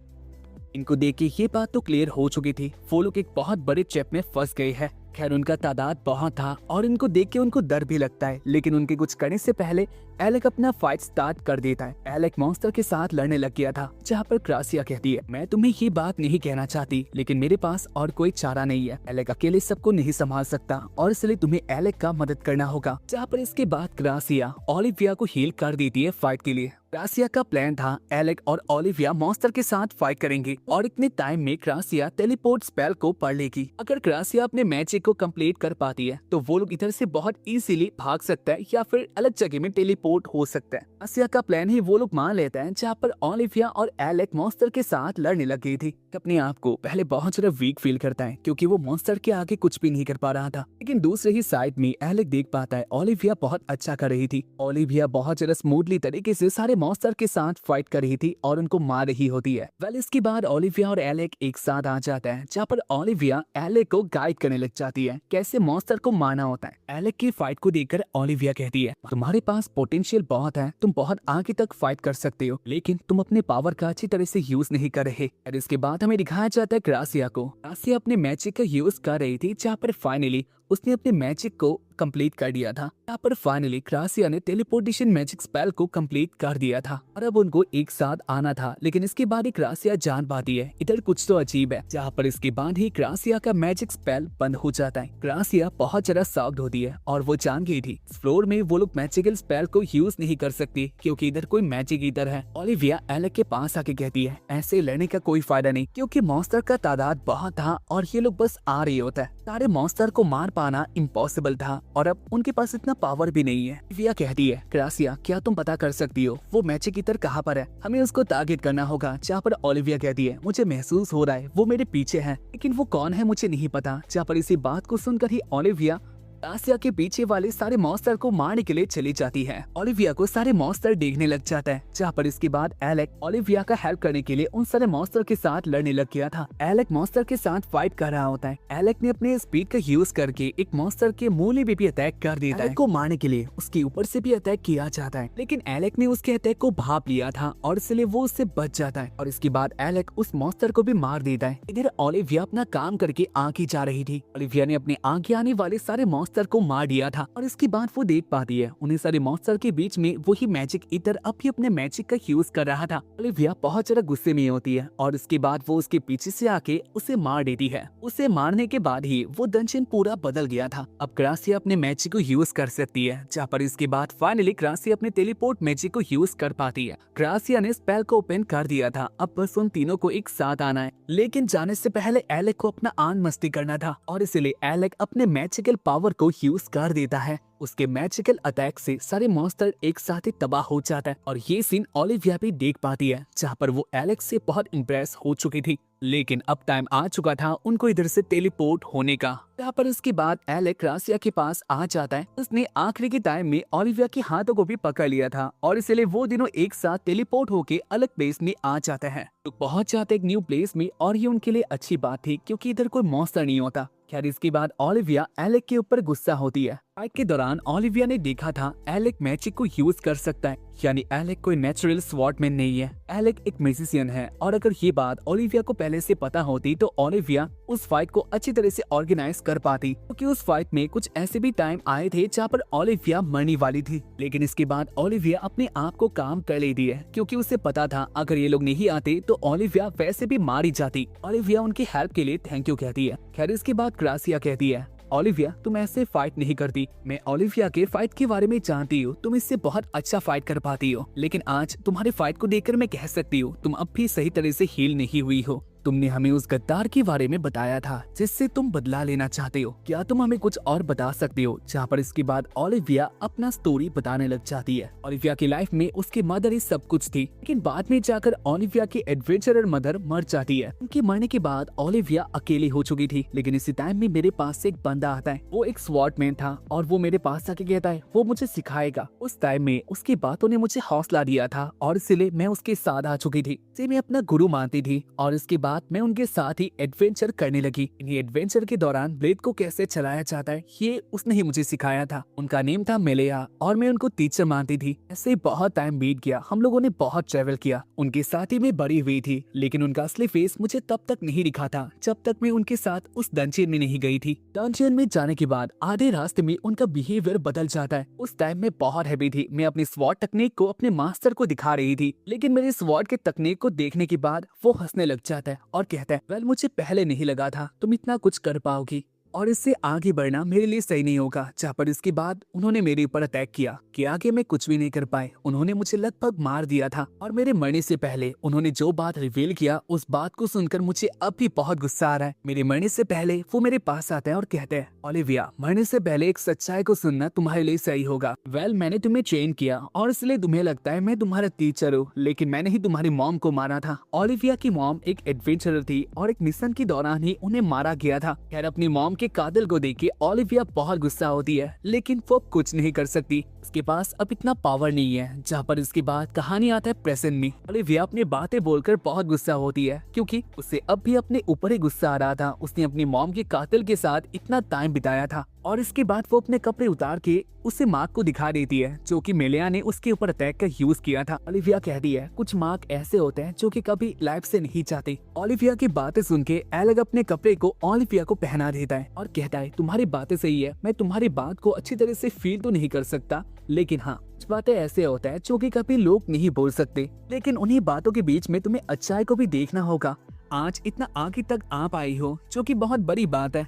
इनको देख के ये बात तो क्लियर हो चुकी थी वो लोग एक बहुत बड़े ट्रैप में फंस गए हैं। खैर उनका तादाद बहुत था और इनको देख के उनको डर भी लगता है, लेकिन उनके कुछ करने से पहले एलेक अपना फाइट स्टार्ट कर देता है। एलेक मॉन्स्टर के साथ लड़ने लग गया था, जहाँ पर क्रासिया कहती है मैं तुम्हें ये बात नहीं कहना चाहती, लेकिन मेरे पास और कोई चारा नहीं है। एलेक अकेले सबको नहीं संभाल सकता और इसलिए तुम्हें एलेक का मदद करना होगा। जहाँ पर इसके बाद क्रासिया ओलिविया को हील कर देती है फाइट के लिए। क्रासिया का प्लान था एलेक और ओलिविया मॉन्स्टर के साथ फाइट करेंगे और इतने टाइम में क्रासिया टेलीपोर्ट स्पेल को पढ़ लेगी। अगर क्रासिया अपने मैजिक मैजिक को कंप्लीट कर पाती है तो वो लोग इधर से बहुत इजीली भाग सकता है या फिर अलग जगह में टेलीपोर्ट हो सकता है। आसिया का प्लान ही वो लोग मान लेते हैं जहाँ पर ओलिविया और एलेक मॉन्स्टर के साथ लड़ने लग गई थी। अपने आप को पहले बहुत ज्यादा वीक फील करता है क्योंकि वो मॉन्स्टर के आगे कुछ भी नहीं कर पा रहा था, लेकिन दूसरे ही साइड में एलेक देख पाता है ओलिविया बहुत अच्छा कर रही थी। ओलिविया बहुत ज्यादा स्मूथली तरीके से सारे मॉन्स्टर के साथ फाइट कर रही थी और उनको मार रही होती है। वेल इसके बाद ओलिविया और एलेक एक साथ आ जाता है जहाँ पर ओलिविया एलेक को गाइड करने लग जाती है कैसे मॉन्स्टर को मारना होता है। एलेक की फाइट को देखकर ओलिविया कहती है तुम्हारे पास पोटेंशियल बहुत है, तुम बहुत आगे तक फाइट कर सकते हो, लेकिन तुम अपने पावर का अच्छी तरह से यूज नहीं कर रहे। और इसके बाद हमें दिखाया जाता है ग्रासिया को। ग्रासिया अपने मैजिक का यूज कर रही थी जहाँ पर फाइनली उसने अपने मैजिक को कंप्लीट कर दिया था। यहाँ पर फाइनली ग्रासिया ने टेलीपोर्टेशन मैजिक स्पेल को कंप्लीट कर दिया था और अब उनको एक साथ आना था, लेकिन इसके बाद ही ग्रासिया जान पाती है इधर कुछ तो अजीब है, जहाँ पर इसके बाद ही ग्रासिया का मैजिक स्पेल बंद हो जाता है। ग्रासिया बहुत ज्यादा शॉक्ड होती है और वो जान गई थी इस फ्लोर में वो लोग मैजिकल स्पेल को यूज नहीं कर सकती क्योंकि इधर कोई मैजिक इधर है। ओलिविया एलेक के पास आके कहती है ऐसे लड़ने का कोई फायदा नहीं क्योंकि मॉन्स्टर का तादाद बहुत था और ये लोग बस आ रही होता है, सारे मॉन्स्टर को मार पाना इम्पॉसिबल था और अब उनके पास इतना पावर भी नहीं है। ओलिविया कहती है ग्रासिया क्या तुम पता कर सकती हो वो मैजिक इधर कहाँ पर है, हमें उसको टारगेट करना होगा। जहाँ पर ओलिविया कहती है मुझे महसूस हो रहा है वो मेरे पीछे है, लेकिन वो कौन है मुझे नहीं पता। जहाँ पर इसी बात को सुनकर ही ओलिविया ग्रासिया के पीछे वाले सारे मॉन्स्टर को मारने के लिए चली जाती है। ओलिविया को सारे मॉन्स्टर देखने लग जाता है, जहाँ पर इसके बाद एलेक ओलिविया का हेल्प करने के लिए उन सारे मॉन्स्टर के साथ लड़ने लग गया था। एलेक मॉन्स्टर के साथ फाइट कर रहा होता है। एलेक ने अपने स्पीड का यूज करके एक मॉन्स्टर के मुंह में भी अटैक कर देता है। को मारने के लिए उसके ऊपर से भी अटैक किया जाता है, लेकिन एलेक ने उसके अटैक को भाप लिया था और इसलिए वो उससे बच जाता है और इसके बाद एलेक उस मॉन्स्टर को भी मार देता है। इधर ओलिविया अपना काम करके आगे जा रही थी। ओलिविया ने अपने आगे आने वाले सारे मॉन्स्टर को मार दिया था और इसके बाद वो देख पाती है उन्हें सारे मॉन्स्टर के बीच में वही मैजिक इधर अब भी अपने मैजिक का यूज कर रहा था। ओलिविया बहुत ज्यादा गुस्से में होती है और इसके बाद वो उसके पीछे से आके उसे मार देती है। उसे मारने के बाद ही वो डंजन पूरा बदल गया था। अब ग्रासिया अपने मैजिक को यूज कर सकती है, जहाँ पर इसके बाद फाइनली ग्रासिया अपने टेलीपोर्ट मैजिक को यूज कर पाती है। ग्रासिया ने स्पेल को ओपन कर दिया था, अब बस उन तीनों को एक साथ आना है, लेकिन जाने से पहले एलेक को अपना आन मस्ती करना था और इसलिए एलेक अपने मैजिकल पावर को यूज कर देता है। उसके मैजिकल अटैक से सारे मॉन्स्टर एक साथ ही तबाह हो जाता है और ये सीन ओलिविया भी देख पाती है, जहाँ पर वो एलेक्स से बहुत इम्प्रेस हो चुकी थी, लेकिन अब टाइम आ चुका था उनको इधर से टेलीपोर्ट होने का। यहाँ पर इसके बाद एलेक ग्रासिया के पास आ जाता है। उसने आखिरी के टाइम में ओलिविया के हाथों को भी पकड़ लिया था और इसलिए वो दिनों एक साथ टेलीपोर्ट होके अलग प्लेस में आ जाते हैं। तो पहुंच जाते एक न्यू प्लेस में और ये उनके लिए अच्छी बात थी क्योंकि इधर कोई मॉन्स्टर नहीं होता। खैर इसके बाद ओलिविया एलेक के ऊपर गुस्सा होती है। फाइट के दौरान ओलिविया ने देखा था एलेक मैजिक को यूज कर सकता है, यानी एलेक कोई नेचुरल स्वॉर्डमैन नहीं है, एलेक एक म्यूजिशियन है। और अगर ये बात ओलिविया को पहले से पता होती तो ओलिविया उस फाइट को अच्छी तरह से ऑर्गेनाइज कर पाती, क्योंकि उस फाइट में कुछ ऐसे भी टाइम आए थे जहाँ पर ओलिविया मरने वाली थी, लेकिन इसके बाद ओलिविया अपने आप को काम कर लेती है क्योंकि उसे पता था अगर ये लोग नहीं आते तो ओलिविया वैसे भी मारी जाती। ओलिविया उनकी हेल्प के लिए थैंक यू कहती है। खैर इसके बाद ग्रासिया कहती है ओलिविया तुम ऐसे फाइट नहीं करती, मैं ओलिविया के फाइट के बारे में जानती हूँ, तुम इससे बहुत अच्छा फाइट कर पाती हो, लेकिन आज तुम्हारे फाइट को देखकर मैं कह सकती हूँ तुम अब भी सही तरह से हील नहीं हुई हो। तुमने हमें उस गद्दार के बारे में बताया था जिससे तुम बदला लेना चाहते हो, क्या तुम हमें कुछ और बता सकते हो? जहाँ पर इसके बाद ओलिविया अपना स्टोरी बताने लग जाती है। ओलिविया की लाइफ में उसकी मदर ही सब कुछ थी, लेकिन बाद में जाकर ओलिविया की एडवेंचरर मदर मर जाती है। उनके मरने के बाद ओलिविया अकेली हो चुकी थी, लेकिन इसी टाइम में मेरे पास से एक बंदा आता है, वो एक स्वॉर्डमैन था और वो मेरे पास आके कहता है वो मुझे सिखाएगा। उस टाइम में उसकी बातों ने मुझे हौसला दिया था और इसलिए मैं उसके साथ आ चुकी थी, जिसे मैं अपना गुरु मानती थी और इसके बाद मैं उनके साथ ही एडवेंचर करने लगी। इन्हीं एडवेंचर के दौरान ब्लेड को कैसे चलाया जाता है ये उसने ही मुझे सिखाया था। उनका नेम था मेलेया और मैं उनको टीचर मानती थी। ऐसे बहुत टाइम बीत गया, हम लोगों ने बहुत ट्रेवल किया, उनके साथ ही मैं बड़ी हुई थी, लेकिन उनका असली फेस मुझे तब तक नहीं दिखा था जब तक मैं उनके साथ उस डंजन में नहीं गई थी। डंजन में जाने के बाद आधे रास्ते में उनका बिहेवियर बदल जाता है। उस टाइम में बहुत हैवी थी, मैं अपनी स्वॉर्ड टेक्निक को अपने मास्टर को दिखा रही थी, लेकिन मेरी स्वॉर्ड के तकनीक को देखने के बाद वो हंसने लग जाता है और कहता है वेल मुझे पहले नहीं लगा था तुम इतना कुछ कर पाओगी। और इससे आगे बढ़ना मेरे लिए सही नहीं होगा। जहाँ पर इसके बाद उन्होंने मेरे ऊपर अटैक किया कि आगे मैं कुछ भी नहीं कर पाए। उन्होंने मुझे लगभग मार दिया था और मेरे मरने से पहले उन्होंने जो बात रिवील किया उस बात को सुनकर मुझे अब भी बहुत गुस्सा आ रहा है। मेरे मरने से पहले वो मेरे पास आते हैं और कहते हैं, ओलिविया, मरने से पहले एक सच्चाई को सुनना तुम्हारे लिए सही होगा। मैंने तुम्हें ट्रेन किया और इसलिए तुम्हें लगता है मैं तुम्हारा टीचर हूँ, लेकिन मैंने ही तुम्हारी मॉम को मारा था। ओलिविया की मॉम एक एडवेंचरर थी और एक मिशन के दौरान ही उन्हें मारा गया था। खैर, अपनी मॉम के कातिल को देख के ओलिविया बहुत गुस्सा होती है, लेकिन वो कुछ नहीं कर सकती। उसके पास अब इतना पावर नहीं है। जहाँ पर इसके बाद कहानी आता है प्रेजेंट में। ओलिविया अपनी बातें बोलकर बहुत गुस्सा होती है क्योंकि उसे अब भी अपने ऊपर ही गुस्सा आ रहा था। उसने अपनी मॉम के कातिल के साथ इतना टाइम बिताया था और इसके बाद वो अपने कपड़े उतार के उसे मार्क को दिखा देती है जो कि मेलिया ने उसके ऊपर अटैक का यूज किया था। ओलिविया कहती है, कुछ मार्क ऐसे होते हैं जो कि कभी लाइफ से नहीं जाते। ओलिविया की बातें सुन के एलेक अपने कपड़े को ओलिविया को पहना देता है और कहता है, तुम्हारी बातें सही है, मैं तुम्हारी बात को अच्छी तरह से फील तो नहीं कर सकता, लेकिन हाँ, कुछ बातें ऐसे होता है जो कि कभी लोग नहीं बोल सकते, लेकिन उन्हीं बातों के बीच में तुम्हें अच्छाई को भी देखना होगा। आज इतना आगे तक आप आई हो जो कि बहुत बड़ी बात है।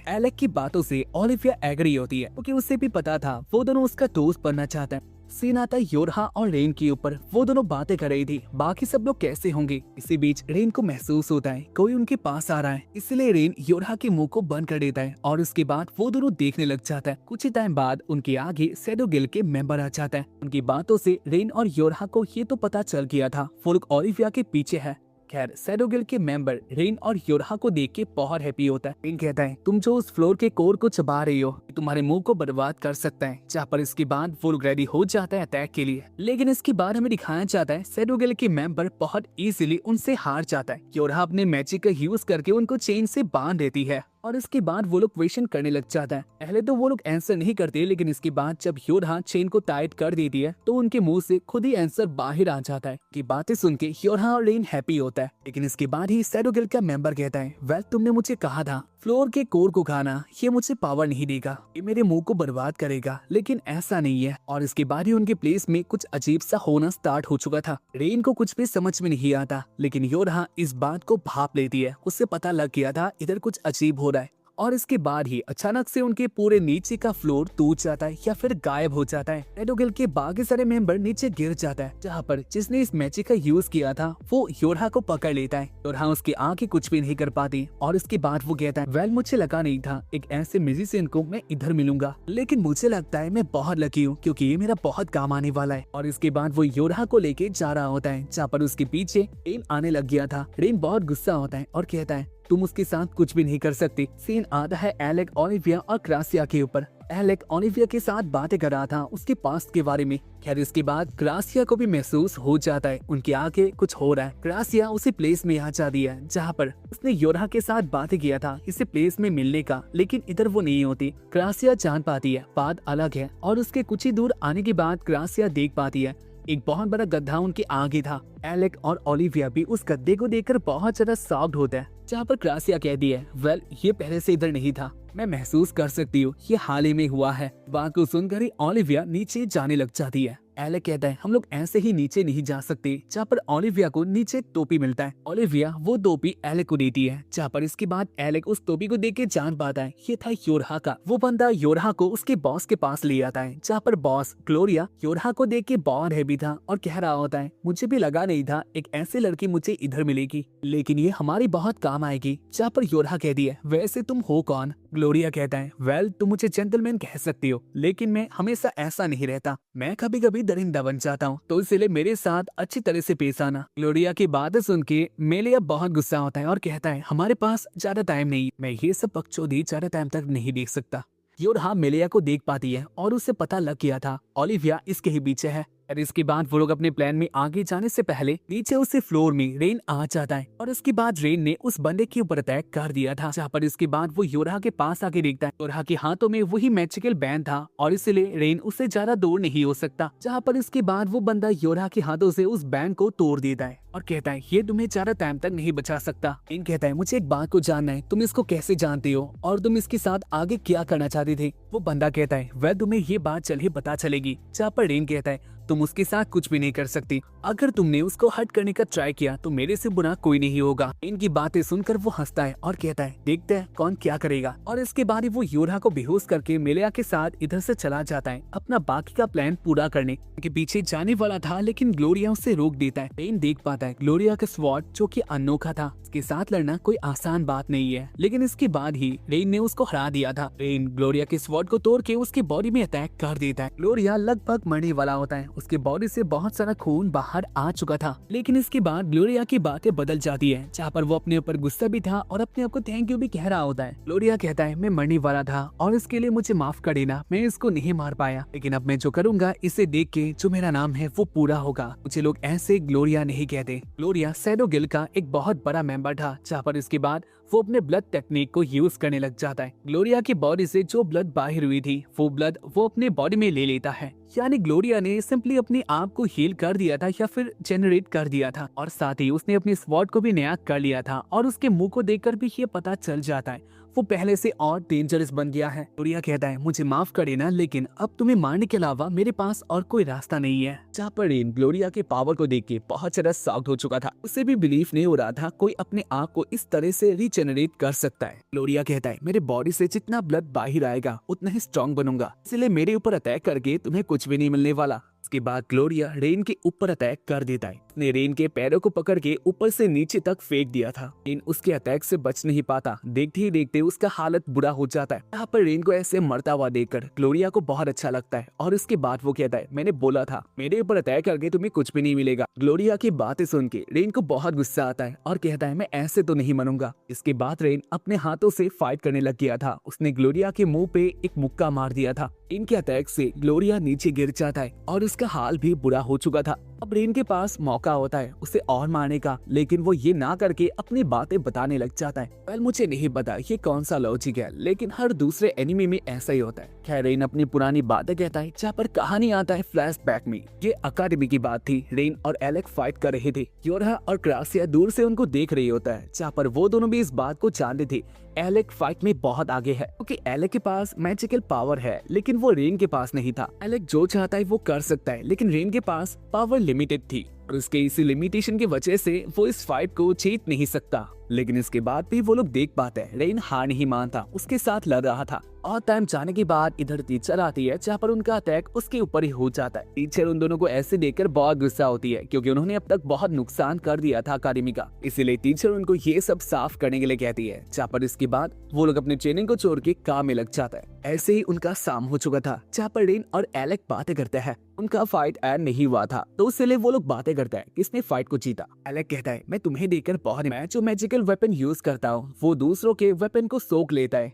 एलेक की बातों से ओलिविया एग्री होती है क्योंकि उसे भी पता था वो दोनों उसका दोस्त बनना चाहते हैं। सीन आता है योरहा और रेन के ऊपर। वो दोनों बातें कर रही थी, बाकी सब लोग कैसे होंगे। इसी बीच रेन को महसूस होता है कोई उनके पास आ रहा है, इसलिए रेन योरहा के मुंह को बंद कर देता है और उसके बाद वो दोनों देखने लग जाता है। कुछ ही टाइम बाद उनके आगे शैडो गिल्ड के मेंबर आ जाता है। उनकी बातों से रेन और योरहा को ये तो पता चल गया था वो लोग ओलिविया के पीछे है। खैर, शैडो गिल्ड के मेंबर रेन और योरहा को देख के बहुत हैप्पी होता है। रेन कहता है, तुम जो उस फ्लोर के कोर को चबा रही हो तुम्हारे मुंह को बर्बाद कर सकता है। जहाँ पर इसके बाद वो रेडी हो जाता है अटैक के लिए, लेकिन इसके बाद हमें दिखाया जाता है शैडो गिल्ड के मेंबर बहुत इजीली उनसे हार जाता है। योरहा अपने मैजिक का यूज करके उनको चेन से बांध देती है और इसके बाद वो लोग क्वेश्चन करने लग जाता है। पहले तो वो लोग आंसर नहीं करते, लेकिन इसके बाद जब योरहा चेन को टाइट कर देती है तो उनके मुंह से खुद ही आंसर बाहर आ जाता है। की बातें सुन के योरहा और रेन हैप्पी होता है, लेकिन इसके बाद ही शैडो गिल्ड का मेंबर कहता है, वेल, तुमने मुझे कहा था फ्लोर के कोर को खाना, ये मुझे पावर नहीं देगा, ये मेरे मुंह को बर्बाद करेगा, लेकिन ऐसा नहीं है। और इसके बाद ही उनके प्लेस में कुछ अजीब सा होना स्टार्ट हो चुका था। रेन को कुछ भी समझ में नहीं आता, लेकिन योरहा इस बात को भाप लेती है। उससे पता लग गया था इधर कुछ अजीब हो रहा है और इसके बाद ही अचानक से उनके पूरे नीचे का फ्लोर टूट जाता है या फिर गायब हो जाता है। शैडो गिल्ड के बाकी सारे मेंबर नीचे गिर जाता है, जहाँ पर जिसने इस मैजिक का यूज किया था वो योरहा को पकड़ लेता है। योरहा उसके आगे कुछ भी नहीं कर पाती और इसके बाद वो कहता है, वेल, मुझे लगा नहीं था एक ऐसे म्यूजिशियन को मैं इधर मिलूंगा, लेकिन मुझे लगता है मैं बहुत लकी हूँ क्योंकि ये मेरा बहुत काम आने वाला है। और इसके बाद वो योरहा को लेके जा रहा होता है, जहाँ पर उसके पीछे रेन आने लग गया था। रेन बहुत गुस्सा होता है और कहता है, तुम उसके साथ कुछ भी नहीं कर सकती। सीन आता है एलेक, ओलिविया और क्रासिया के ऊपर। एलेक ओलिविया के साथ बातें कर रहा था उसके पास्ट के बारे में। खैर, इसके बाद क्रासिया को भी महसूस हो जाता है उनके आगे कुछ हो रहा है। क्रासिया उसी प्लेस में आ जाती है जहाँ पर उसने योरहा के साथ बातें किया था इसी प्लेस में मिलने का, लेकिन इधर वो नहीं होती। क्रासिया जान पाती है बात अलग है और उसके कुछ ही दूर आने के बाद क्रासिया देख पाती है एक बहुत बड़ा गड्ढा उनके आगे था। एलेक और ओलिविया भी उस गड्ढे को देखकर बहुत ज्यादा शॉक्ड होता है, जहाँ पर क्रासिया कहती है, वेल, ये पहले से इधर नहीं था, मैं महसूस कर सकती हूँ ये हाल ही में हुआ है। बात को सुनकर ही ओलिविया नीचे जाने लग जाती है। एलेक कहता है, हम लोग ऐसे ही नीचे नहीं जा सकते, जहाँ पर ओलिविया को नीचे एक टोपी मिलता है। ओलिविया वो टोपी एलेक को देती है, जहाँ पर इसके बाद एलेक उस टोपी को देख के जान पाता है ये था योरहा का। वो बंदा योरहा को उसके बॉस के पास ले आता है, जहाँ पर बॉस ग्लोरिया योरहा को देख के बहुत हैप्पी था और कह रहा होता है, मुझे भी लगा नहीं था एक ऐसी लड़की मुझे इधर मिलेगी, लेकिन ये हमारी बहुत काम आएगी। जहाँ पर योरहा कहती है, वैसे तुम हो कौन? ग्लोरिया कहता है, वेल, तुम मुझे जेंटलमैन कह सकती हो, लेकिन मैं हमेशा ऐसा नहीं रहता, मैं कभी कभी दरिंदा बन जाता हूँ, तो इसलिए मेरे साथ अच्छी तरह से पेश आना। ग्लोरिया की बातें सुन के मेलिया बहुत गुस्सा होता है और कहता है, हमारे पास ज्यादा टाइम नहीं, मैं ये सब बकचोदी ज्यादा टाइम तक नहीं देख सकता। योरहा मेलिया को देख पाती है और उसे पता लग गया था ओलिविया इसके ही पीछे है। और इसके बाद वो लोग अपने प्लान में आगे जाने से पहले नीचे उसे फ्लोर में रेन आ जाता है और इसके बाद रेन ने उस बंदे के ऊपर अटैक कर दिया था। जहाँ पर इसके बाद वो योरहा के पास आके देखता है, योरहा के हाथों में वही मैजिकल बैंड था और इसलिए रेन उससे ज्यादा दूर नहीं हो सकता। जहाँ पर इसके बाद वो बंदा योरहा के हाथों से उस बैंड को तोड़ देता है और कहता है, ये तुम्हें ज्यादा टाइम तक नहीं बचा सकता। रेन कहता है, मुझे एक बात को जानना है, तुम इसको कैसे जानते हो और तुम इसके साथ आगे क्या करना चाहते थे? वो बंदा कहता है, वह तुम्हें ये बात जल्द ही पता चलेगी। जहाँ पर रेन कहता है, तुम उसके साथ कुछ भी नहीं कर सकती। अगर तुमने उसको हर्ट करने का ट्राई किया तो मेरे से बुरा कोई नहीं होगा। इनकी बातें सुनकर वो हंसता है और कहता है देखते हैं कौन क्या करेगा। और इसके बाद ही वो यूरा को बेहोश करके मेलिया के साथ इधर से चला जाता है अपना बाकी का प्लान पूरा करने के पीछे जाने वाला था, लेकिन ग्लोरिया उससे रोक देता है। रेन देख पाता है ग्लोरिया का स्वॉर्ड जो कि अनोखा था, उसके साथ लड़ना कोई आसान बात नहीं है, लेकिन इसके बाद ही रेन ने उसको हरा दिया था। रेन ग्लोरिया के स्वॉर्ड को तोड़ के उसकी बॉडी में अटैक कर देता है। ग्लोरिया लगभग मरने वाला होता है, उसके बॉडी से बहुत सारा खून बाहर आ चुका था, लेकिन इसके बाद ग्लोरिया की बातें बदल जाती है, जहाँ पर वो अपने ऊपर गुस्सा भी था और अपने आप को थैंक यू भी कह रहा होता है। ग्लोरिया कहता है मैं मरने वाला था और इसके लिए मुझे माफ कर देना, मैं इसको नहीं मार पाया, लेकिन अब मैं जो करूंगा इसे देख के जो मेरा नाम है वो पूरा होगा। मुझे लोग ऐसे ग्लोरिया नहीं कहते। ग्लोरिया शैडो गिल्ड का एक बहुत बड़ा मेंबर था, जहाँ पर इसके बाद वो अपने ब्लड टेक्निक को यूज करने लग जाता है। ग्लोरिया की बॉडी से जो ब्लड बाहर हुई थी वो ब्लड वो अपने बॉडी में ले लेता है, यानी ग्लोरिया ने सिंपली अपने आप को हील कर दिया था या फिर जनरेट कर दिया था, और साथ ही उसने अपनी स्वॉर्ड को भी नया कर लिया था। और उसके मुंह को देखकर भी ये पता चल जाता है वो पहले से और डेंजरस बन गया है। ग्लोरिया कहता है मुझे माफ कर देना, लेकिन अब तुम्हें मारने के अलावा मेरे पास और कोई रास्ता नहीं है। जहाँ पर रेन ग्लोरिया के पावर को देख के बहुत ज्यादा शॉक्ड हो चुका था, उसे भी बिलीव नहीं हो रहा था कोई अपने आप को इस तरह से रीजनरेट कर सकता है। ग्लोरिया कहता है मेरे बॉडी से जितना ब्लड बाहर आएगा उतना ही स्ट्रॉन्ग बनूंगा, इसलिए मेरे ऊपर अटैक करके तुम्हें कुछ भी नहीं मिलने वाला। उसके बाद ग्लोरिया रेन के ऊपर अटैक कर देता है। उसने रेन के पैरों को पकड़ के ऊपर से नीचे तक फेंक दिया था। रेन उसके अटैक से बच नहीं पाता, देखते ही देखते उसका हालत बुरा हो जाता है। यहाँ पर रेन को ऐसे मरता हुआ देखकर ग्लोरिया को बहुत अच्छा लगता है, और इसके बाद वो कहता है मैंने बोला था मेरे ऊपर अटैक करके तुम्हें कुछ भी नहीं मिलेगा। ग्लोरिया की बातें सुन के रेन को बहुत गुस्सा आता है और कहता है मैं ऐसे तो नहीं मरूंगा। इसके बाद रेन अपने हाथों से फाइट करने लग गया था। उसने ग्लोरिया के मुंह पे एक मुक्का मार दिया था। इनके अटैक से ग्लोरिया नीचे गिर जाता है और उसका हाल भी बुरा हो चुका था। अब रेन के पास मौका होता है उसे और मारने का, लेकिन वो ये ना करके अपनी बातें बताने लग जाता है। वेल मुझे नहीं पता ये कौन सा लॉजिक है, लेकिन हर दूसरे एनिमे में ऐसा ही होता है। खैर रेन अपनी पुरानी बातें कहता है, जहाँ पर कहानी आता है फ्लैशबैक में। ये अकादमी की बात थी। रेन और एलेक फाइट कर रहे थे। योरहा और क्रासिया दूर से उनको देख रही होता है, जहाँ पर वो दोनों भी इस बात को जानते थे एलेक फाइट में बहुत आगे है, क्योंकि एलेक के पास मैजिकल पावर है, लेकिन वो रेन के पास नहीं था। एलेक जो चाहता है वो कर सकता है, लेकिन रेन के पास पावर लिमिटेड थी और उसके इसी लिमिटेशन की वजह से वो इस फाइट को जीत नहीं सकता। लेकिन इसके बाद भी वो लोग देख पाते हैं रेन हार नहीं मानता, उसके साथ लड़ रहा था। और टाइम जाने के बाद इधर टीचर आती है, जहाँ पर उनका अटैक उसके ऊपर ही हो जाता है। टीचर उन दोनों को ऐसे देखकर बहुत गुस्सा होती है, क्योंकि उन्होंने अब तक बहुत नुकसान कर दिया था अकादमी का, इसीलिए टीचर उनको ये सब साफ करने के लिए कहती है। जहाँ पर इसके बाद वो लोग अपने ट्रेनिंग को छोड़ के काम में लग जाता है। ऐसे ही उनका शाम हो चुका था, जहाँ पर रेन और एलेक बातें करते हैं। उनका फाइट एंड नहीं हुआ था, तो इसलिए वो लोग बातें करते हैं किसने फाइट को जीता। एलेक कहता है मैं तुम्हें देखकर बहुत मैं जो मैजिकल वेपन यूज करता हूँ वो दूसरों के वेपन को सोख लेता है,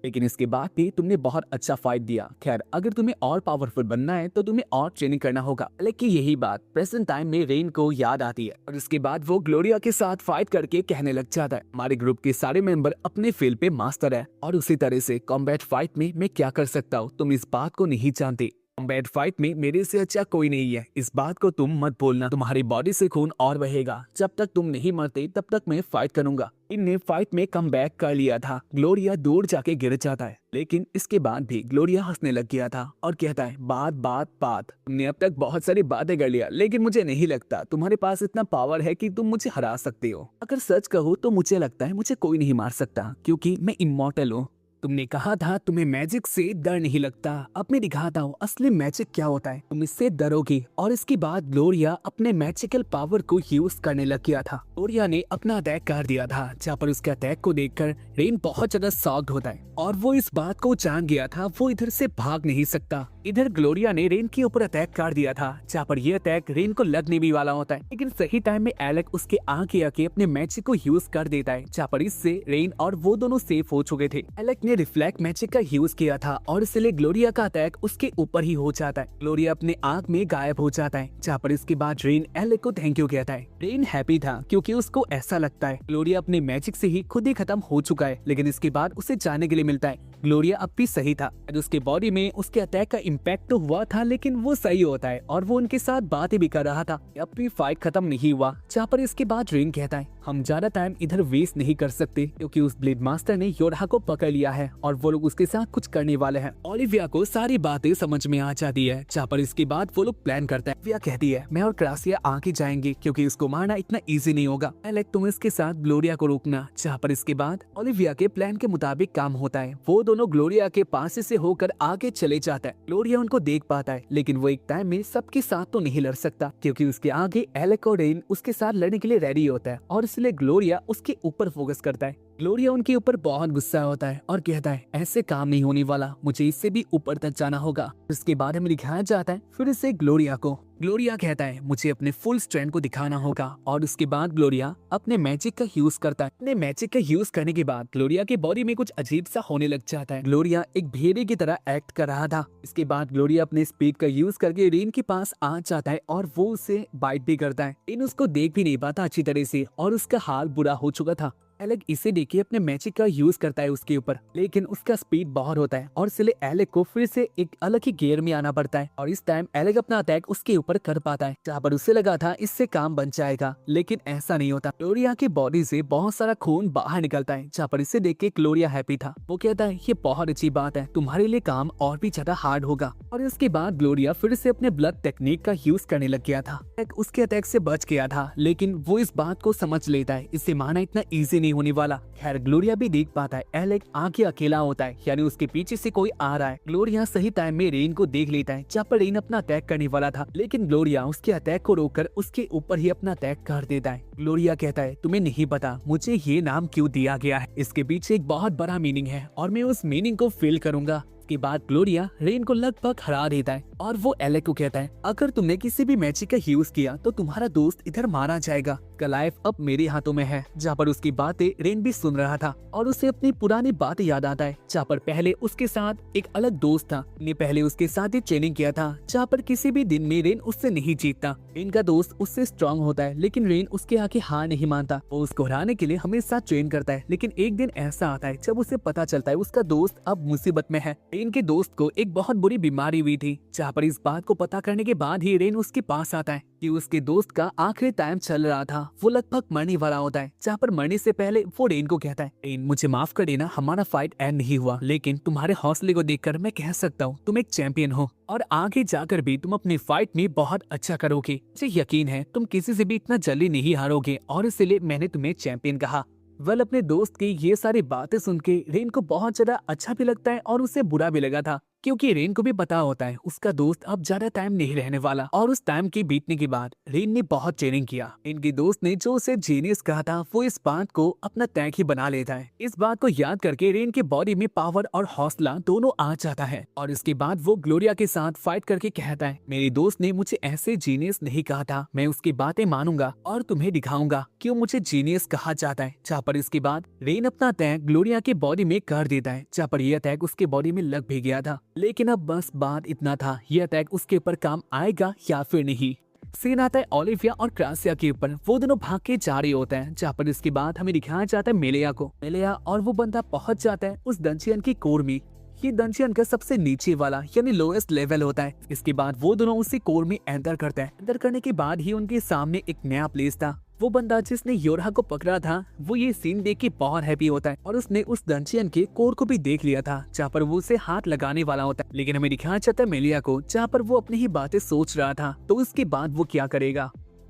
लेकिन इसके बाद भी तुमने बहुत अच्छा फाइट दिया। खैर अगर तुम्हें और पावरफुल बनना है तो तुम्हें और ट्रेनिंग करना होगा। लेकिन यही बात प्रेजेंट टाइम में रेन को याद आती है, और इसके बाद वो ग्लोरिया के साथ फाइट करके कहने लग जाता है हमारे ग्रुप के सारे मेंबर अपने फील्ड पे मास्टर है, और उसी तरह से कॉम्बैट फाइट में मैं क्या कर सकता हूँ तुम इस बात को नहीं जानते। कॉम्बैट फाइट में मेरे से अच्छा कोई नहीं है, इस बात को तुम मत भूलना। तुम्हारी बॉडी से खून और बहेगा, जब तक तुम नहीं मरते तब तक मैं फाइट करूंगा। इनने फाइट में कम बैक कर लिया था। ग्लोरिया दूर जाके गिर जाता है, लेकिन इसके बाद भी ग्लोरिया हंसने लग गया था और कहता है बात बात बात, तुमने अब तक बहुत सारी बातें कर लिया, लेकिन मुझे नहीं लगता तुम्हारे पास इतना पावर है कि तुम मुझे हरा सकते हो। अगर सच कहो तो मुझे लगता है मुझे कोई नहीं मार सकता, क्योंकि मैं इमॉर्टल हूँ। तुमने कहा था तुम्हें मैजिक से डर नहीं लगता, अब मैं दिखाता हूँ असली मैजिक क्या होता है, तुम इससे डरोगी। और इसके बाद ग्लोरिया अपने मैजिकल पावर को यूज करने लग गया था। ग्लोरिया ने अपना अटैक कर दिया था, जहाँ पर उसके अटैक को देखकर रेन बहुत ज्यादा शॉक्ड होता है, और वो इस बात को जान गया था वो इधर से भाग नहीं सकता। इधर ग्लोरिया ने रेन के ऊपर अटैक कर दिया था, जहाँ पर यह अटैक रेन को लगने भी वाला होता है, लेकिन सही टाइम में एलेक उसके आगे आके अपने मैजिक को यूज कर देता है, जहाँ पर इससे रेन और वो दोनों सेफ हो चुके थे। एलेक ने रिफ्लेक्ट मैजिक का यूज किया था, और इसलिए ग्लोरिया का अटैक उसके ऊपर ही हो जाता है। ग्लोरिया अपने आग में गायब हो जाता है, जहाँ पर इसके बाद रेन एलेक को थैंक यू कहता है। रेन हैप्पी था क्योंकि उसको ऐसा लगता है ग्लोरिया अपने मैजिक से ही खुद ही खत्म हो चुका है, लेकिन इसके बाद उसे जाने के लिए मिलता है ग्लोरिया अब भी सही था। उसके बॉडी में उसके अटैक का इम्पैक्ट तो हुआ था, लेकिन वो सही होता है और वो उनके साथ बातें भी कर रहा था। अब भी फाइट खत्म नहीं हुआ, जहाँ पर इसके बाद रेन कहता है हम ज्यादा टाइम इधर वेस्ट नहीं कर सकते क्योंकि उस ब्लेड मास्टर ने योरहा को पकड़ लिया है और वो लोग उसके साथ कुछ करने वाले हैं। ओलिविया को सारी बातें समझ में आ जाती है, जहाँ पर इसके बाद वो लोग प्लान करते हैं। ओलिविया कहती है मैं और क्रासिया आगे जाएंगे क्योंकि इसको मारना इतना ईजी नहीं होगा। एलेक तुम इसके साथ ग्लोरिया को रोकना। जहाँ पर इसके बाद ओलिविया के प्लान के मुताबिक काम होता है। वो दोनों ग्लोरिया के पास से होकर आगे चले जाता है। ग्लोरिया उनको देख पाता है, लेकिन वो एक टाइम में सबके साथ तो नहीं लड़ सकता क्योंकि उसके आगे एलेक और रेन उसके साथ लड़ने के लिए रेडी होता है और इसलिए ग्लोरिया उसके ऊपर फोकस करता है। ग्लोरिया उनके ऊपर बहुत गुस्सा होता है और कहता है ऐसे काम नहीं होने वाला, मुझे इससे भी ऊपर तक जाना होगा। इसके बाद हमें दिखाया जाता है फिर से ग्लोरिया को। ग्लोरिया कहता है मुझे अपने फुल स्ट्रेंथ को दिखाना होगा और उसके बाद ग्लोरिया अपने मैजिक का यूज करता है। अपने मैजिक का यूज करने के बाद ग्लोरिया के बॉडी में कुछ अजीब सा होने लग जाता है। ग्लोरिया एक भेड़िए की तरह एक्ट कर रहा था। इसके बाद ग्लोरिया अपने स्पीड का यूज करके रेन के पास आ जाता है और वो उसे बाइट भी करता है। रेन उसको देख भी नहीं पाता अच्छी तरह से और उसका हाल बुरा हो चुका था। एलेक इसे देखे अपने मैजिक का यूज करता है उसके ऊपर, लेकिन उसका स्पीड बहुत होता है और इसलिए एलेक को फिर से एक अलग ही गियर में आना पड़ता है और इस टाइम एलेक अपना अटैक उसके ऊपर कर पाता है। जहाँ पर उसे लगा था इससे काम बन जाएगा, लेकिन ऐसा नहीं होता। ग्लोरिया की बॉडी से बहुत सारा खून बाहर निकलता है। जहाँ पर इसे देख के ग्लोरिया हैप्पी था। वो कहता है ये बहुत अच्छी बात है, तुम्हारे लिए काम और भी ज्यादा हार्ड होगा। और इसके बाद ग्लोरिया फिर से अपने ब्लड टेक्निक का यूज करने लग गया था। उसके अटैक से बच गया था, लेकिन वो इस बात को समझ लेता है इसे मारना इतना ईजी होने वाला। खैर ग्लोरिया भी देख पाता है एलेक आगे अकेला होता है, यानी उसके पीछे से कोई आ रहा है। ग्लोरिया सही टाइम में रेन को देख लेता है, जहाँ पर रेन अपना अटैक करने वाला था, लेकिन ग्लोरिया उसके अटैक को रोककर उसके ऊपर ही अपना अटैक कर देता है। ग्लोरिया कहता है तुम्हें नहीं पता मुझे ये नाम क्यों दिया गया है, इसके पीछे एक बहुत बड़ा मीनिंग है और मैं उस मीनिंग को फील करूंगा। के बाद ग्लोरिया रेन को लगभग हरा देता है और वो एलेक को कहता है अगर तुमने किसी भी मैजिक का यूज किया तो तुम्हारा दोस्त इधर मारा जाएगा। का लाइफ अब मेरे हाथों में है। जहाँ पर उसकी बातें रेन भी सुन रहा था और उसे अपनी पुरानी बातें याद आता है, जहाँ पर पहले उसके साथ एक अलग दोस्त था। ने पहले उसके साथ ही ट्रेनिंग किया था, जहाँ पर किसी भी दिन में रेन उससे नहीं जीतता। रेन का दोस्त उससे स्ट्रांग होता है, लेकिन रेन उसके आगे हार नहीं मानता। वो उसको हराने के लिए हमेशा ट्रेन करता है, लेकिन एक दिन ऐसा आता है जब उसे पता चलता है उसका दोस्त अब मुसीबत में है। रेन के दोस्त को एक बहुत बुरी बीमारी हुई थी, जहाँ पर इस बात को पता करने के बाद ही रेन उसके पास आता है कि उसके दोस्त का आखिरी टाइम चल रहा था, वो लगभग मरने वाला होता है। जहाँ पर मरने से पहले वो रेन को कहता है रेन मुझे माफ कर देना, हमारा फाइट एंड नहीं हुआ, लेकिन तुम्हारे हौसले को देखकर मैं कह सकता हूँ तुम एक चैंपियन हो और आगे जाकर भी तुम अपनी फाइट में बहुत अच्छा करोगे। मुझे यकीन है तुम किसी से भी इतना जल्दी नहीं हारोगे और इसलिए मैंने तुम्हें चैंपियन कहा। वेल अपने दोस्त की ये सारी बातें सुन के रेन को बहुत ज्यादा अच्छा भी लगता है और उसे बुरा भी लगा था, क्योंकि रेन को भी पता होता है उसका दोस्त अब ज्यादा टाइम नहीं रहने वाला। और उस टाइम के बीतने के बाद रेन ने बहुत ट्रेनिंग किया। इनके दोस्त ने जो उसे जीनियस कहा था वो इस बात को अपना टैग ही बना लेता है। इस बात को याद करके रेन के बॉडी में पावर और हौसला दोनों आ जाता है और इसके बाद वो ग्लोरिया के साथ फाइट करके कहता है मेरे दोस्त ने मुझे ऐसे जीनियस नहीं कहा था, मैं उसकी बातें मानूंगा और तुम्हें दिखाऊंगा क्यों मुझे जीनियस कहा जाता है। जहाँ पर इसके बाद रेन अपना अटैक ग्लोरिया के बॉडी में कर देता है, जहाँ पर यह अटैक उसके बॉडी में लग भी गया था। लेकिन अब बस बात इतना था, ये अटैक उसके ऊपर काम आएगा या फिर नहीं। सीन आता है ओलिविया और क्रासिया के ऊपर। वो दोनों भाग के जा रहे होते हैं, जहाँ पर इसके बाद हमें दिखाया जाता है मेलिया को। मेलिया और वो बंदा पहुंच जाता है उस डंजियन की कोर में। ये डंजियन का सबसे नीचे वाला यानी लोएस्ट लेवल होता है। इसके बाद वो दोनों उसी कोर में एंटर करते हैं। एंटर करने के बाद ही उनके सामने एक नया प्लेस था। वो बंदा जिसने योरहा को पकड़ा था वो ये सीन देख के बहुत हैप्पी होता है और उसने उस डंजियन के कोर को भी देख लिया था, जहाँ पर वो उसे हाथ लगाने वाला होता है। लेकिन हमें दिखाया जाता है मेलिया को, जहाँ पर वो अपनी ही बातें सोच रहा था। तो उसके बाद वो क्या करेगा